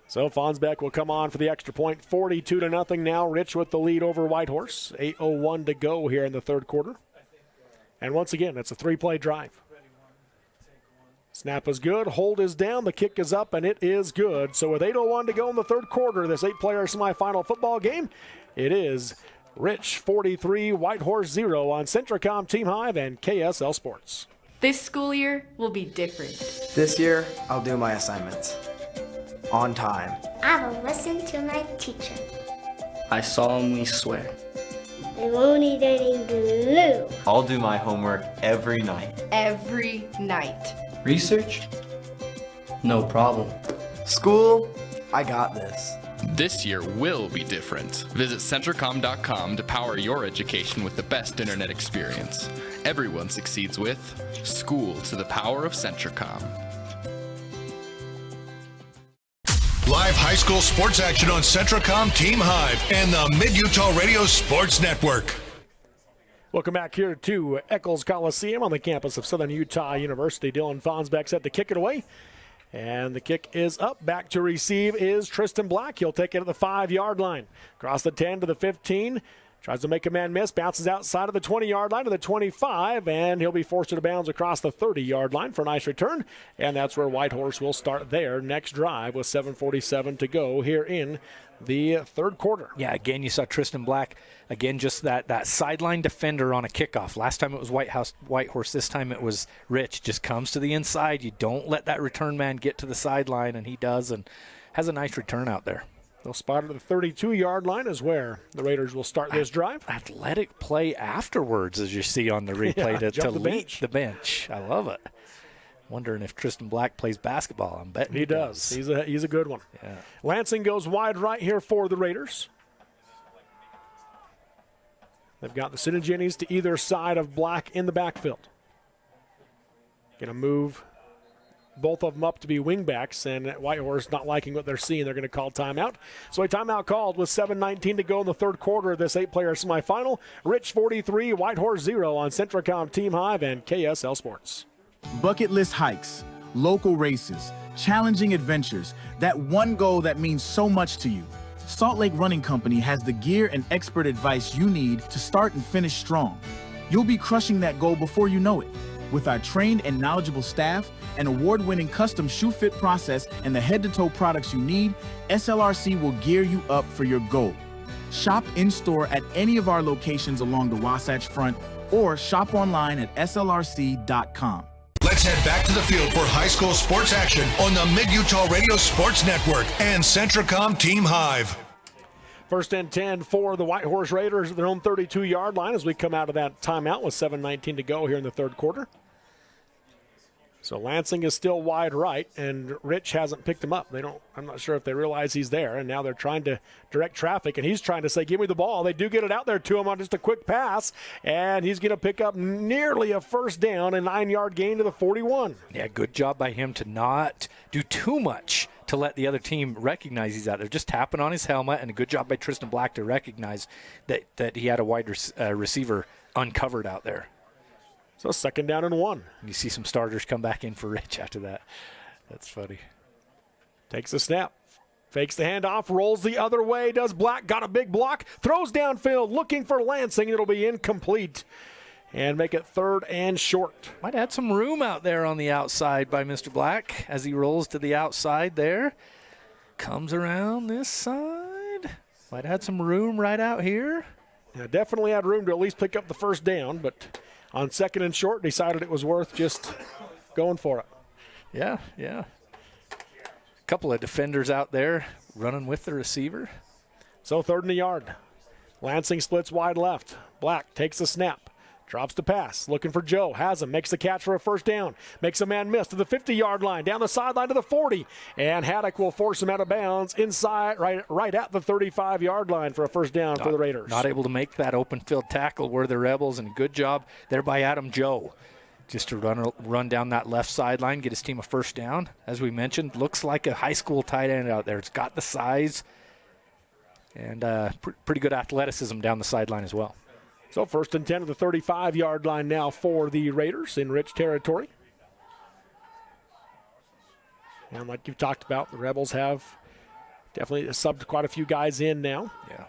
So Fonsbeck will come on for the extra point. 42-0 now. Rich with the lead over Whitehorse. 8:01 to go here in the 3rd quarter. And once again, it's a 3-play drive. Snap is good. Hold is down. The kick is up, and it is good. So with 8:01 to go in the 3rd quarter, this 8-player semifinal football game, it is Rich 43, Whitehorse 0 on Centricom Team Hive and KSL Sports. This school year will be different. This year, I'll do my assignments. On time. I will listen to my teacher. I solemnly swear. I won't eat any glue. I'll do my homework every night. Every night. Research? No problem. School, I got this. This year will be different. Visit Centricom.com to power your education with the best internet experience. Everyone succeeds with School to the Power of Centricom. Live high school sports action on Centricom Team Hive and the Mid-Utah Radio Sports Network. Welcome back here to Eccles Coliseum on the campus of Southern Utah University. Dylan Fonsbeck set to kick it away. And the kick is up. Back to receive is Tristan Black. He'll take it at the 5-yard line. Across the 10 to the 15. Tries to make a man miss. Bounces outside of the 20-yard line to the 25. And he'll be forced out of bounds across the 30-yard line for a nice return. And that's where Whitehorse will start their next drive with 7:47 to go here in the 3rd quarter. Yeah, again, you saw Tristan Black. Again, just that sideline defender on a kickoff. Last time it was Whitehorse. This time it was Rich. Just comes to the inside. You don't let that return man get to the sideline, and he does, and has a nice return out there. They'll spot it at the 32-yard line is where the Raiders will start this drive. Athletic play afterwards, as you see on the replay, to lead the bench. I love it. Wondering if Tristan Black plays basketball. I'm betting he does. He's a good one. Yeah. Lansing goes wide right here for the Raiders. They've got the Sinigini's to either side of Black in the backfield. Going to move both of them up to be wingbacks, and Whitehorse not liking what they're seeing. They're going to call timeout. So a timeout called with 7:19 to go in the 3rd quarter of this 8-player semifinal. Rich 43, Whitehorse 0 on Centricom Team Hive and KSL Sports. Bucket list hikes, local races, challenging adventures, that one goal that means so much to you. Salt Lake Running Company has the gear and expert advice you need to start and finish strong. You'll be crushing that goal before you know it. With our trained and knowledgeable staff, an award-winning custom shoe fit process, and the head-to-toe products you need, SLRC will gear you up for your goal. Shop in-store at any of our locations along the Wasatch Front or shop online at slrc.com. Let's head back to the field for high school sports action on the Mid-Utah Radio Sports Network and Centricom Team Hive. 1st and 10 for the Whitehorse Raiders at their own 32-yard line as we come out of that timeout with 7:19 to go here in the 3rd quarter. So Lansing is still wide right, and Rich hasn't picked him up. I'm not sure if they realize he's there, and now they're trying to direct traffic, and he's trying to say, give me the ball. They do get it out there to him on just a quick pass, and he's going to pick up nearly a 1st down, a 9-yard gain to the 41. Yeah, good job by him to not do too much to let the other team recognize he's out there. Just tapping on his helmet, and a good job by Tristan Black to recognize that he had a wide receiver uncovered out there. So 2nd down and 1. You see some starters come back in for Rich after that. That's funny. Takes the snap. Fakes the handoff, rolls the other way, does Black, got a big block, throws downfield, looking for Lansing. It'll be incomplete and make it 3rd and short. Might have had some room out there on the outside by Mr. Black as he rolls to the outside there. Comes around this side. Might have had some room right out here. Yeah, definitely had room to at least pick up the first down, but on 2nd and short, decided it was worth just going for it. Yeah. Couple of defenders out there running with the receiver. So 3rd and a yard. Lansing splits wide left. Black takes the snap. Drops the pass, looking for Joe. Has him, makes the catch for a first down. Makes a man miss to the 50-yard line, down the sideline to the 40. And Haddock will force him out of bounds inside, right at the 35-yard line for a first down for the Raiders. Not able to make that open field tackle were the Rebels, and good job there by Adam Joe. Just to run down that left sideline, get his team a first down. As we mentioned, looks like a high school tight end out there. It's got the size and pretty good athleticism down the sideline as well. So 1st and 10 at the 35-yard line now for the Raiders in rich territory. And like you've talked about, the Rebels have definitely subbed quite a few guys in now. Yeah.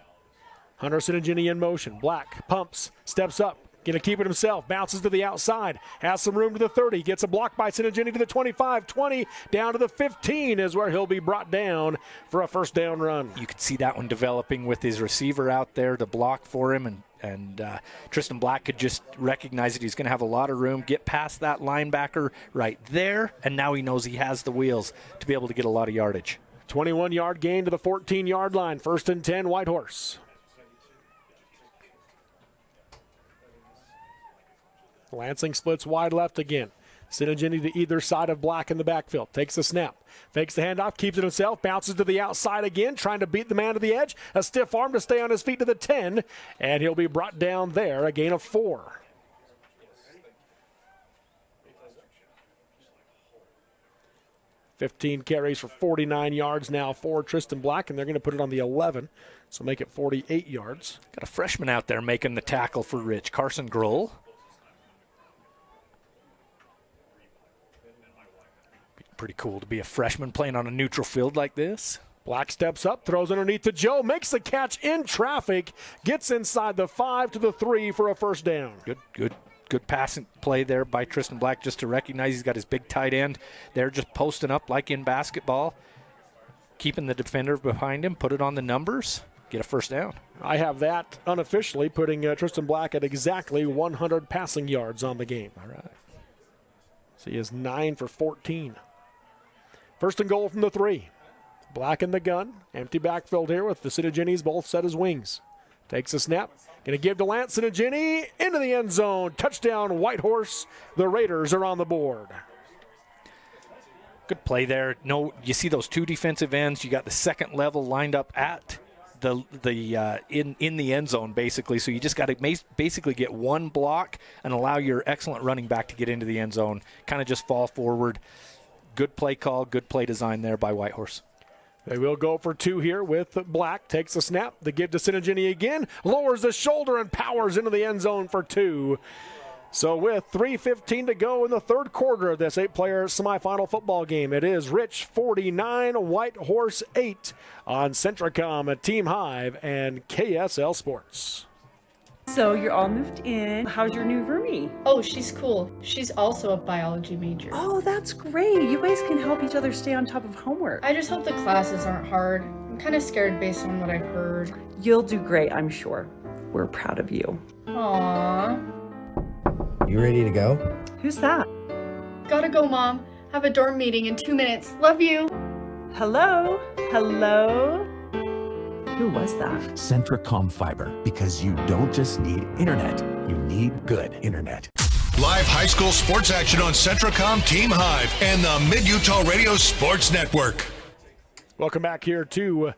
Hunter Sinagini in motion. Black pumps, steps up. Going to keep it himself. Bounces to the outside. Has some room to the 30. Gets a block by Sinagini to the 25, 20. Down to the 15 is where he'll be brought down for a first down run. You could see that one developing with his receiver out there to block for him. And Tristan Black could just recognize that he's going to have a lot of room, get past that linebacker right there. And now he knows he has the wheels to be able to get a lot of yardage. 21-yard gain to the 14-yard line. 1st and 10, Whitehorse. Lansing splits wide left again. Sinagini to either side of Black in the backfield. Takes the snap. Fakes the handoff. Keeps it himself. Bounces to the outside again. Trying to beat the man to the edge. A stiff arm to stay on his feet to the 10. And he'll be brought down there. A gain of 4. "15 carries for 49 yards now for Tristan Black, and they're going to put it on the 11, so make it 48 yards. Got a freshman out there making the tackle for Rich, Carson Grohl. Pretty cool to be a freshman playing on a neutral field like this. Black steps up, throws underneath to Joe, makes the catch in traffic, gets inside the 5 to the 3 for a first down. Good passing play there by Tristan Black, just to recognize he's got his big tight end there just posting up like in basketball, keeping the defender behind him, put it on the numbers, get a first down. I have that unofficially putting Tristan Black at exactly 100 passing yards on the game. All right. So he is 9 for 14. First and goal from the 3. Black in the gun. Empty backfield here with the Sinaginis both set as wings. Takes a snap. Going to give to Lance Sinagini into the end zone. Touchdown, Whitehorse. The Raiders are on the board. Good play there. No, you see those two defensive ends. You got the second level lined up at in the end zone, basically. So you just got to basically get one block and allow your excellent running back to get into the end zone. Kind of just fall forward. Good play call, good play design there by Whitehorse. They will go for 2 here with Black. Takes the snap. The give to Sinagini again. Lowers the shoulder and powers into the end zone for 2. So with 3:15 to go in the third quarter of this 8-player semifinal football game, it is Rich 49, Whitehorse 8 on Centricom, Team Hive, and KSL Sports. So you're all moved in. How's your new roomie? Oh, she's cool. She's also a biology major. Oh, that's great. You guys can help each other stay on top of homework. I just hope the classes aren't hard. I'm kind of scared based on what I've heard. You'll do great, I'm sure. We're proud of you. Aww. You ready to go? Who's that? Gotta go, Mom. Have a dorm meeting in 2 minutes. Love you. Hello? Hello? Who was that? Centricom Fiber, because you don't just need internet, you need good internet. Live high school sports action on Centricom, Team Hive, and the Mid-Utah Radio Sports Network. Welcome back here to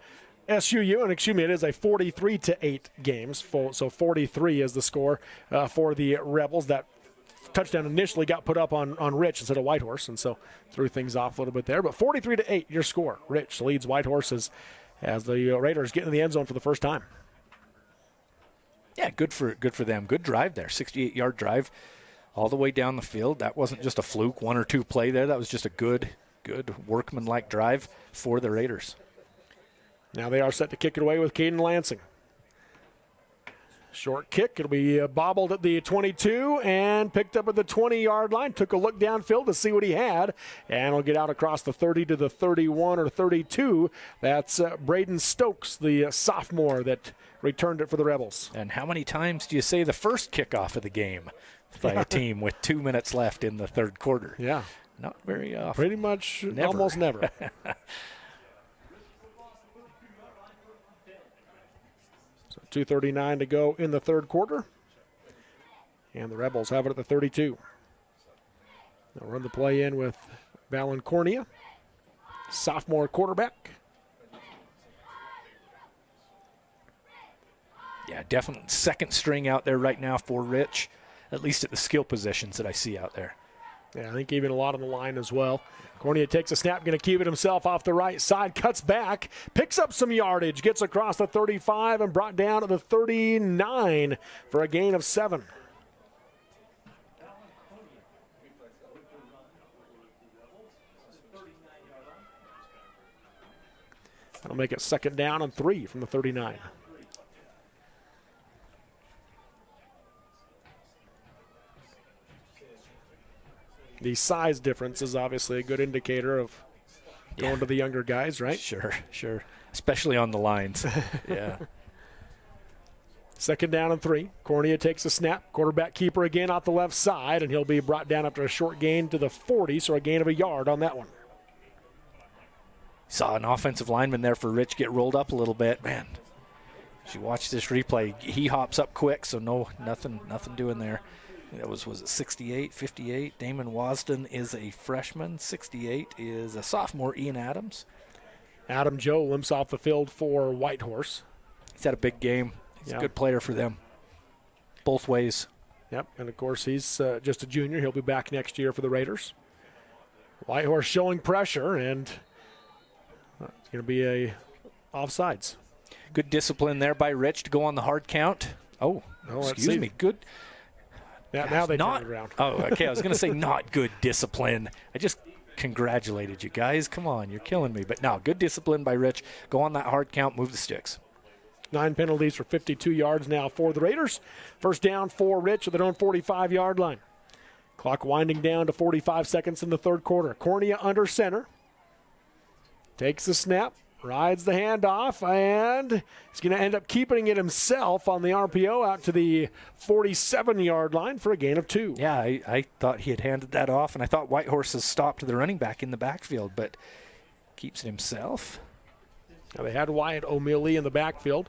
SUU, and excuse me, it is a 43-8 game, so 43 is the score for the Rebels. That touchdown initially got put up on Rich instead of Whitehorse, and so threw things off a little bit there. But 43-8, your score. Rich leads Whitehorse as the Raiders get in the end zone for the first time. Yeah, good for them. Good drive there, 68-yard drive all the way down the field. That wasn't just a fluke, 1 or 2 play there. That was just a good workmanlike drive for the Raiders. Now they are set to kick it away with Caden Lansing. Short kick. It'll be bobbled at the 22 and picked up at the 20-yard line. Took a look downfield to see what he had, and will get out across the 30 to the 31 or 32. That's Braden Stokes, the sophomore that returned it for the Rebels. And how many times do you say the first kickoff of the game by a team with 2 minutes left in the third quarter? Yeah. Not very often. Pretty much almost never. So 2:39 to go in the third quarter. And the Rebels have it at the 32. They'll run the play in with Valen Cornea, sophomore quarterback. Yeah, definitely second string out there right now for Rich, at least at the skill positions that I see out there. Yeah, I think even a lot on the line as well. Cornea takes a snap, going to keep it himself off the right side, cuts back, picks up some yardage, gets across the 35 and brought down to the 39 for a gain of 7. That'll make it second down and 3 from the 39. The size difference is obviously a good indicator of going to the younger guys, right? Sure. Especially on the lines. Yeah. Second down and 3. Cornea takes a snap. Quarterback keeper again off the left side, and he'll be brought down after a short gain to the 40, so a gain of a yard on that one. Saw an offensive lineman there for Rich get rolled up a little bit. Man, as you watch this replay, he hops up quick, so nothing doing there. That was it 68, 58? Damon Wasden is a freshman. 68 is a sophomore, Ian Adams. Adam Joe limps off the field for Whitehorse. He's had a big game. He's a good player for them, both ways. Yep, and of course he's just a junior. He'll be back next year for the Raiders. Whitehorse showing pressure, and it's going to be a offsides. Good discipline there by Rich to go on the hard count. Excuse me. Good. Yeah, now they turn it around. Oh, okay. I was going to say not good discipline. I just congratulated you guys. Come on, you're killing me. But no, good discipline by Rich. Go on that hard count, move the sticks. 9 penalties for 52 yards now for the Raiders. First down for Rich at their own 45-yard line. Clock winding down to 45 seconds in the third quarter. Cornea under center. Takes the snap. Rides the handoff, and he's going to end up keeping it himself on the RPO out to the 47-yard line for a gain of 2. Yeah, I thought he had handed that off, and I thought Whitehorse has stopped the running back in the backfield, but keeps it himself. Now they had Wyatt O'Mealy in the backfield.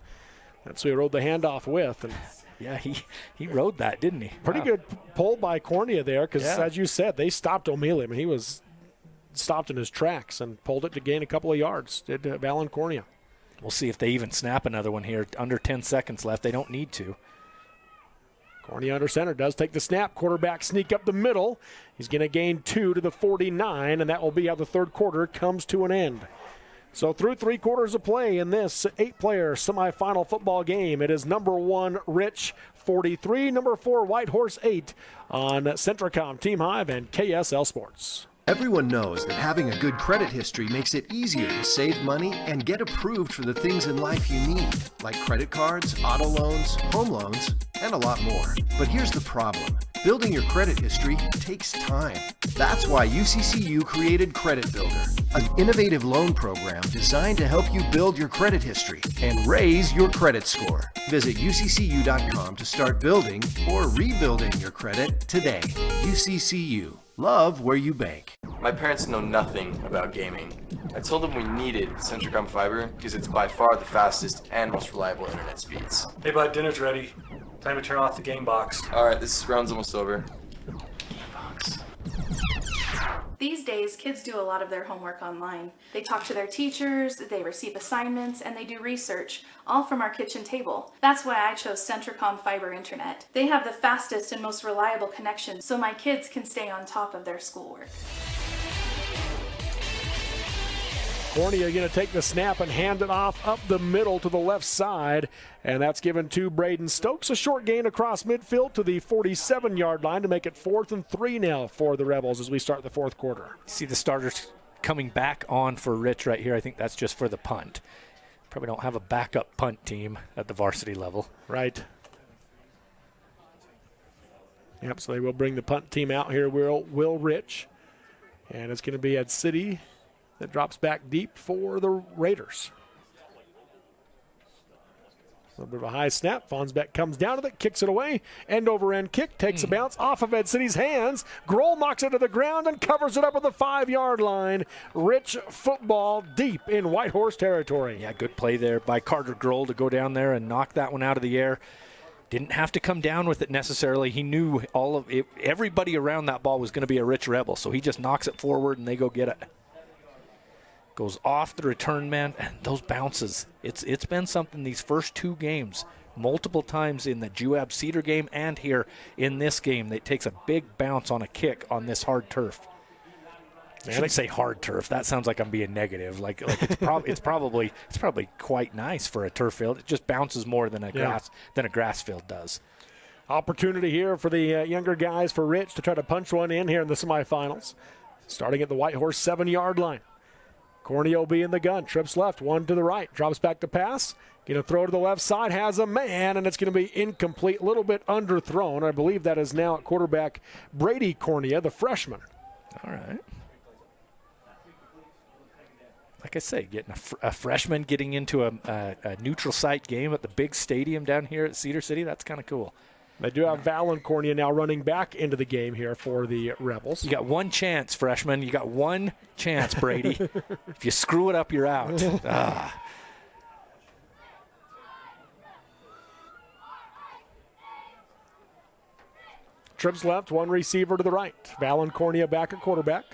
That's who he rode the handoff with. And yeah, he rode that, didn't he? Pretty good pull by Cornea there because, as you said, they stopped O'Mealy. I mean, he was stopped in his tracks and pulled it to gain a couple of yards. Did Valen Cornea. We'll see if they even snap another one here. Under 10 seconds left. They don't need to. Cornea under center does take the snap. Quarterback sneak up the middle. He's going to gain 2 to the 49, and that will be how the third quarter comes to an end. So through 3 quarters of play in this 8-player semifinal football game, it is number 1 Rich 43, number 4 Whitehorse 8 on Centracom, Team Hive, and KSL Sports. Everyone knows that having a good credit history makes it easier to save money and get approved for the things in life you need, like credit cards, auto loans, home loans, and a lot more. But here's the problem. Building your credit history takes time. That's why UCCU created Credit Builder, an innovative loan program designed to help you build your credit history and raise your credit score. Visit UCCU.com to start building or rebuilding your credit today. UCCU. Love where you bank. My parents know nothing about gaming. I told them we needed Centracom Fiber because it's by far the fastest and most reliable internet speeds. Hey bud, dinner's ready. Time to turn off the game box. Alright, this round's almost over. These days, kids do a lot of their homework online. They talk to their teachers, they receive assignments, and they do research, all from our kitchen table. That's why I chose Centracom Fiber Internet. They have the fastest and most reliable connection, so my kids can stay on top of their schoolwork. Cornea going to take the snap and hand it off up the middle to the left side, and that's given to Braden Stokes. A short gain across midfield to the 47-yard line to make it 4th and 3 now for the Rebels as we start the fourth quarter. See the starters coming back on for Rich right here. I think that's just for the punt. Probably don't have a backup punt team at the varsity level. Right. Yep, so they will bring the punt team out here, Will Rich. And it's going to be Ed City that drops back deep for the Raiders. A little bit of a high snap. Fonsbeck comes down to it, kicks it away. End over end kick, takes a bounce off of Ed City's hands. Grohl knocks it to the ground and covers it up at the 5-yard line. Rich football deep in Whitehorse territory. Yeah, good play there by Carter Grohl to go down there and knock that one out of the air. Didn't have to come down with it necessarily. He knew all of it. Everybody around that ball was going to be a Rich Rebel, so he just knocks it forward and they go get it. Goes off the return man, and those bounces. It's been something these first 2 games, multiple times in the Juab Cedar game and here in this game, that takes a big bounce on a kick on this hard turf. I shouldn't say hard turf. That sounds like I'm being negative. Like it's probably quite nice for a turf field. It just bounces more than a grass field does. Opportunity here for the younger guys, for Rich to try to punch one in here in the semifinals. Starting at the Whitehorse 7-yard line. Corney will be in the gun. Trips left, one to the right. Drops back to pass. Going to throw to the left side. Has a man, and it's going to be incomplete. A little bit underthrown. I believe that is now at quarterback Brady Cornea, the freshman. All right. Like I say, getting a freshman getting into a neutral site game at the big stadium down here at Cedar City, that's kind of cool. They do have Valen Cornea now running back into the game here for the Rebels. You got one chance, freshman. You got one chance, Brady. If you screw it up, you're out. Trips left, one receiver to the right. Valen Cornea back at quarterback.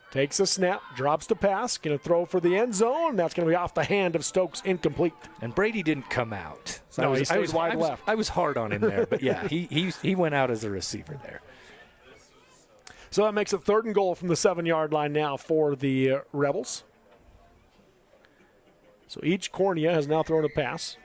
Takes a snap, drops to pass, going to throw for the end zone. That's going to be off the hand of Stokes, incomplete. And Brady didn't come out. So no, he stayed wide left. I was hard on him there, but yeah, he went out as a receiver there. So that makes it 3rd and goal from the 7-yard line now for the Rebels. So each Cornea has now thrown a pass.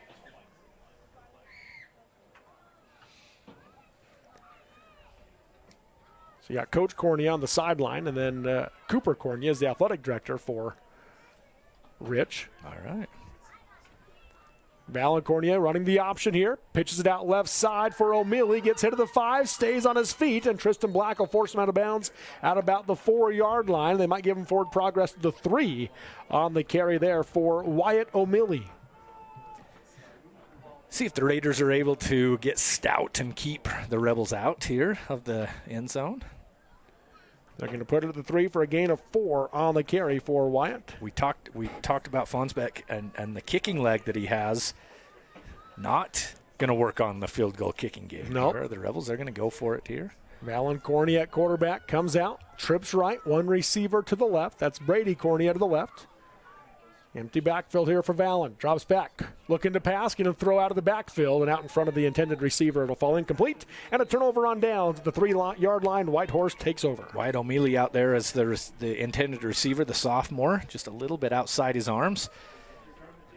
So you got Coach Cornea on the sideline, and then Cooper Cornea is the athletic director for Rich. All right. Valen Cornea running the option here. Pitches it out left side for O'Mealy. Gets hit at the 5, stays on his feet, and Tristan Black will force him out of bounds at about the 4-yard line. They might give him forward progress to the 3 on the carry there for Wyatt O'Mealy. See if the Raiders are able to get stout and keep the Rebels out here of the end zone. They're going to put it at the 3 for a gain of 4 on the carry for Wyatt. We talked about Fonsbeck and the kicking leg that he has. Not going to work on the field goal kicking game. No. The Rebels are going to go for it here. Valen Cornea at quarterback comes out, trips right, one receiver to the left. That's Brady Cornea to the left. Empty backfield here for Valen. Drops back. Looking to pass. Going to throw out of the backfield and out in front of the intended receiver. It'll fall incomplete. And a turnover on downs at the 3-yard line. Whitehorse takes over. Wyatt O'Mealy out there as the intended receiver, the sophomore. Just a little bit outside his arms.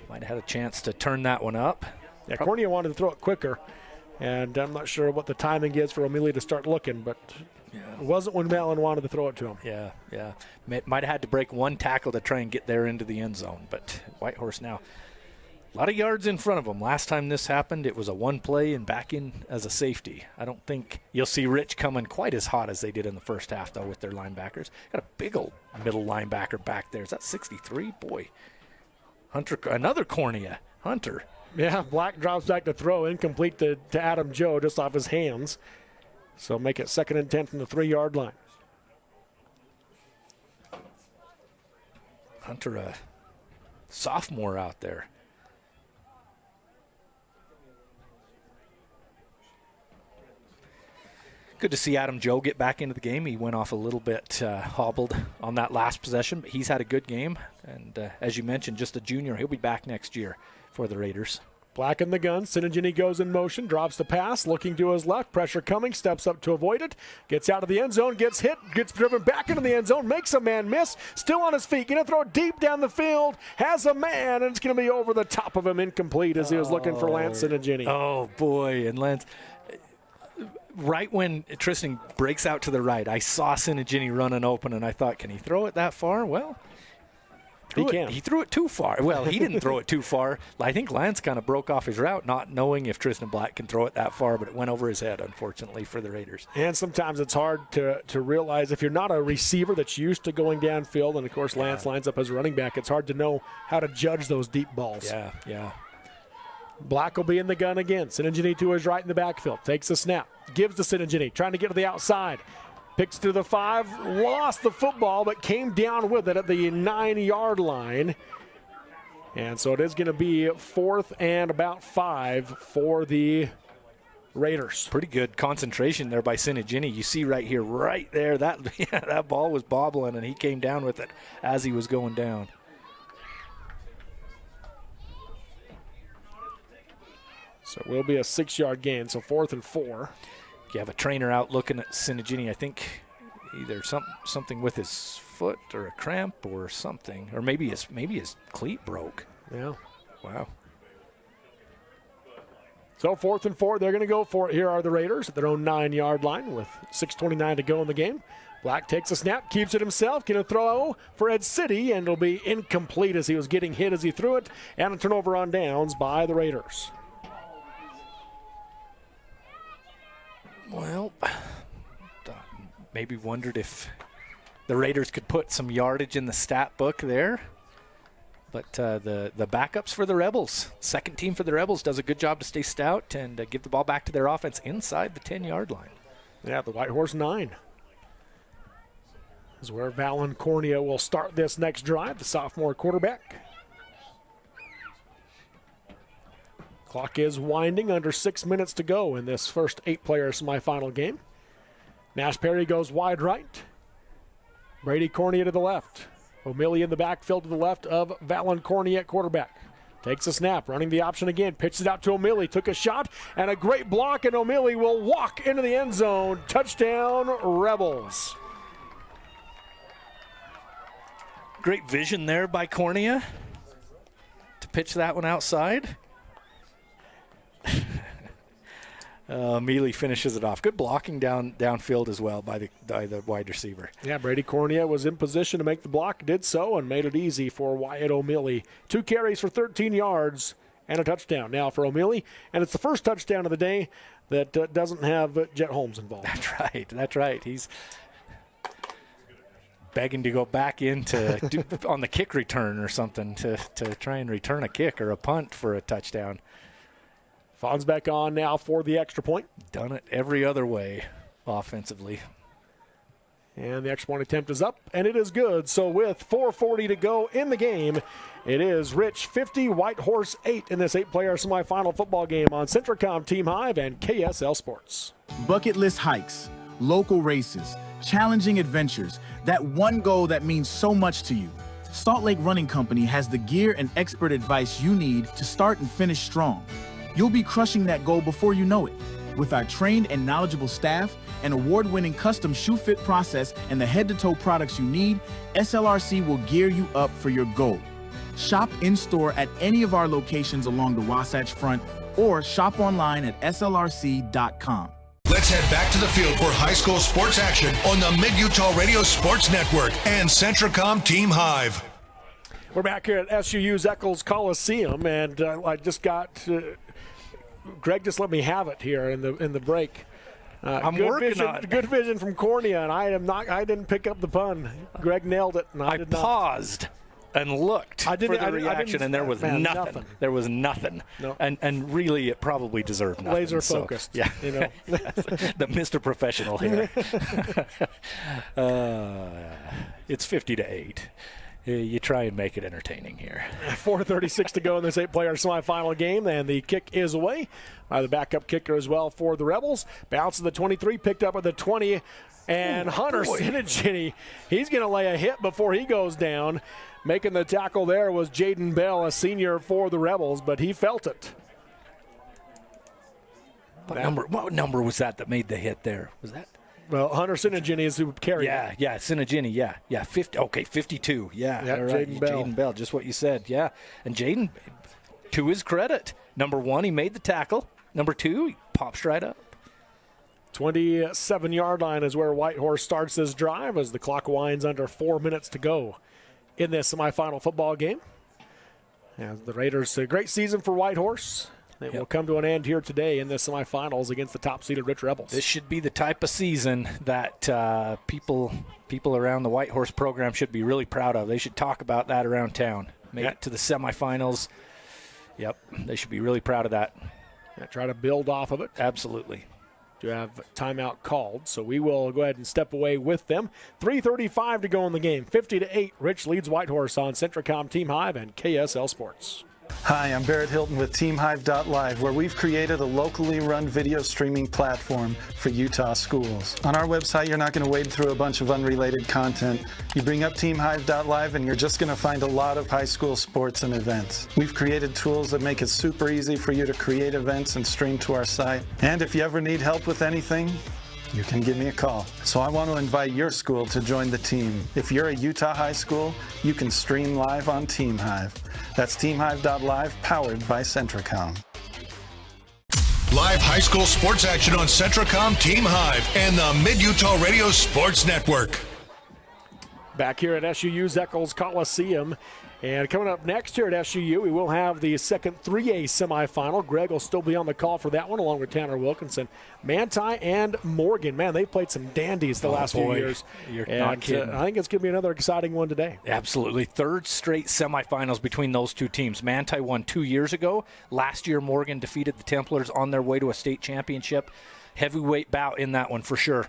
Might have had a chance to turn that one up. Yeah, Cornea wanted to throw it quicker. And I'm not sure what the timing is for O'Mealy to start looking, but it wasn't when Valen wanted to throw it to him. Yeah. Might have had to break one tackle to try and get there into the end zone, but Whitehorse now a lot of yards in front of them. Last time this happened, it was a one play and back in as a safety. I don't think you'll see Rich coming quite as hot as they did in the first half, though, with their linebackers. Got a big old middle linebacker back there. Is that 63? Boy. Hunter, another Cornea. Hunter. Yeah, Black drops back to throw, incomplete to Adam Joe, just off his hands. So make it 2nd and 10 from the 3-yard line. Hunter, a sophomore out there. Good to see Adam Joe get back into the game. He went off a little bit hobbled on that last possession, but he's had a good game. And as you mentioned, just a junior. He'll be back next year for the Raiders. Black in the gun. Sinigini goes in motion, drops the pass, looking to his left. Pressure coming, steps up to avoid it. Gets out of the end zone, gets hit, gets driven back into the end zone, makes a man miss. Still on his feet, going to throw it deep down the field. Has a man, and it's going to be over the top of him, incomplete as he was looking for Lance Sinigini. Oh, boy. And Lance, right when Tristan breaks out to the right, I saw Sinigini running open, and I thought, can he throw it that far? Well, He threw it too far. Well, he didn't throw it too far. I think Lance kind of broke off his route, not knowing if Tristan Black can throw it that far, but it went over his head, unfortunately, for the Raiders. And sometimes it's hard to realize if you're not a receiver that's used to going downfield, and, of course, Lance lines up as a running back, it's hard to know how to judge those deep balls. Yeah. Black will be in the gun again. Sinigini to his right in the backfield. Takes the snap. Gives to Sinigini. Trying to get to the outside. Picks to the 5. Lost the football, but came down with it at the 9-yard line. And so it is going to be 4th and about 5 for the Raiders. Pretty good concentration there by Sinigini. You see right here, right there, that ball was bobbling, and he came down with it as he was going down. So it will be a 6-yard gain, so 4th and 4. You have a trainer out looking at Sinigini. I think either something with his foot or a cramp or something, or maybe his cleat broke. Yeah. Wow. So 4th and 4, they're going to go for it. Here are the Raiders at their own 9-yard line with 6:29 to go in the game. Black takes a snap, keeps it himself, going to throw for Ed City, and it'll be incomplete as he was getting hit as he threw it, and a turnover on downs by the Raiders. Well, maybe wondered if the Raiders could put some yardage in the stat book there. But the backups for the Rebels, second team for the Rebels, does a good job to stay stout and give the ball back to their offense inside the 10-yard line. Yeah, the Whitehorse 9 is where Valen Cornea will start this next drive, the sophomore quarterback. Clock is winding, under 6 minutes to go in this first 8-player semifinal game. Nash Perry goes wide right. Brady Cornea to the left. O'Malley in the backfield to the left of Valen Cornea at quarterback. Takes a snap, running the option again, pitches it out to O'Malley, took a shot, and a great block, and O'Malley will walk into the end zone. Touchdown, Rebels. Great vision there by Cornea to pitch that one outside. Mealy finishes it off. Good blocking downfield as well by the wide receiver. Yeah, Brady Cornea was in position to make the block, did so, and made it easy for Wyatt O'Malley. 2 carries for 13 yards and a touchdown now for O'Malley, and it's the first touchdown of the day that doesn't have Jet Holmes involved. That's right. He's begging to go back into on the kick return or something to try and return a kick or a punt for a touchdown. Fawn's back on now for the extra point. Done it every other way offensively. And the extra point attempt is up, and it is good. So with 4:40 to go in the game, it is Rich 50, Whitehorse 8 in this 8-player semifinal football game on Centricom Team Hive and KSL Sports. Bucket list hikes, local races, challenging adventures, that one goal that means so much to you. Salt Lake Running Company has the gear and expert advice you need to start and finish strong. You'll be crushing that goal before you know it. With our trained and knowledgeable staff, an award-winning custom shoe fit process, and the head-to-toe products you need, SLRC will gear you up for your goal. Shop in-store at any of our locations along the Wasatch Front or shop online at slrc.com. Let's head back to the field for high school sports action on the Mid-Utah Radio Sports Network and Centricom Team Hive. We're back here at SUU's Eccles Coliseum, and I just got Greg just let me have it here in the break. I'm working on it. Good vision from Cornea, and I didn't pick up the pun. Greg nailed it, and I did not. Paused and looked for the reaction, and there was nothing. There was nothing. No. And really, it probably deserved nothing. Laser focused. So, yeah. You know. The Mr. Professional here. It's 50-8. You try and make it entertaining here. 4:36 to go in this 8-player semifinal game, and the kick is away by the backup kicker as well for the Rebels. Bounce to the 23, picked up at the 20, and Hunter Sinigini, he's going to lay a hit before he goes down. Making the tackle there was Jaden Bell, a senior for the Rebels, but he felt it. What number was that made the hit there? Was that? Well, Hunter Sinigini is who carried it. Yeah, Sinigini, yeah. 50, okay, 52, yeah. Right. Jaden Bell, just what you said, yeah. And Jaden, to his credit, number 1, he made the tackle. Number 2, he pops right up. 27-yard line is where Whitehorse starts this drive as the clock winds under 4 minutes to go in this semifinal football game. And the Raiders, a great season for Whitehorse. It will come to an end here today in the semifinals against the top-seeded Rich Rebels. This should be the type of season that people around the Whitehorse program should be really proud of. They should talk about that around town. Made it to the semifinals. Yep, they should be really proud of that. Try to build off of it. Absolutely. To have timeout called, so we will go ahead and step away with them. 3:35 to go in the game. 50-8. Rich leads Whitehorse on Centracom, Team Hive, and KSL Sports. Hi, I'm Barrett Hilton with TeamHive.live, where we've created a locally run video streaming platform for Utah schools. On our website, you're not going to wade through a bunch of unrelated content. You bring up TeamHive.live and you're just going to find a lot of high school sports and events. We've created tools that make it super easy for you to create events and stream to our site. And if you ever need help with anything, you can give me a call. So I want to invite your school to join the team. If you're a Utah high school, you can stream live on Team Hive. That's TeamHive.live, powered by Centracom. Live high school sports action on Centracom, Team Hive, and the Mid-Utah Radio Sports Network. Back here at SUU's Eccles Coliseum. And coming up next here at SUU, we will have the second 3A semifinal. Greg will still be on the call for that one, along with Tanner Wilkinson. Manti and Morgan, man, they've played some dandies the last few years. You're not kidding. I think it's going to be another exciting one today. Absolutely. Third straight semifinals between those two teams. Manti won 2 years ago. Last year, Morgan defeated the Templars on their way to a state championship. Heavyweight bout in that one for sure.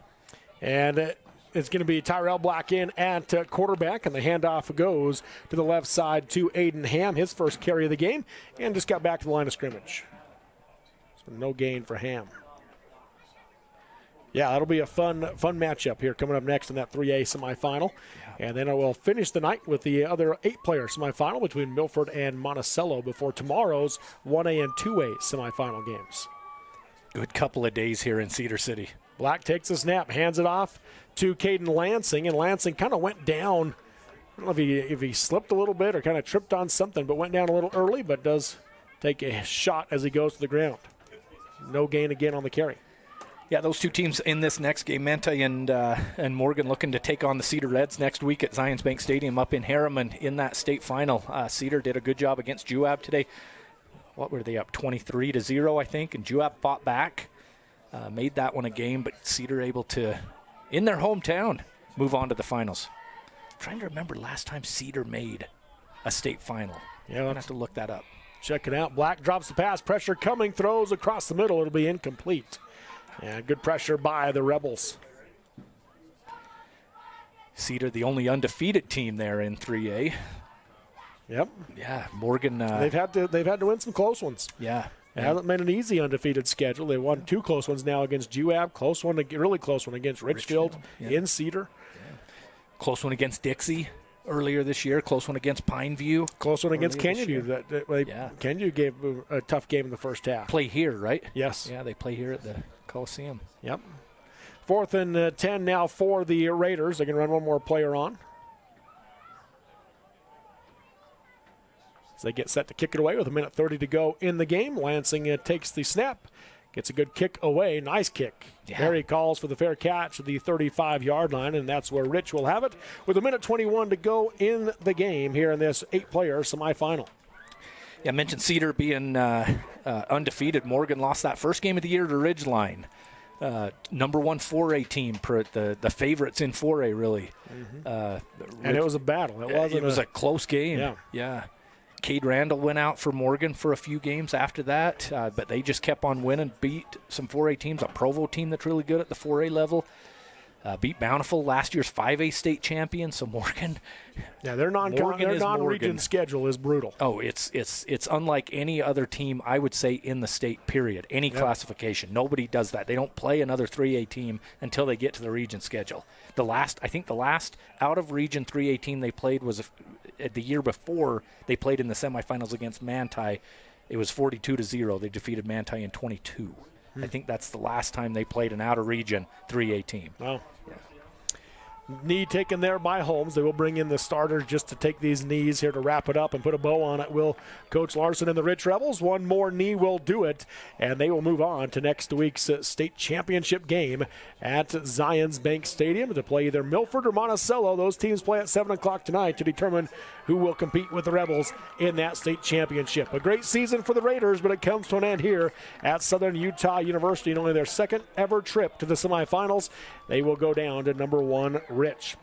And it's going to be Tyrell Black in at quarterback, and the handoff goes to the left side to Aiden Ham, his first carry of the game, and just got back to the line of scrimmage. So no gain for Ham. Yeah, that'll be a fun matchup here coming up next in that 3A semifinal. Yeah. And then I will finish the night with the other 8-player semifinal between Milford and Monticello before tomorrow's 1A and 2A semifinal games. Good couple of days here in Cedar City. Black takes the snap, hands it off to Caden Lansing, and Lansing kind of went down. I don't know if he slipped a little bit or kind of tripped on something, but went down a little early, but does take a shot as he goes to the ground. No gain again on the carry. Yeah, those two teams in this next game, Manti and Morgan, looking to take on the Cedar Reds next week at Zions Bank Stadium up in Harriman in that state final. Cedar did a good job against Juab today. What were they up, 23-0, I think, and Juab fought back. Made that one a game, but Cedar able to, in their hometown, move on to the finals. I'm trying to remember last time Cedar made a state final. Yeah, I'm going to have to look that up. Check it out. Black drops the pass. Pressure coming. Throws across the middle. It'll be incomplete. And good pressure by the Rebels. Cedar, the only undefeated team there in 3A. Yep. Yeah, Morgan. They've had to win some close ones. Yeah. It hasn't been an easy undefeated schedule. They won 2 close ones now against Juab, really close one against Richfield. In Cedar. Yeah. Close one against Dixie earlier this year. Close one against Pineview. Close one against Kenyon. Kenyon gave a tough game in the first half. Play here, right? Yes. Yeah, they play here at the Coliseum. Yep. 4th and 10 now for the Raiders. They're going to run one more player on. As they get set to kick it away with 1:30 to go in the game. Lansing takes the snap, gets a good kick away. Nice kick. Yeah. Harry calls for the fair catch at the 35-yard line, and that's where Rich will have it with 1:21 to go in the game here in this 8-player semifinal. Yeah, I mentioned Cedar being undefeated. Morgan lost that first game of the year to Ridgeline. Number 1 4A team, the favorites in 4A, really. Mm-hmm. And it was a battle. It was a close game. Yeah. Cade Randall went out for Morgan for a few games after that, but they just kept on winning, beat some 4A teams, a Provo team that's really good at the 4A level. Beat Bountiful, last year's 5A state champion, so Morgan. Yeah, their non-region schedule is brutal. Oh, it's unlike any other team, I would say, in the state, period. Any classification. Nobody does that. They don't play another 3A team until they get to the region schedule. I think the last out-of-region 3A team they played was the year before they played in the semifinals against Manti. It was 42-0. They defeated Manti in 22. I think that's the last time they played an out-of-region 3A team. Wow. knee taken there by Holmes. They will bring in the starters just to take these knees here to wrap it up and put a bow on it. Will Coach Larson and the Rich Rebels. One more knee will do it, and they will move on to next week's state championship game at Zions Bank Stadium to play either Milford or Monticello. Those teams play at 7 o'clock tonight to determine who will compete with the Rebels in that state championship. A great season for the Raiders, but it comes to an end here at Southern Utah University in only their second ever trip to the semifinals. They will go down to number 1 Rich.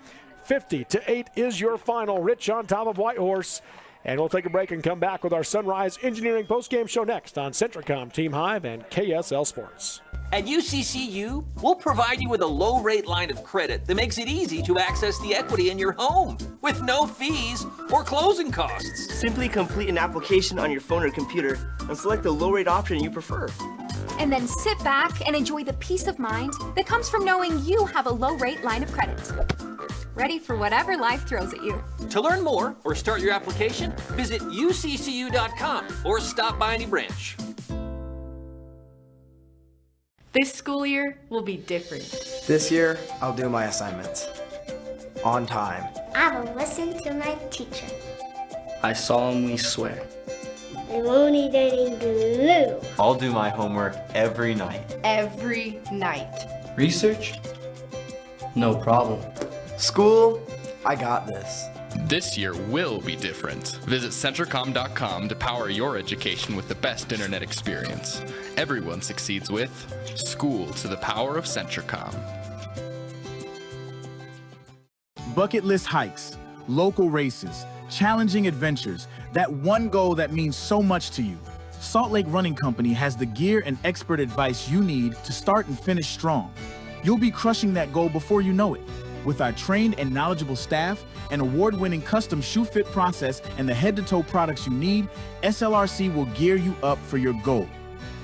50-8 is your final. Rich on top of Whitehorse. And we'll take a break and come back with our Sunrise Engineering postgame show next on Centricom, Team Hive, and KSL Sports. At UCCU, we'll provide you with a low-rate line of credit that makes it easy to access the equity in your home with no fees or closing costs. Simply complete an application on your phone or computer and select the low-rate option you prefer. And then sit back and enjoy the peace of mind that comes from knowing you have a low-rate line of credit. Ready for whatever life throws at you. To learn more or start your application, visit uccu.com or stop by any branch. This school year will be different. This year, I'll do my assignments. On time. I will listen to my teacher. I solemnly swear. I won't eat any glue. I'll do my homework every night. Every night. Research? No problem. School, I got this. This year will be different. Visit Centricom.com to power your education with the best internet experience. Everyone succeeds with School to the Power of Centricom. Bucket list hikes, local races, challenging adventures, that one goal that means so much to you. Salt Lake Running Company has the gear and expert advice you need to start and finish strong. You'll be crushing that goal before you know it. With our trained and knowledgeable staff, an award-winning custom shoe fit process, and the head-to-toe products you need, SLRC will gear you up for your goal.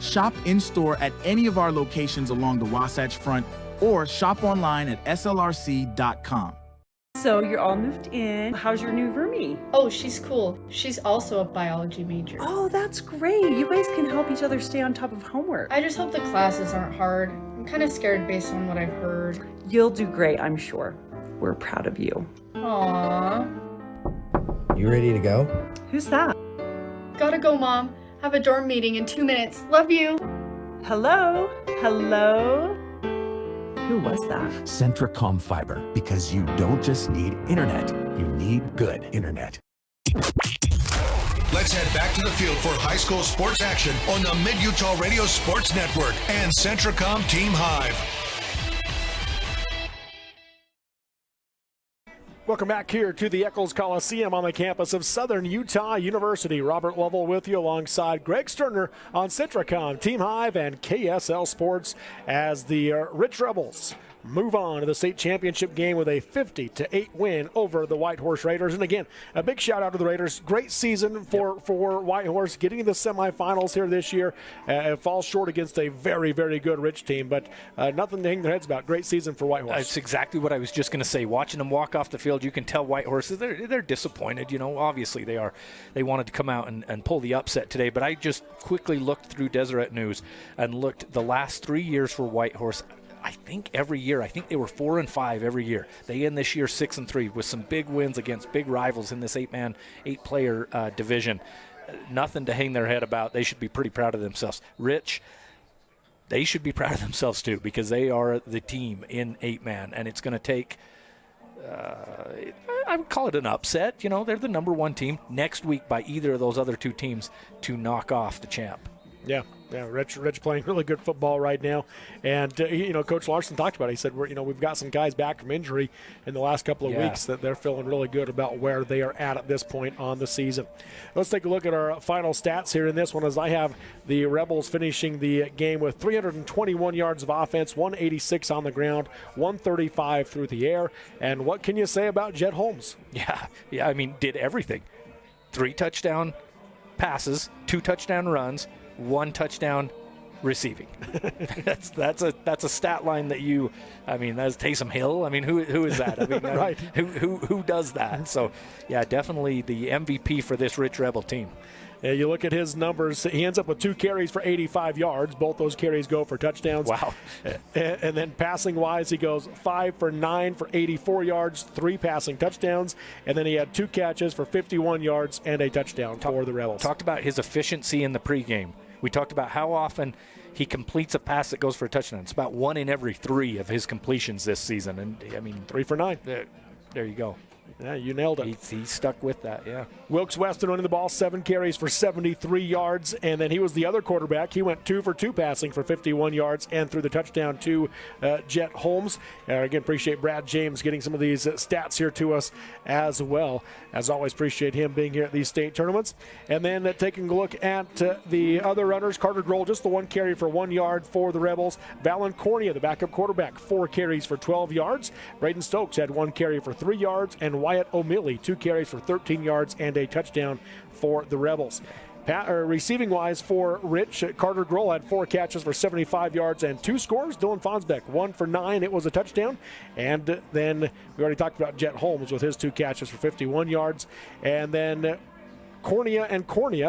Shop in-store at any of our locations along the Wasatch Front or shop online at slrc.com. So you're all moved in. How's your new roomie? Oh, she's cool. She's also a biology major. Oh, that's great. You guys can help each other stay on top of homework. I just hope the classes aren't hard. I'm kind of scared based on what I've heard. You'll do great, I'm sure. We're proud of you. Aww. You ready to go? Who's that? Gotta go, Mom. Have a dorm meeting in 2 minutes. Love you. Hello? Hello? Who was that? Centricom Fiber, because you don't just need internet, you need good internet. Let's head back to the field for high school sports action on the Mid-Utah Radio Sports Network and Centricom Team Hive. Welcome back here to the Eccles Coliseum on the campus of Southern Utah University. Robert Lovell with you alongside Greg Sterner on Centricom, Team Hive, and KSL Sports as the Rich Rebels move on to the state championship game with a 50-8 win over the Whitehorse Raiders. And again, a big shout out to the Raiders. Great season for Whitehorse, getting to the semifinals here this year. It falls short against a very, very good Rich team, but nothing to hang their heads about. Great season for Whitehorse. That's exactly what I was just going to say. Watching them walk off the field, you can tell Whitehorse, they're disappointed. You know, obviously they are. They wanted to come out and pull the upset today, but I just quickly looked through Deseret News and looked the last 3 years for Whitehorse. I think every year, I think they were 4-5 every year. They end this year 6-3 with some big wins against big rivals in this 8-player division. Nothing to hang their head about. They should be pretty proud of themselves. Rich, they should be proud of themselves too, because they are the team in 8-man, and it's going to take I would call it an upset. You know, they're the number one team next week by either of those other two teams to knock off the champ. Yeah, Rich playing really good football right now. And, Coach Larson talked about it. He said, we've got some guys back from injury in the last couple of weeks that they're feeling really good about where they are at this point on the season. Let's take a look at our final stats here in this one, as I have the Rebels finishing the game with 321 yards of offense, 186 on the ground, 135 through the air. And what can you say about Jet Holmes? Yeah, I mean, did everything. 3 touchdown passes, 2 touchdown runs, 1 touchdown Receiving. that's a stat line that that's Taysom Hill. I mean, who is that? I mean, right. Who does that? So, yeah, definitely the MVP for this Rich Rebel team. Yeah, you look at his numbers. He ends up with 2 carries for 85 yards. Both those carries go for touchdowns. Wow. And then passing-wise, he goes 5 for 9 for 84 yards, 3 passing touchdowns. And then he had 2 catches for 51 yards and a touchdown for the Rebels. Talked about his efficiency in the pregame. We talked about how often he completes a pass that goes for a touchdown. It's about 1 in every 3 of his completions this season. And, I mean, 3 for 9. There you go. Yeah, you nailed it. He stuck with that, yeah. Wilkes Weston running the ball, 7 carries for 73 yards, and then he was the other quarterback. He went 2 for 2 passing for 51 yards and threw the touchdown to Jet Holmes. Again, appreciate Brad James getting some of these stats here to us as well. As always, appreciate him being here at these state tournaments. And then taking a look at the other runners, Carter Grohl, just the 1 carry for 1 yard for the Rebels. Valen Cornea, the backup quarterback, 4 carries for 12 yards. Braden Stokes had 1 carry for 3 yards, and Wyatt O'Malley, 2 carries for 13 yards and a touchdown for the Rebels. Receiving-wise for Rich, Carter Grohl had 4 catches for 75 yards and 2 scores. Dylan Fonsbeck, 1 for 9. It was a touchdown. And then we already talked about Jet Holmes with his 2 catches for 51 yards. And then Cornea,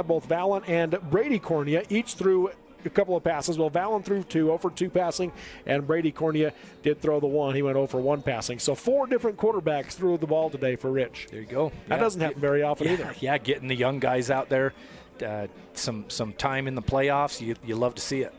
both Valen and Brady Cornea, each threw a couple of passes. Well, Valen threw 2, 0 for 2 passing, and Brady Cornea did throw the 1. He went 0 for 1 passing. So 4 different quarterbacks threw the ball today for Rich. There you go. That doesn't happen very often either. Yeah, getting the young guys out there, some time in the playoffs. You love to see it.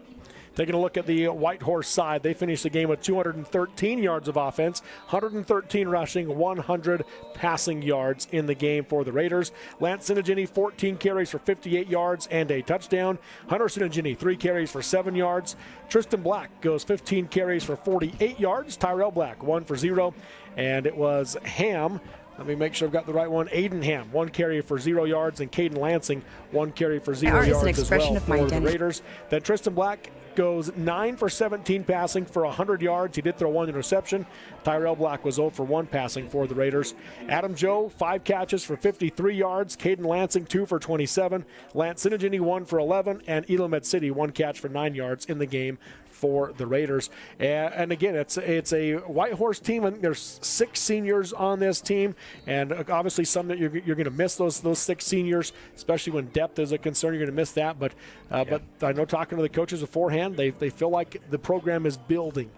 Taking a look at the Whitehorse side, they finished the game with 213 yards of offense, 113 rushing, 100 passing yards in the game for the Raiders. Lance Sinigini, 14 carries for 58 yards and a touchdown. Hunter Sinigini, 3 carries for 7 yards. Tristan Black goes 15 carries for 48 yards. Tyrell Black, 1 for 0. And it was Ham. Let me make sure I've got the right one. Aiden Ham, 1 carry for 0 yards, and Caden Lansing, 1 carry for 0 yards as well for the Raiders. Then Tristan Black goes 9 for 17 passing for 100 yards. He did throw 1 interception. Tyrell Black was 0 for 1 passing for the Raiders. Adam Joe, 5 catches for 53 yards. Caden Lansing, 2 for 27. Lance Sinigini, 1 for 11. And Elomed City, 1 catch for 9 yards in the game for the Raiders. And again, it's a Whitehorse team. I think there's 6 seniors on this team, and obviously some that you're going to miss those 6 seniors, especially when depth is a concern. You're going to miss that, but I know talking to the coaches beforehand, they feel like the program is building.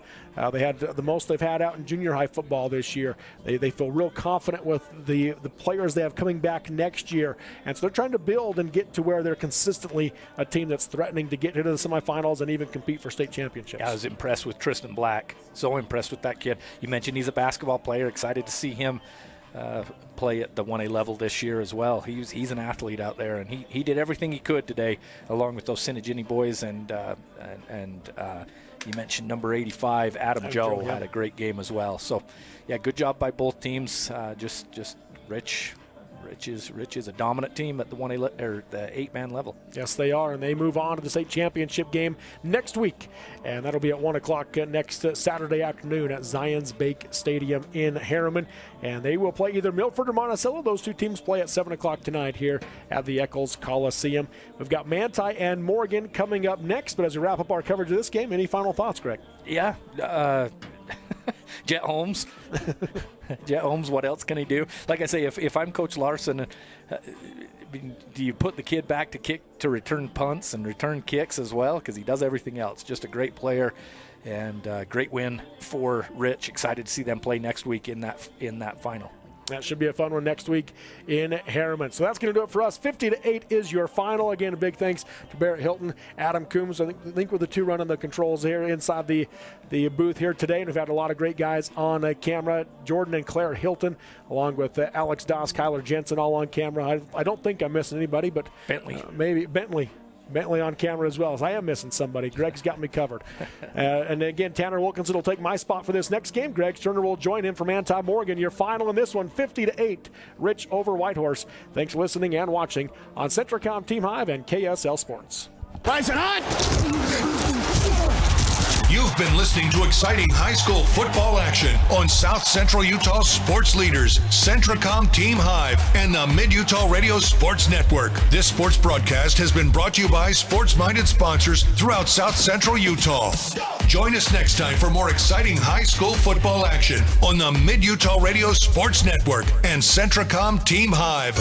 They had the most they've had out in junior high football this year. They feel real confident with the players they have coming back next year, and so they're trying to build and get to where they're consistently a team that's threatening to get into the semifinals and even compete for state championships. Yeah, I was impressed with Tristan Black. So impressed with that kid. You mentioned he's a basketball player. Excited to see him play at the 1A level this year as well. He's an athlete out there, and he did everything he could today, along with those Sinigini boys. And you mentioned number 85, Adam Joe, had a great game as well. So, yeah, good job by both teams. Just Rich is a dominant team at the 1A or the 8-man level. Yes, they are, and they move on to the state championship game next week, and that'll be at 1 o'clock next Saturday afternoon at Zions Bank Stadium in Harriman, and they will play either Milford or Monticello. Those 2 teams play at 7 o'clock tonight here at the Eccles Coliseum. We've got Manti and Morgan coming up next, but as we wrap up our coverage of this game, any final thoughts, Greg? Yeah, Jet Holmes. Jet Holmes, what else can he do? Like I say, if I'm Coach Larson, do you put the kid back to return punts and return kicks as well? Because he does everything else. Just a great player, and great win for Rich. Excited to see them play next week in that final. That should be a fun one next week in Harriman. So that's going to do it for us. 50-8 is your final. Again, a big thanks to Barrett Hilton, Adam Coombs. I think we're the 2 running the controls here inside the booth here today. And we've had a lot of great guys on camera. Jordan and Claire Hilton, along with Alex Doss, Kyler Jensen, all on camera. I don't think I'm missing anybody, but Bentley. Maybe Bentley on camera as well. So I am missing somebody. Greg's got me covered. And again, Tanner Wilkinson will take my spot for this next game. Greg Turner will join in from Manti Morgan. Your final in this one, 50-8. Rich over Whitehorse. Thanks for listening and watching on Centricom Team Hive and KSL Sports. Rise and hot! You've You've been listening to exciting high school football action on South Central Utah sports leaders, Centracom Team Hive, and the Mid-Utah Radio Sports Network. This sports broadcast has been brought to you by sports-minded sponsors throughout South Central Utah. Join us next time for more exciting high school football action on the Mid-Utah Radio Sports Network and Centracom Team Hive.